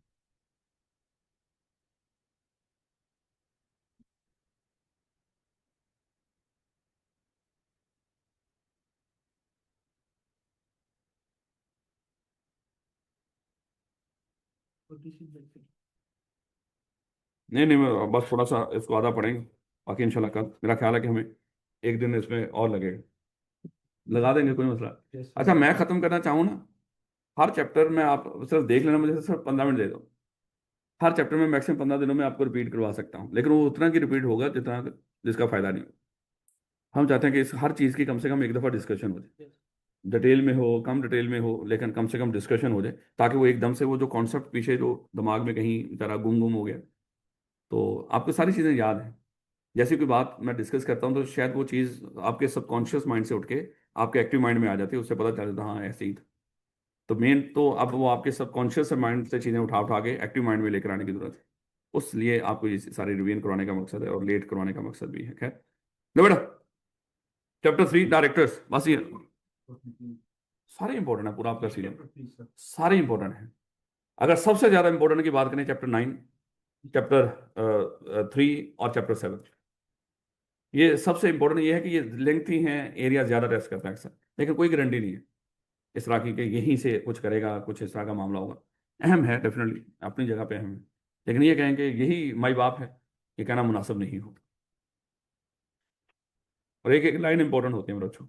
नहीं नहीं, मैं बस थोड़ा सा इसको आधा पढ़ेंगे, बाकी इंशाल्लाह कल मेरा ख्याल है कि हमें एक दिन इसमें और लगेगा, लगा देंगे, कोई मसला नहीं। यस अच्छा, मैं खत्म करना चाहूँ ना, हर चैप्टर में आप सिर्फ देख लेना, मुझे सिर्फ 15 मिनट दे दो। हर चैप्टर में मैक्सिमम 15 दिनों में आपको रिपीट करवा सकता हूँ, लेकिन वो उतना की रिपीट होगा जितना जिसका फायदा नहीं हो। हम चाहते हैं कि इस हर चीज़ की कम से कम एक दफ़ा डिस्कशन हो जाए, डिटेल में हो कम डिटेल में हो, लेकिन कम से कम डिस्कशन हो जाए, ताकि वो एकदम से वो जो कॉन्सेप्ट पीछे जो दिमाग में कहीं जरा गुम गुम हो गया, तो आपको सारी चीज़ें याद हैं। जैसी कोई बात मैं डिस्कस करता हूँ तो शायद वो चीज़ आपके सबकॉन्शियस माइंड से उठ के आपके एक्टिव माइंड में आ जाती है, उससे पता चल जाता है हाँ ऐसे ही था। तो मेन तो अब वो आपके सबकॉन्शियस माइंड से चीज़ें उठा उठा के एक्टिव माइंड में लेकर आने की जरूरत है। उस लिए आपको ये सारी रिवीजन करवाने का मकसद है और लेट करवाने का मकसद भी है। खैर लो बेटा, चैप्टर 3 डायरेक्टर्स, बस ये सारे इंपॉर्टेंट है, पूरा आपका सीरीज सारे इंपॉर्टेंट है। अगर सबसे ज्यादा इंपॉर्टेंट की बात करें, चैप्टर 9, चैप्टर 3 और चैप्टर 7, ये सबसे इंपॉर्टेंट ये है कि ये लेंथी हैं, एरिया ज्यादा टेस्ट करता है अक्सर, लेकिन कोई गारंटी नहीं है इस तरह की कि यहीं से कुछ करेगा, कुछ इस तरह का मामला होगा। अहम है डेफिनेटली, अपनी जगह पे अहम है, लेकिन ये कहें कि यही माई बाप है, ये कहना मुनासिब नहीं हो। और एक एक लाइन इंपॉर्टेंट होती है मेरे बच्चों,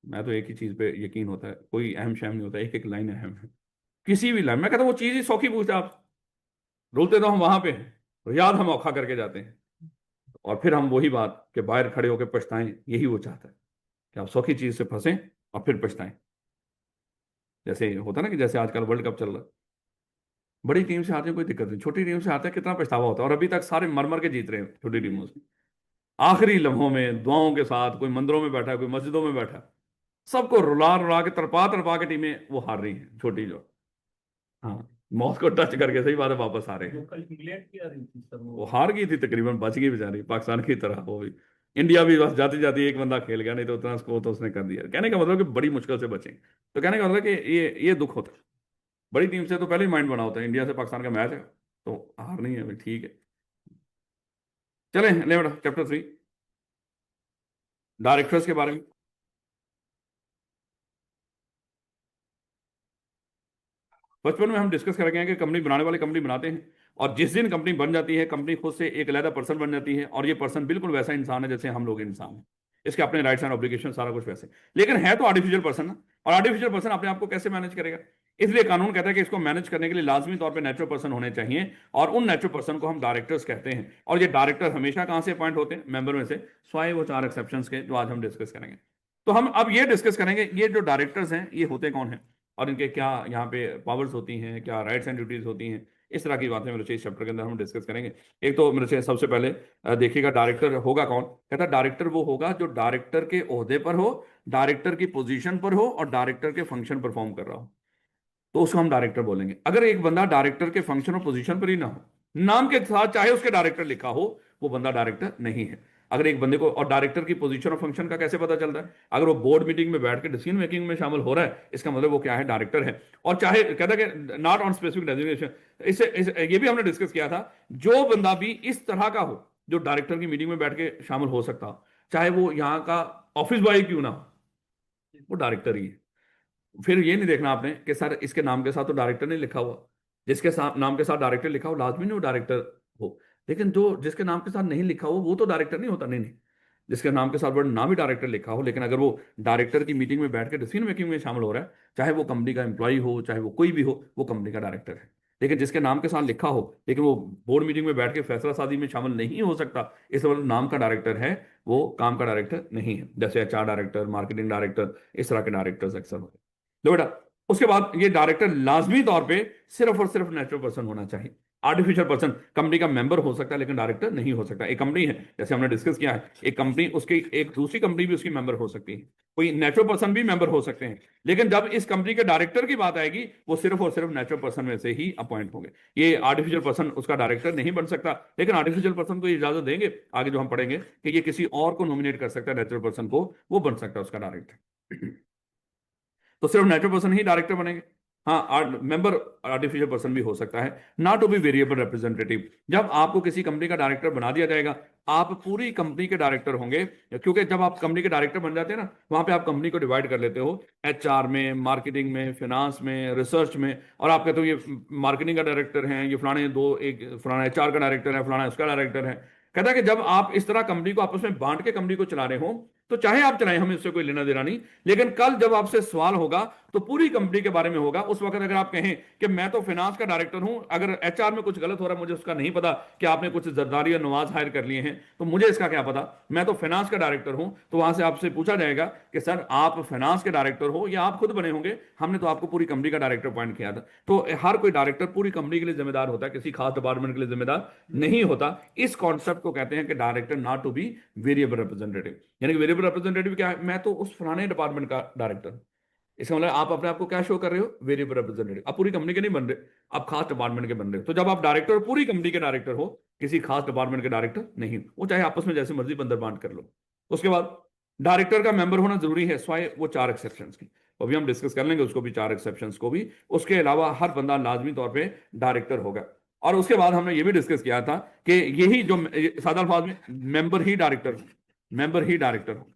मैं तो एक ही चीज पे यकीन होता है, कोई अहम शहम नहीं होता, एक एक लाइन अहम है। किसी भी लाइन, मैं कहता हूँ वो चीज ही सौखी पूछता आप, रोते तो हम वहां पे हैं, और याद हम औखा करके जाते हैं, और फिर हम वही बात कि बाहर खड़े होकर पछताएं, यही वो चाहता है कि आप सौखी चीज से फंसें और फिर पछताएं। जैसे होता है ना कि जैसे आजकल वर्ल्ड कप चल रहा है, बड़ी टीम से हारने में कोई दिक्कत नहीं, छोटी टीम से हारते हैं कितना पछतावा होता है, और अभी तक सारे मर मर के जीत रहे हैं छोटी टीमों से, आखिरी लम्हों में दुआओं के साथ, कोई मंदिरों में बैठा है, कोई मस्जिदों में बैठा है, सबको रुला रुला के तड़पा तड़पा के टीमें वो हार रही हैं छोटी जो। हाँ, मौत को टच करके, सही बात है, वापस आ रहे हैं। कल इंग्लैंड की आ रही थी सर वो हार गई थी तकरीबन, बच गई बेचारी पाकिस्तान की तरह वो भी। इंडिया भी बस जाती जाती एक बंदा खेल गया, नहीं तो उतना स्कोर तो उसने कर दिया। कहने का मतलब कि बड़ी मुश्किल से बचे, तो कहने का मतलब कि ये दुख होता है। बड़ी टीम से तो पहले ही माइंड बना होता है, इंडिया से पाकिस्तान का मैच है तो हार नहीं है भाई, ठीक है। चलें ले बेटा, चैप्टर 3 डायरेक्टर्स के बारे में। बचपन में हम डिस्कस कर गए हैं कि कंपनी बनाने वाले कंपनी बनाते हैं, और जिस दिन कंपनी बन जाती है, कंपनी खुद से एक अलग पर्सन बन जाती है, और ये पर्सन बिल्कुल वैसा इंसान है जैसे हम लोग इंसान हैं। इसके अपने राइट्स एंड ऑब्लिगेशन, सारा कुछ वैसे, लेकिन है तो आर्टिफिशियल पर्सन ना। और आर्टिफिशियल पर्सन अपने आप को कैसे मैनेज करेगा? इसलिए कानून कहता है कि इसको मैनेज करने के लिए लाजमी तौर पे नेचुरल पर्सन होने चाहिए, और उन नेचुरल पर्सन को हम डायरेक्टर्स कहते हैं। और ये डायरेक्टर हमेशा कहां से अपॉइंट होते हैं? मेंबर में से, स्वाय वो 4 एक्सेप्शंस के जो आज हम डिस्कस करेंगे। तो हम अब ये डिस्कस करेंगे ये जो डायरेक्टर्स हैं ये होते कौन हैं, और इनके क्या यहाँ पे पावर्स होती हैं, क्या राइट्स एंड ड्यूटीज होती हैं, इस तरह की बातें मेरे से इस चैप्टर के अंदर हम डिस्कस करेंगे। एक तो मेरे से सबसे पहले देखिएगा डायरेक्टर होगा कौन। कहता है डायरेक्टर वो होगा जो डायरेक्टर के ओहदे पर हो, डायरेक्टर की पोजीशन पर हो, और डायरेक्टर के फंक्शन परफॉर्म कर रहा हो, तो उसको हम डायरेक्टर बोलेंगे। अगर एक बंदा डायरेक्टर के फंक्शन और पोजीशन पर ही ना हो, नाम के साथ चाहे उसके डायरेक्टर लिखा हो, वो बंदा डायरेक्टर नहीं है। अगर एक बंदे को, और डायरेक्टर की पोजीशन और फंक्शन का कैसे पता चलता है? अगर वो बोर्ड मीटिंग में बैठ के डिसीजन मेकिंग में शामिल हो रहा है, इसका मतलब वो क्या है? डायरेक्टर है। और चाहे कहता है कि नॉट ऑन स्पेसिफिक डेजिग्नेशन, ये भी हमने डिस्कस किया था, जो बंदा भी इस तरह का हो जो डायरेक्टर की मीटिंग में बैठ के शामिल हो सकता हो, चाहे वो यहाँ का ऑफिस बॉय क्यों ना हो, वो डायरेक्टर ही है। फिर ये नहीं देखना आपने कि सर इसके नाम के साथ तो डायरेक्टर नहीं लिखा हुआ, जिसके साथ नाम के साथ डायरेक्टर लिखा हो लाजमी नहीं वो डायरेक्टर हो। लेकिन जो जिसके नाम के साथ नहीं लिखा हो वो तो डायरेक्टर नहीं होता। नहीं नहीं, जिसके नाम के साथ वर्ड ना भी डायरेक्टर लिखा हो, लेकिन अगर वो डायरेक्टर की मीटिंग में बैठ के डिसीजन मेकिंग में शामिल हो रहा है, चाहे वो कंपनी का एम्प्लॉय हो, चाहे वो कोई भी हो, वो कंपनी का डायरेक्टर है। लेकिन जिसके नाम के साथ लिखा हो लेकिन वो बोर्ड मीटिंग में बैठ के फैसला साजी में शामिल नहीं हो सकता, इस मतलब नाम का डायरेक्टर है, वो काम का डायरेक्टर नहीं है। जैसे एचआर डायरेक्टर, मार्केटिंग डायरेक्टर, इस तरह के डायरेक्टर्स अक्सर होते हैं। तो बेटा, उसके बाद ये डायरेक्टर लाजमी तौर पे सिर्फ और सिर्फ नेचुरल पर्सन होना चाहिए। आर्टिफिशियल पर्सन कंपनी का मेंबर हो सकता है लेकिन डायरेक्टर नहीं हो सकता। एक कंपनी है, जैसे हमने डिस्कस किया है, एक कंपनी, उसकी एक दूसरी कंपनी भी उसकी मेंबर हो सकती है, कोई नेचुरल पर्सन भी मेंबर हो सकते हैं, लेकिन जब इस कंपनी के डायरेक्टर की बात आएगी, वो सिर्फ और सिर्फ नेचुरल पर्सन में से ही अपॉइंट होंगे। ये आर्टिफिशियल पर्सन उसका डायरेक्टर नहीं बन सकता, लेकिन आर्टिफिशियल पर्सन को इजाजत देंगे आगे जो हम पढ़ेंगे कि ये किसी और को नॉमिनेट कर सकता है, नेचुरल पर्सन को, वो बन सकता है उसका डायरेक्टर। तो सिर्फ नेचुरल पर्सन ही डायरेक्टर बनेंगे। हाँ, मेंबर आर्टिफिशियल पर्सन भी हो सकता है, not to be variable representative. जब आपको किसी कंपनी का डायरेक्टर बना दिया जाएगा, आप पूरी कंपनी के डायरेक्टर होंगे, क्योंकि जब आप कंपनी के डायरेक्टर बन जाते हैं ना, वहां पे आप कंपनी को डिवाइड कर लेते हो एचआर में, मार्केटिंग में, फिनांस में, रिसर्च में, और आप कहते हो ये मार्केटिंग का डायरेक्टर है, ये फलाने दो, एक फलाना एचआर का डायरेक्टर है, फलाना उसका डायरेक्टर है। कहता है कि जब आप इस तरह कंपनी को आपस में बांट के कंपनी को चला रहे हो, तो चाहे आप चलाएं, हमें उससे कोई लेना देना नहीं। लेकिन कल जब आपसे सवाल होगा तो पूरी कंपनी के बारे में होगा। उस वक्त अगर आप कहें कि मैं तो फाइनेंस का डायरेक्टर हूं, अगर एचआर में कुछ गलत हो रहा है, मुझे उसका नहीं पता कि आपने कुछ जरदारी और नवाज हायर कर लिए हैं, तो मुझे इसका क्या पता, मैं तो फाइनेंस का डायरेक्टर हूं, तो वहां से आपसे पूछा जाएगा कि सर आप फाइनेंस के डायरेक्टर हो या आप खुद बने होंगे, हमने तो आपको पूरी कंपनी का डायरेक्टर अपॉइंट किया था। तो हर कोई डायरेक्टर पूरी कंपनी के लिए जिम्मेदार होता है, किसी खास डिपार्टमेंट के लिए जिम्मेदार नहीं होता। इस कॉन्सेप्ट को कहते हैं कि director not to be variable representative. यानी कि वेरिएबल रिप्रेजेंटेटिव क्या है, मैं तो उस फलाने डिपार्टमेंट का डायरेक्टर हूं। इसका मतलब आप अपने आप को क्या शो कर रहे हो, वेरिएबल रिप्रेजेंटेटिव। आप पूरी कंपनी के नहीं बन रहे, आप खास डिपार्टमेंट के बन रहे हो। तो जब आप डायरेक्टर पूरी कंपनी के डायरेक्टर हो, किसी खास डिपार्टमेंट के डायरेक्टर नहीं, वो चाहे आपस में जैसे मर्जी बंदर बांट कर लो। उसके बाद डायरेक्टर का मेंबर होना जरूरी है, स्वाय वो 4 एक्सेप्शंस की, अभी हम डिस्कस कर लेंगे उसको भी, 4 एक्सेप्शंस को भी। उसके अलावा हर बंदा लाजमी तौर पे डायरेक्टर होगा। और उसके बाद हमने ये भी डिस्कस किया था कि यही जो सादा अल्फाज में मेंबर ही डायरेक्टर, मेंबर ही डायरेक्टर हो।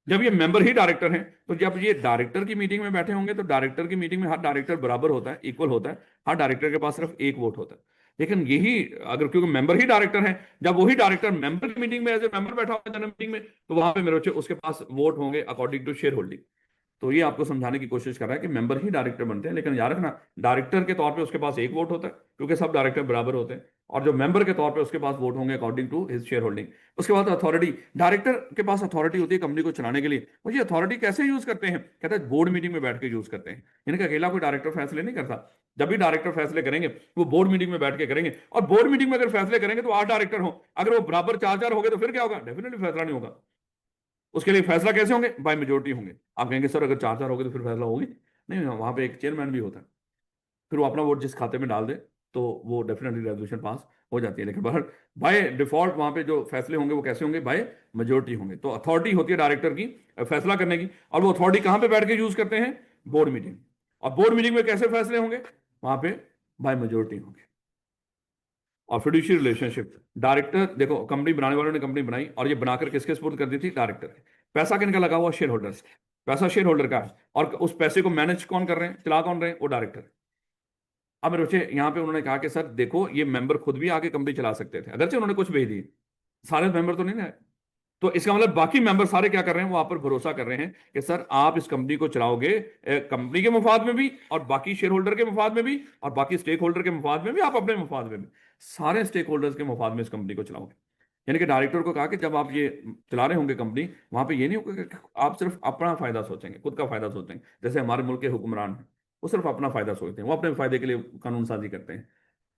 जब ये मेंबर ही डायरेक्टर हैं, तो जब ये डायरेक्टर की मीटिंग में बैठे होंगे, तो डायरेक्टर की मीटिंग में हर डायरेक्टर बराबर होता है, इक्वल होता है, हर डायरेक्टर के पास सिर्फ एक वोट होता है। लेकिन यही अगर, क्योंकि मेंबर ही डायरेक्टर है, जब वही डायरेक्टर मेंबर की मीटिंग में एज ए मेंबर बैठा होगा जनरल मीटिंग में, तो वहां पे मेरे बच्चे उसके पास वोट होंगे अकॉर्डिंग टू शेयर होल्डिंग। तो ये आपको समझाने की कोशिश कर रहा है कि मेंबर ही डायरेक्टर बनते हैं, लेकिन याद रखना डायरेक्टर के तौर पे उसके पास एक वोट होता है, क्योंकि सब डायरेक्टर बराबर होते हैं। और जो मेंबर के तौर पे उसके पास वोट होंगे according to his shareholding. उसके बाद अथॉरिटी, डायरेक्टर के पास अथॉरिटी होती है कंपनी को चलाने के लिए। वो ये अथॉरिटी कैसे यूज करते हैं, कहते हैं बोर्ड मीटिंग में बैठ के यूज करते हैं। इनका अकेला कोई डायरेक्टर फैसले नहीं करता। जब भी डायरेक्टर फैसले करेंगे वो बोर्ड मीटिंग में बैठ के करेंगे, और बोर्ड मीटिंग में अगर फैसले करेंगे तो 8 डायरेक्टर हो, अगर वो बराबर 4-4 हो गए तो फिर क्या होगा, डेफिनेटली फैसला नहीं होगा। उसके लिए फैसला कैसे होंगे, बाय मेजोरिटी होंगे। आप कहेंगे सर अगर 4-4 हो गए तो फिर फैसला होगी नहीं, वहां पे एक चेयरमैन भी होता है, फिर वो अपना वोट जिस खाते में डाल दे तो वो डेफिनेटली रेजोल्यूशन पास हो जाती है। लेकिन बाय डिफॉल्ट वहां पे जो फैसले होंगे वो कैसे होंगे, बाय मेजोरिटी होंगे। तो अथॉरिटी होती है डायरेक्टर की फैसला करने की, और वो अथॉरिटी कहां पे बैठ के यूज करते हैं, बोर्ड मीटिंग। और बोर्ड मीटिंग में कैसे फैसले होंगे, वहां पे बाय मेजोरिटी होंगे। और फिड्यूशियरी रिलेशनशिप, डायरेक्टर देखो, कंपनी बनाने वालों ने कंपनी बनाई और ये बनाकर किसके सपोर्ट कर दी थी, डायरेक्टर के। पैसा किनका लगा हुआ, शेयर होल्डर्स। पैसा शेयर होल्डर का है, और उस पैसे को मैनेज कौन कर रहे हैं, चला कौन रहे हैं, वो डायरेक्टर। अब मेरे बच्चे यहाँ पे उन्होंने कहा कि सर देखो ये मेंबर खुद भी आके कंपनी चला सकते थे, अगरचे उन्होंने कुछ भेज दिए, सारे मेंबर तो नहीं ना। तो इसका मतलब बाकी मेंबर सारे क्या कर रहे हैं, वो आप पर भरोसा कर रहे हैं कि सर आप इस कंपनी को चलाओगे कंपनी के मुफाद में भी, और बाकी शेयर होल्डर के मुफाद में भी, और बाकी स्टेक होल्डर के मुफाद में भी, आप अपने मुफाद में भी, सारे स्टेक होल्डर्स के मुफाद में इस कंपनी को चलाओगे। यानी कि डायरेक्टर को कहा कि जब आप ये चला रहे होंगे कंपनी, वहां पे ये नहीं होगा कि आप सिर्फ अपना फायदा सोचेंगे, खुद का फायदा सोचेंगे। जैसे हमारे मुल्क के हुक्मरान हैं, वो सिर्फ अपना फायदा सोचते हैं, वो अपने फायदे के लिए कानून साजी करते हैं।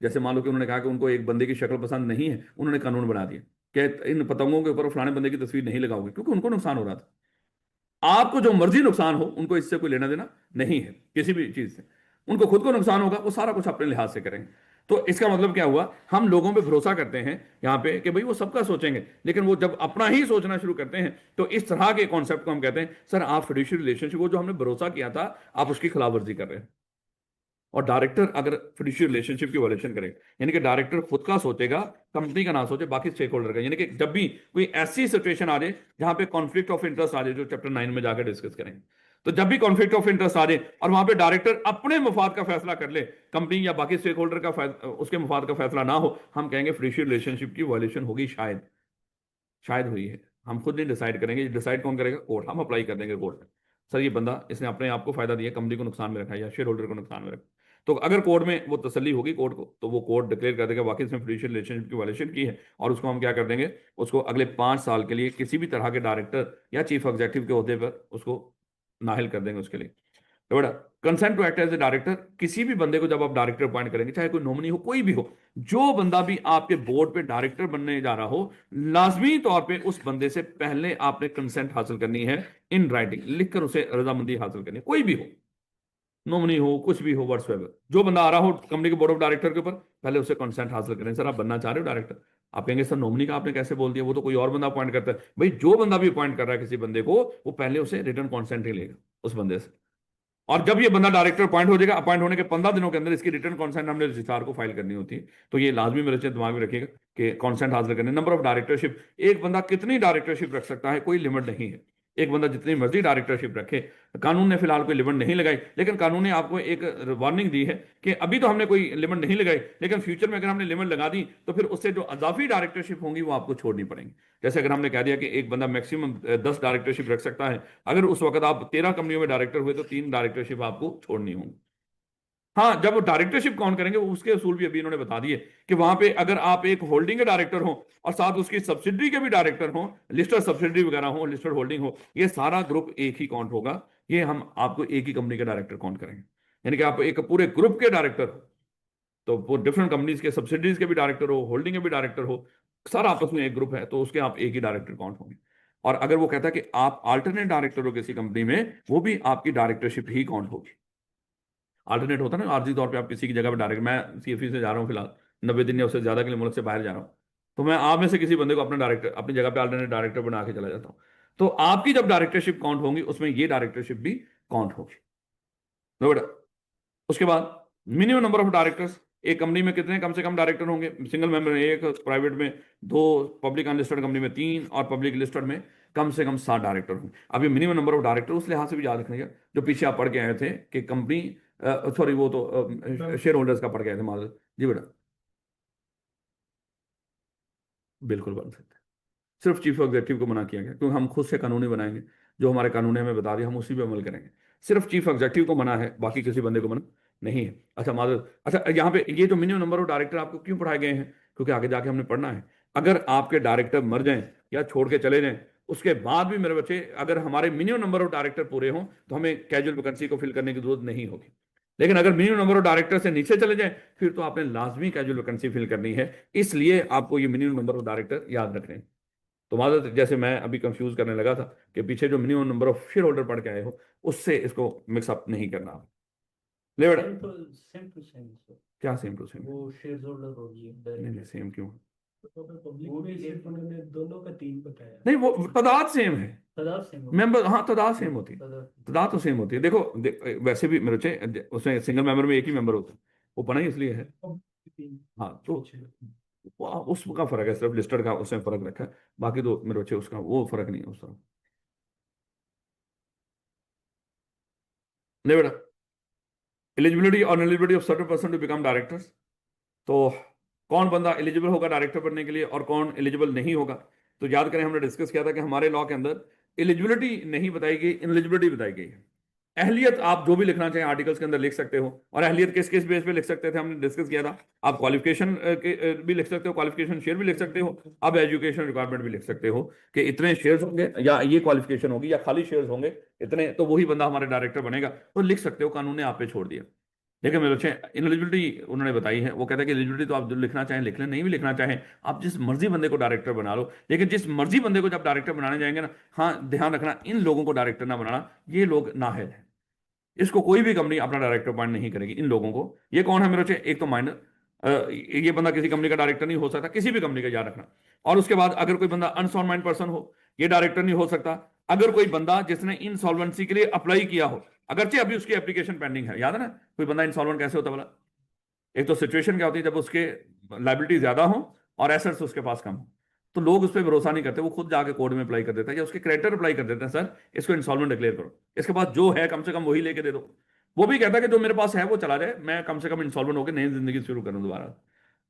जैसे मान लो कि उन्होंने कहा कि उनको एक बंदे की शक्ल पसंद नहीं है, उन्होंने कानून बना दिया कि इन पतंगों के ऊपर फलाने बंदे की तस्वीर नहीं लगाओगे, क्योंकि उनको नुकसान हो रहा था। आपको जो मर्जी नुकसान हो, उनको इससे कोई लेना देना नहीं है किसी भी चीज से। उनको खुद को नुकसान होगा, वो सारा कुछ अपने लिहाज से करेंगे। तो इसका मतलब क्या हुआ, हम लोगों पे भरोसा करते हैं यहाँ पे कि भाई वो सबका सोचेंगे, लेकिन वो जब अपना ही सोचना शुरू करते हैं, तो इस तरह के कॉन्सेप्ट को हम कहते हैं सर आप फिड्यूशियरी रिलेशनशिप, वो जो हमने भरोसा किया था, आप उसकी खिलाफवर्जी कर रहे हैं। और डायरेक्टर अगर फिड्यूशियरी रिलेशनशिप की वॉल्यूशन करे, यानी कि डायरेक्टर खुद का सोचेगा, कंपनी का ना सोचे, बाकी स्टेक होल्डर का। यानी कि जब भी कोई ऐसी सिचुएशन आ जाए जहां पे कॉन्फ्लिक्ट ऑफ इंटरेस्ट आ जाए, जो चैप्टर 9 में जाकर डिस्कस करेंगे, तो जब भी कॉन्फ्लिक्ट ऑफ इंटरेस्ट आ जाए और वहां पे डायरेक्टर अपने मुफाद का फैसला कर ले, कंपनी या बाकी स्टेक होल्डर का उसके मुफाद का फैसला ना हो, हम कहेंगे फिड्यूशियरी रिलेशनशिप की वॉल्यूशन होगी, शायद, शायद हुई है। हम खुद नहीं डिसाइड करेंगे, डिसाइड कौन करेगा, कोर्ट। हम अप्लाई कर देंगे कोर्ट में, सर ये बंदा इसने अपने आप को फायदा दिया, कंपनी को नुकसान में रखा है या शेयर होल्डर को नुकसान में रखा। तो अगर कोर्ट में वो तसल्ली होगी कोर्ट को, तो वो कोर्ट डिक्लेयर कर देगा वाकई इसने फिड्यूशियरी रिलेशनशिप की वायलेशन की है, और उसको हम क्या कर देंगे, उसको अगले 5 साल के लिए किसी भी तरह के डायरेक्टर या चीफ एग्जीक्यूटिव के ओहदे पर उसको नाहिल कर देंगे उसके लिए। तो बेटा, consent to act as a director, किसी भी बंदे को जब आप डायरेक्टर अपॉइंट करेंगे, चाहे कोई नॉमिनी हो, कोई भी हो, जो बंदा भी आपके बोर्ड पे डायरेक्टर बनने जा रहा हो, लाजमी तौर पे उस बंदे से पहले आपने कंसेंट हासिल करनी है, इन राइटिंग लिखकर उसे रजामंदी हासिल करनी है। कोई भी हो, नॉमिनी हो, कुछ भी हो, व्हाट्सएवर, जो बंदा आ रहा हो कंपनी के बोर्ड ऑफ डायरेक्टर के ऊपर, पहले उसे कंसेंट हासिल करें। सर आप बनना चाह रहे हो डायरेक्टर, आप कहेंगे सर नॉमिनी का आपने कैसे बोल दिया, वो तो कोई और बंदा अपॉइंट करता है। भाई जो बंदा भी अपॉइंट कर रहा है किसी बंदे को, वो पहले उसे रिटर्न कॉन्सेंट ही लेगा उस बंदे से। और जब ये बंदा डायरेक्टर अपॉइंट हो जाएगा, अपॉइंट होने के 15 दिनों के अंदर इसकी रिटर्न कॉन्सेंट हमने रजिस्ट्रार को फाइल करनी होती है। तो ये लाजमी मेरे से दिमाग में रखिएगा कि कॉन्सेंट हासिल करने। नंबर ऑफ डायरेक्टरशिप, एक बंदा कितनी डायरेक्टरशिप रख सकता है, कोई लिमिट नहीं है। एक बंदा जितनी मर्जी डायरेक्टरशिप रखे, कानून ने फिलहाल कोई लिमिट नहीं लगाई, लेकिन कानून ने आपको एक वार्निंग दी है कि अभी तो हमने कोई लिमिट नहीं लगाई, लेकिन फ्यूचर में अगर हमने लिमिट लगा दी तो फिर उससे जो अजाफी डायरेक्टरशिप होंगी वो आपको छोड़नी पड़ेंगी। जैसे अगर हमने कह दिया कि एक बंदा मैक्सिमम 10 डायरेक्टरशिप रख सकता है, अगर उस वक्त आप 13 कंपनियों में डायरेक्टर हुए तो 3 डायरेक्टरशिप आपको छोड़नी होंगी। हाँ, जब वो डायरेक्टरशिप काउंट करेंगे वो उसके असूल भी अभी इन्होंने बता दिए कि वहां पे अगर आप एक होल्डिंग के डायरेक्टर हो और साथ उसकी सब्सिडरी के भी डायरेक्टर हो, लिस्टेड सब्सिडरी वगैरह हो, लिस्टेड होल्डिंग हो, ये सारा ग्रुप एक ही काउंट होगा। ये हम आपको एक ही कंपनी के डायरेक्टर काउंट करेंगे, यानी कि आप एक पूरे ग्रुप के डायरेक्टर हो, तो वो डिफरेंट कंपनीज के सब्सिडरीज के भी डायरेक्टर हो, होल्डिंग के भी डायरेक्टर हो, सारा आपस में एक ग्रुप है, तो उसके आप एक ही डायरेक्टर काउंट होंगे। और अगर वो कहता है कि आप अल्टरनेट डायरेक्टर हो किसी कंपनी में, वो भी आपकी डायरेक्टरशिप ही काउंट होगी। अल्टरनेट होता है ना, आर्जी तौर पे आप किसी की जगह पे डायरेक्ट, मैं सीएफई से जा रहा हूँ फिलहाल 90 दिन या उससे ज्यादा के लिए मुल्क से बाहर जा रहा हूँ, तो मैं आप में से किसी बंदे को अपना डायरेक्टर अपनी जगह पे अल्टरनेट डायरेक्टर बना के चला जाता हूँ, तो आपकी जब डायरेक्टरशिप काउंट होंगी उसमें ये डायरेक्टरशिप भी काउंट होगी। नो बेटा। उसके बाद मिनिमम नंबर ऑफ डायरेक्टर्स, एक कंपनी में कितने कम से कम डायरेक्टर होंगे? सिंगल मेंबर में 1, प्राइवेट में 2, पब्लिक अनलिस्टेड कंपनी में 3 और पब्लिक लिस्टेड में कम से कम 7 डायरेक्टर होंगे। अब ये मिनिमम नंबर ऑफ डायरेक्टर उस लिहाज से भी याद रखना, जो पीछे आप पढ़ के आए थे कि कंपनी, सॉरी वो तो शेयर होल्डर्स का पढ़ के आए थे माल। जी बेटा, बिल्कुल बन सकते हैं, सिर्फ चीफ एग्जीक्यूटिव को मना किया गया क्योंकि हम खुद से कानूनी बनाएंगे, जो हमारे कानून ने हमें बता दिया हम उसी पे अमल करेंगे। सिर्फ चीफ एग्जीक्यूटिव को मना है, बाकी किसी बंदे को मना नहीं है। अच्छा मादर, अच्छा यहाँ पे ये जो मिनिमम नंबर ऑफ डायरेक्टर आपको क्यों पढ़ाए गए हैं? क्योंकि आगे जाके हमने पढ़ना है, अगर आपके डायरेक्टर मर जाएं या छोड़ के चले जाएं, उसके बाद भी मेरे बच्चे अगर हमारे मिनिमम नंबर ऑफ डायरेक्टर पूरे हों तो हमें कैजुअल वैकेंसी को फिल करने की जरूरत नहीं होगी। लेकिन अगर मिनिमम नंबर ऑफ डायरेक्टर से नीचे चले जाएं फिर तो आपने लाजमी कैजुअल वैकेंसी फिल करनी है, इसलिए आपको ये मिनिमम नंबर ऑफ डायरेक्टर याद रखने हैं। तो मादर, जैसे मैं अभी कंफ्यूज करने लगा था कि पीछे जो minimum number of share holder पढ़ के आए हो उससे इसको मिक्सअप नहीं करना। ले बेटा, सेम टू सेम सर, क्या सेम टू सेम? वो शेयर होल्डर होगी नहीं नहीं, डायरेक्टर। सेम क्यों? वो भी सिर्फ उन्होंने दोनों का 3 बताया। नहीं, वो तादाद सेम है, तादाद सेम मेंबर, हाँ तादाद सेम होती है, तादाद तादाद तो सेम होती है। देखो वैसे भी मेरे बच्चे उसमें सिंगल मेंबर में एक ही मेंबर होता है, वो पढ़ा ही इसलिए है। हाँ तो उसका फर्क है, सिर्फ लिस्टेड का उसमें फर्क रखा है, बाकी तो मेरे बच्चे उसका वो फर्क नहीं है उस तरह। नहीं बेटा, एलिजिबिलिटी और eligibility of certain person to become directors, तो कौन बंदा एलिजिबल होगा डायरेक्टर बनने के लिए और कौन एलिजिबल नहीं होगा? तो याद करें हमने डिस्कस किया था कि हमारे लॉ के अंदर एलिजिबिलिटी नहीं बताई गई, इनएलिजिबिलिटी बताई गई है। अहलियत आप जो भी लिखना चाहें आर्टिकल्स के अंदर लिख सकते हो, और अहलियत किस किस बेस पे लिख सकते थे हमने डिस्कस किया था। आप क्वालिफिकेशन भी लिख सकते हो, क्वालिफिकेशन शेयर भी लिख सकते हो, आप एजुकेशन रिक्वायरमेंट भी लिख सकते हो कि इतने शेयर्स होंगे या ये क्वालिफिकेशन होगी या खाली शेयर्स होंगे इतने, तो वही बंदा हमारे डायरेक्टर बनेगा, तो लिख सकते हो, कानून ने आप पे छोड़ दिया। देखिए मेरे बच्चे, इनएलिजिबिलिटी उन्होंने बताई है, वो कहता है कि एलिजिबिलिटी तो आप जो लिखना चाहें लिख लें, नहीं भी लिखना चाहें आप जिस मर्जी बंदे को डायरेक्टर बना लो, लेकिन जिस मर्जी बंदे को जब डायरेक्टर बनाने जाएंगे ना, हाँ ध्यान रखना इन लोगों को डायरेक्टर ना बनाना, ये लोग नाअहल हैं, इसको कोई भी कंपनी अपना डायरेक्टर अपॉइंट नहीं करेगी इन लोगों को। ये कौन है मेरे बच्चे? एक तो माइनर, ये बंदा किसी कंपनी का डायरेक्टर नहीं हो सकता, किसी भी कंपनी का, याद रखना। और उसके बाद अगर कोई बंदा अनसॉल्व माइंड पर्सन हो, ये डायरेक्टर नहीं हो सकता। अगर कोई बंदा जिसने इंसॉल्वेंसी के लिए अप्लाई किया हो, अगरचे अभी उसकी एप्लीकेशन पेंडिंग है, याद है ना, कोई बंदा इंसॉल्वेंट कैसे होता है बोला? एक तो सिचुएशन क्या होती है जब उसके लाइबिलिटी ज्यादा हो और एसेट्स उसके पास कम हो, तो लोग उस पर भरोसा नहीं करते, वो खुद जाके कोर्ट में अप्लाई कर देता है या उसके क्रेडिटर अप्लाई कर देते हैं, सर इसको इंस्टॉलमेंट डिक्लेयर करो, इसके पास जो है कम से कम वही लेके दे दो। वो भी कहता है कि जो मेरे पास है वो चला जाए, मैं कम से कम इंस्टॉलमेंट होकर नई जिंदगी शुरू करूं दोबारा।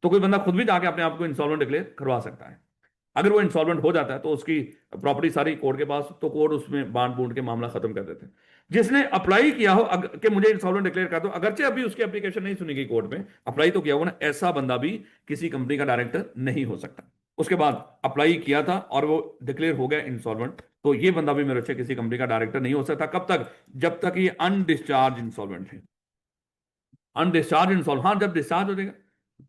तो कोई बंदा खुद भी जाके अपने आप को इंस्टॉलमेंट डिक्लेयर करवा सकता है। अगर वो इंसॉल्वेंट हो जाता है तो उसकी प्रॉपर्टी सारी कोर्ट के पास, तो कोर्ट उसमें बांट बूंट के मामला खत्म कर देते हैं। जिसने अप्लाई किया हो कि मुझे इंसॉल्वेंट डिक्लेयर कर दो, अगरचे अभी उसकी एप्लीकेशन नहीं सुनी गई कोर्ट में, अप्लाई तो किया हो ना, ऐसा बंदा भी किसी कंपनी का डायरेक्टर नहीं हो सकता। उसके बाद अप्लाई किया था और वो डिक्लेयर हो गया इंसॉल्वेंट, तो ये बंदा भी मेरे अच्छे किसी कंपनी का डायरेक्टर नहीं हो सकता। कब तक? जब तक ये अनडिस्चार्ज इंसॉल्वेंट है। अनडिस्चार्ज इंसॉल्व, हाँ जब डिस्चार्ज हो जाएगा,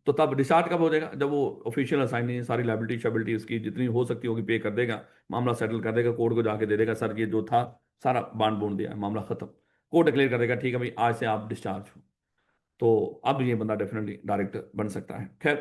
तो तब डिस्चार्ज कब हो जाएगा? जब वो ऑफिशियल असाइनी सारी लाइबिलिटी शबिलिटी उसकी जितनी हो सकती होगी पे कर देगा, मामला सेटल कर देगा, कोर्ट को जाके दे देगा, सर ये जो था सारा बांट बूंट दिया, मामला खत्म, कोर्ट डिक्लेयर कर देगा ठीक है भाई आज से आप डिस्चार्ज हो, तो अब ये बंदा डेफिनेटली डायरेक्टर बन सकता है। खैर,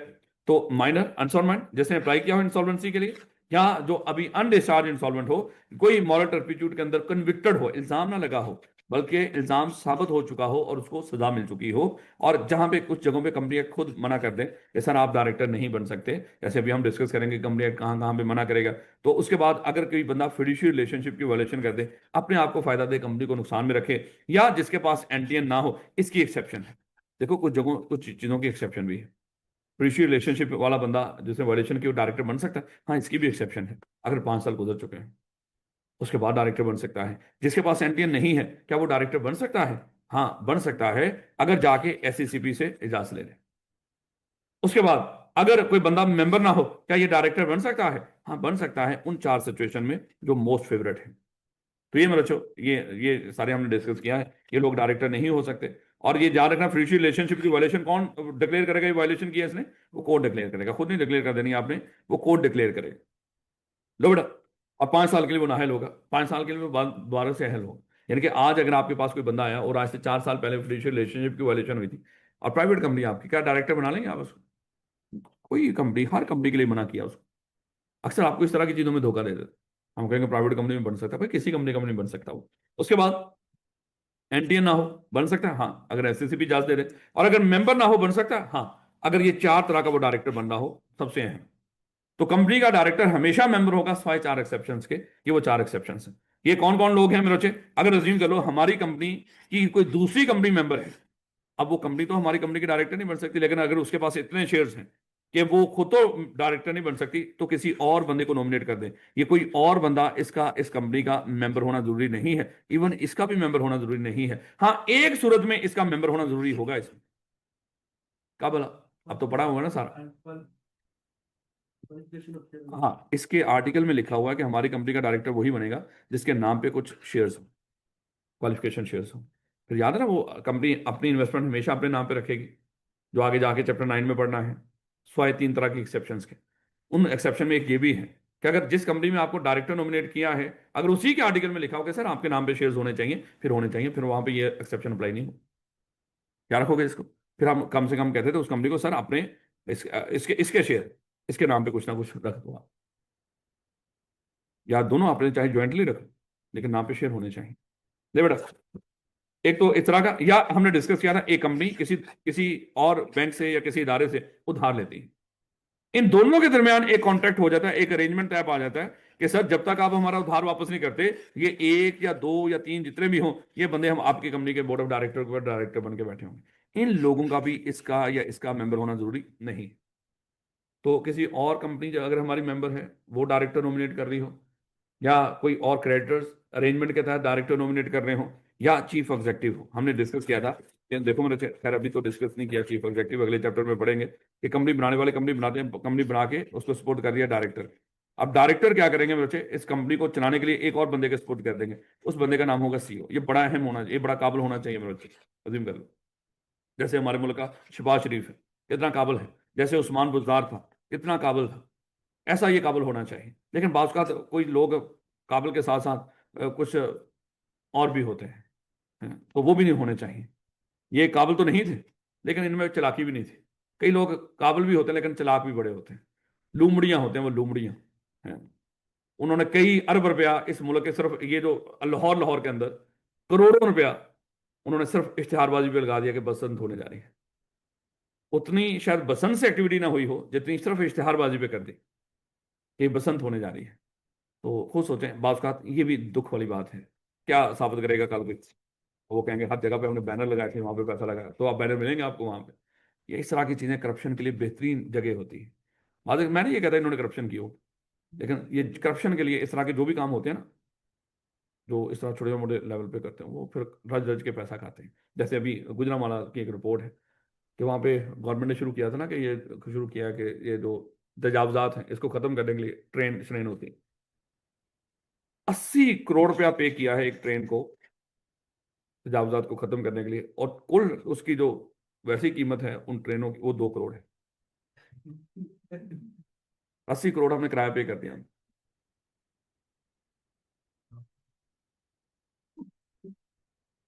तो माइनर अनसॉल्वेंट जिसने अप्लाई किया हो इंसॉल्वेंसी के लिए, या जो अभी अनडिस्चार्ज इंसॉल्वेंट हो, कोई मॉरल टर्पिट्यूड के अंदर कन्विक्टेड हो, इल्जाम ना लगा हो, बल्कि इल्जाम साबित हो चुका हो और उसको सजा मिल चुकी हो। और जहां पे कुछ जगहों पे कंपनी एक्ट खुद मना कर दे कि सर आप डायरेक्टर नहीं बन सकते, जैसे अभी हम डिस्कस करेंगे कंपनी एक्ट कहाँ कहाँ पे मना करेगा, तो उसके बाद अगर कोई बंदा फिड्यूशियरी रिलेशनशिप की वायलेशन कर दे, अपने आप को फायदा दे, कंपनी को नुकसान में रखे, या जिसके पास एनटीएन ना हो, इसकी एक्सेप्शन है। देखो कुछ जगहों कुछ चीजों की एक्सेप्शन भी है। फिड्यूशियरी रिलेशनशिप वाला बंदा जिसने वायलेशन की वो डायरेक्टर बन सकता है, हाँ इसकी भी एक्सेप्शन है, अगर 5 साल गुजर चुके हैं उसके बाद डायरेक्टर बन सकता है। जिसके पास एनटीएन नहीं है, क्या वो डायरेक्टर बन सकता है? हाँ बन सकता है, अगर जाके एसईसीपी से इजाजत ले ले। उसके बाद अगर कोई बंदा मेंबर ना हो, क्या ये डायरेक्टर बन सकता है? हाँ बन सकता है, उन 4 सिचुएशन में जो मोस्ट फेवरेट है। तो ये मेरे बच्चों, ये सारे हमने डिस्कस किया है, ये लोग डायरेक्टर नहीं हो सकते। और ये याद रखना, फिड्यूशियरी रिलेशनशिप की वायलेशन कौन डिक्लेयर करेगा? ये वायलेशन किया इसने, वो कोर्ट डिक्लेयर करेगा, खुद नहीं डिक्लेयर कर देनी आपने, वो कोर्ट डिक्लेयर करेगा। लो बेटा, अब 5 साल के लिए वो नाअहल होगा, 5 साल के लिए वो दोबारा से अहल होगा। यानी कि आज अगर आपके पास कोई बंदा आया और आज से 4 साल पहले फिड्यूशियरी रिलेशनशिप की वायलेशन हुई थी, और प्राइवेट कंपनी आपकी, क्या डायरेक्टर बना लेंगे आप उसको? कोई कंपनी, हर कंपनी के लिए मना किया उसको। अक्सर आपको इस तरह की चीजों में धोखा दे देते, हम कहेंगे प्राइवेट कंपनी में बन सकता है, भाई किसी कंपनी का नहीं बन सकता वो। उसके बाद एनटीए ना हो, बन सकता है हाँ, अगर एसएससी भी इजाजत दे दे। और अगर मेंबर ना हो, बन सकता है हाँ, अगर ये 4 तरह का वो डायरेक्टर बनना हो, सबसे अहम। तो कंपनी का डायरेक्टर हमेशा मेंबर होगा, सिवाय 4 एक्सेप्शंस के। ये वो 4 एक्सेप्शंस हैं। ये कौन कौन लोग हैं मेरे बच्चे? अगर अज्यूम कर लो हमारी कंपनी की कोई दूसरी कंपनी मेंबर है, अब वो कंपनी तो हमारी कंपनी के डायरेक्टर नहीं बन सकती, लेकिन अगर उसके पास इतने शेयर्स हैं कि वो खुद तो डायरेक्टर नहीं बन सकती, तो किसी और बंदे को नॉमिनेट कर दे। ये कोई और बंदा इसका इस कंपनी का मेंबर होना जरूरी नहीं है, इवन इसका भी मेंबर होना जरूरी नहीं है। हाँ एक सूरत में इसका मेंबर होना जरूरी होगा इसमें। क्या बोला? अब तो पढ़ा होगा ना सारा। हाँ इसके आर्टिकल में लिखा हुआ है कि हमारी कंपनी का डायरेक्टर वही बनेगा जिसके नाम पे कुछ शेयर्स हो, क्वालिफिकेशन शेयर्स हो। फिर याद है ना, वो कंपनी अपनी इन्वेस्टमेंट हमेशा अपने नाम पे रखेगी, जो आगे जाके चैप्टर 9 में पढ़ना है। स्वाय 3 तरह की एक्सेप्शंस के, उन एक्सेप्शन में एक ये भी है कि अगर जिस कंपनी में आपको डायरेक्टर नॉमिनेट किया है, अगर उसी के आर्टिकल में लिखा हो कि सर आपके नाम पे शेयर्स होने चाहिए, फिर होने चाहिए, फिर वहां पे ये एक्सेप्शन अप्लाई नहीं हो। क्या रखोगे इसको? फिर हम कम से कम कहते थे उस कंपनी को, सर अपने इसके शेयर इसके नाम पे कुछ ना कुछ रख दो आप, या दोनों अपने चाहे ज्वाइंटली रखो, लेकिन नाम पे शेयर होने चाहिए। ले बेटा, एक तो इस तरह का, या हमने डिस्कस किया था एक कंपनी किसी किसी और बैंक से या किसी इदारे से उधार लेती है, इन दोनों के दरमियान एक कॉन्ट्रैक्ट हो जाता है, एक अरेंजमेंट तय आ जाता है कि सर जब तक आप हमारा उधार वापस नहीं करते, ये 1 या 2 या 3 जितने भी हों, ये बंदे हम आपकी कंपनी के बोर्ड ऑफ डायरेक्टर के डायरेक्टर बन के बैठे होंगे। इन लोगों का भी इसका या इसका मेंबर होना जरूरी नहीं। तो किसी और कंपनी जो अगर हमारी मेंबर है, वो डायरेक्टर नॉमिनेट कर रही हो, या कोई और क्रेडिटर्स अरेंजमेंट के तहत डायरेक्टर नॉमिनेट कर रहे हो, या चीफ एग्जीक्यूटिव हो, हमने डिस्कस किया था। देखो मेरे, खैर अभी तो डिस्कस नहीं किया चीफ एग्जीक्यूटिव, अगले चैप्टर में पढ़ेंगे कि कंपनी बनाने वाले कंपनी बनाते हैं, कंपनी बना के उसको सपोर्ट कर दिया डायरेक्टर। अब डायरेक्टर क्या करेंगे मेरे बच्चे? इस कंपनी को चलाने के लिए एक और बंदे के सपोर्ट कर देंगे, उस बंदे का नाम होगा सीईओ। ये बड़ा अहम होना, ये बड़ा काबिल होना चाहिए मेरे बच्चे, अजीम कर लो। जैसे हमारे मुल्क का शहबाज शरीफ है, कितना काबिल है। जैसे उस्मान बुज़दार था, कितना काबिल था। ऐसा ये काबिल होना चाहिए। लेकिन बाज़ का कोई लोग काबिल के साथ साथ कुछ और भी होते हैं, तो वो भी नहीं होने चाहिए। ये काबिल तो नहीं थे, लेकिन इनमें चालाकी भी नहीं थी। कई लोग काबिल भी होते हैं लेकिन चालाक भी बड़े होते हैं, लूमड़ियां होते हैं, वो लूमड़ियां हैं। उन्होंने कई अरब रुपया इस मुल्क के, सिर्फ ये जो लाहौर लाहौर के अंदर करोड़ों रुपया उन्होंने सिर्फ इश्तिहारबाजी पे लगा दिया कि बसंत होने जा रही है। उतनी शायद बसंत से एक्टिविटी ना हुई हो जितनी सिर्फ इश्तिहारबाजी पे कर दी कि बसंत होने जा रही है। तो खुद सोचें, बात का ये भी दुख वाली बात है। क्या साबित करेगा कल को? वो कहेंगे हर जगह पे हमने बैनर लगाए थे, वहां पे पैसा लगाया, तो आप बैनर मिलेंगे आपको वहां पे। ये इस तरह की चीजें करप्शन के लिए बेहतरीन जगह होती है। मैं नहीं ये कहता इन्होंने करप्शन की हो, लेकिन ये करप्शन के लिए इस तरह के जो भी काम होते हैं ना, जो इस तरह छोटे मोटे लेवल पे करते हैं, वो फिर रज रज के पैसा खाते हैं। जैसे अभी गुजरांवाला की एक रिपोर्ट है कि वहां पे गवर्नमेंट ने शुरू किया था ना, कि ये शुरू किया कि ये जो तजावजात हैं इसको खत्म करने के लिए ट्रेन श्रेन होती है। 80 करोड़ रुपया पे किया है एक ट्रेन को, तजावजात को खत्म करने के लिए, और कुल उसकी जो वैसी कीमत है उन ट्रेनों की, वो 2 करोड़ है। 80 करोड़ हमने किराया पे कर दिया।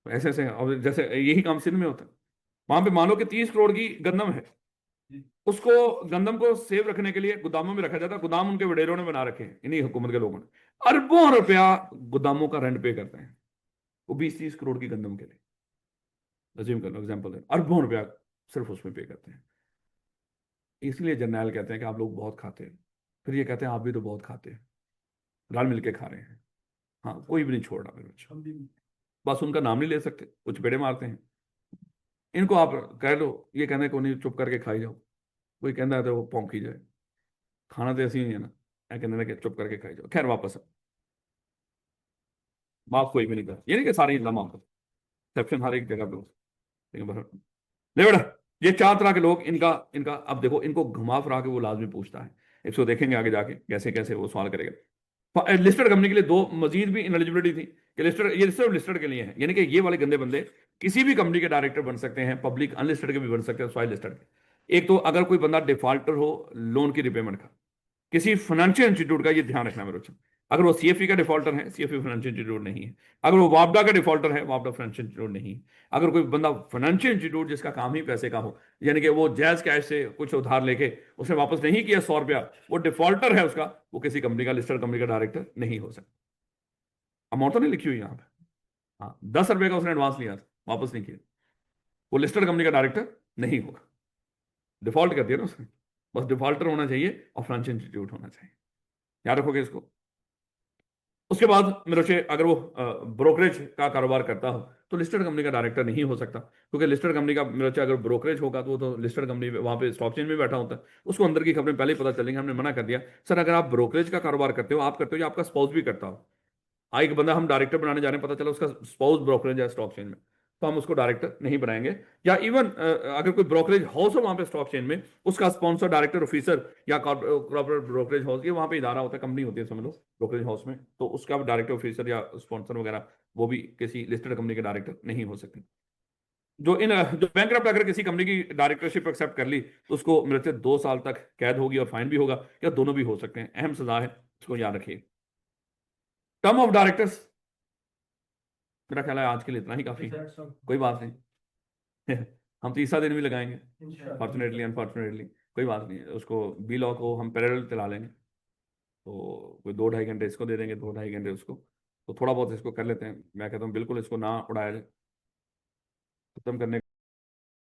ऐसे ऐसे, और जैसे यही काम सिंध में होता है। वहां पे मान लो कि 30 करोड़ की गंदम है, उसको गंदम को सेव रखने के लिए गोदामों में रखा जाता है। गोदाम उनके वडेरों ने बना रखे हैं, इन्हीं हुकूमत के लोगों ने। अरबों रुपया गोदामों का रेंट पे करते हैं। वो 20-30 करोड़ की गंदम के लिए, अज्यूम कर लो, एग्जाम्पल है, अरबों रुपया सिर्फ उसमें पे करते हैं। इसलिए जर्नैल कहते हैं कि आप लोग बहुत खाते हैं, फिर ये कहते हैं आप भी तो बहुत खाते हैं, रल मिल के खा रहे हैं। हाँ, कोई भी नहीं छोड़ रहा मेरे बच्चों, हम भी बस उनका नाम नहीं ले सकते, कुछ पेड़े मारते हैं। इनको आप कह लो, ये कहने को नहीं, चुप करके खाई जाओ, कोई कहना है तो वो पौंकी जाए, खाना तो ऐसे ही है ना, मैं कहने लगे चुप करके खाई जाओ। खैर वापस माफ कोई भी नहीं कर, ये नहीं कि सारे ही माफ कर, एक्सेप्शन हर एक जगह पे हो, लेकिन ले बेटा, ये 4 तरह के लोग, इनका इनका अब देखो, इनको घुमा फिरा के वो लाजमी पूछता है, इसको देखेंगे आगे जाके कैसे कैसे वो सवाल करेगा। लिस्टेड कंपनी के लिए दो मजीद भी इनएलिजिबिलिटी थी कि लिस्टेड, ये सिर्फ लिस्टेड के लिए है, यानी कि ये वाले गंदे बंदे किसी भी कंपनी के डायरेक्टर बन सकते हैं, पब्लिक अनलिस्टेड के भी बन सकते हैं, स्वाइल लिस्टेड के। एक तो अगर कोई बंदा डिफॉल्टर हो लोन की रिपेमेंट का, किसी फाइनेंशियल इंस्टीट्यूट का, ये ध्यान रखना मेरे बच्चों, अगर वो सीएफई का डिफॉल्टर है, सीएफई फाइनेंशियल इंस्टीट्यूट नहीं है। अगर वो वापडा का डिफॉल्टर है, वापडा फाइनेंशियल इंस्टीट्यूट नहीं है। अगर कोई बंदा फाइनेंशियल इंस्टीट्यूट जिसका काम ही पैसे का हो, यानी कि वो जायज कैश से कुछ उधार लेके उसने वापस नहीं किया 100 रुपया, वो डिफॉल्टर है उसका, वो किसी कंपनी का, लिस्टेड कंपनी का डायरेक्टर नहीं हो सकता। अमाउंट तो नहीं लिखी हुई यहाँ पे, हाँ, 10 रुपये का उसने एडवांस लिया था, वापस नहीं किया, वो लिस्टेड कंपनी का डायरेक्टर नहीं होगा, डिफॉल्ट कर दिया ना उसने। बस डिफॉल्टर होना चाहिए और फाइनेंशियल इंस्टीट्यूट होना चाहिए, याद रखोगे इसको। उसके बाद मेरे से अगर वो ब्रोकरेज का कारोबार करता हो तो लिस्टेड कंपनी का डायरेक्टर नहीं हो सकता, क्योंकि लिस्टेड कंपनी का मेरे से अगर ब्रोकरेज होगा तो वो तो लिस्टेड कंपनी वहां पे स्टॉक चेंज में बैठा होता है, उसको अंदर की खबरें पहले ही पता चलेंगी। हमने मना कर दिया, सर अगर आप ब्रोकरेज का कारोबार करते हो, आप करते हो या आपका स्पाउस भी करता हो, एक बंदा हम डायरेक्टर बनाने जा रहे हैं, पता चला उसका स्पाउस ब्रोकरेज है स्टॉक चेन में, तो हम उसको डायरेक्टर नहीं बनाएंगे। या इवन अगर कोई ब्रोकरेज हाउस हो वहां पे स्टॉक चेन में, उसका स्पॉन्सर डायरेक्टर ऑफिसर या कॉर्पोरेट ब्रोकरेज हाउस, ये वहां पे इदारा होता है, कंपनी होती है समझ लो ब्रोकरेज हाउस में, तो उसका डायरेक्टर ऑफिसर या स्पॉन्सर वगैरह वो भी किसी लिस्टेड कंपनी के डायरेक्टर नहीं हो सकते। जो बैंकरप्ट अगर किसी कंपनी की डायरेक्टरशिप एक्सेप्ट कर ली तो उसको मेरे से 2 साल तक कैद होगी और फाइन भी होगा, या दोनों भी हो सकते हैं, अहम सजा है, इसको याद रखिए। टर्म ऑफ डायरेक्टर्स, मेरा ख्याल है आज के लिए इतना ही काफी है, कोई बात नहीं। हम तीसरा दिन भी लगाएंगे, फॉर्चुनेटली अनफॉर्चुनेटली, कोई बात नहीं, उसको बी लॉ को हम पैरेलल चला लेंगे, तो कोई 2-2.5 घंटे इसको दे देंगे, 2-2.5 घंटे उसको, तो थोड़ा बहुत इसको कर लेते हैं। मैं कहता हूँ बिल्कुल इसको ना उड़ाया जाए, खत्म करने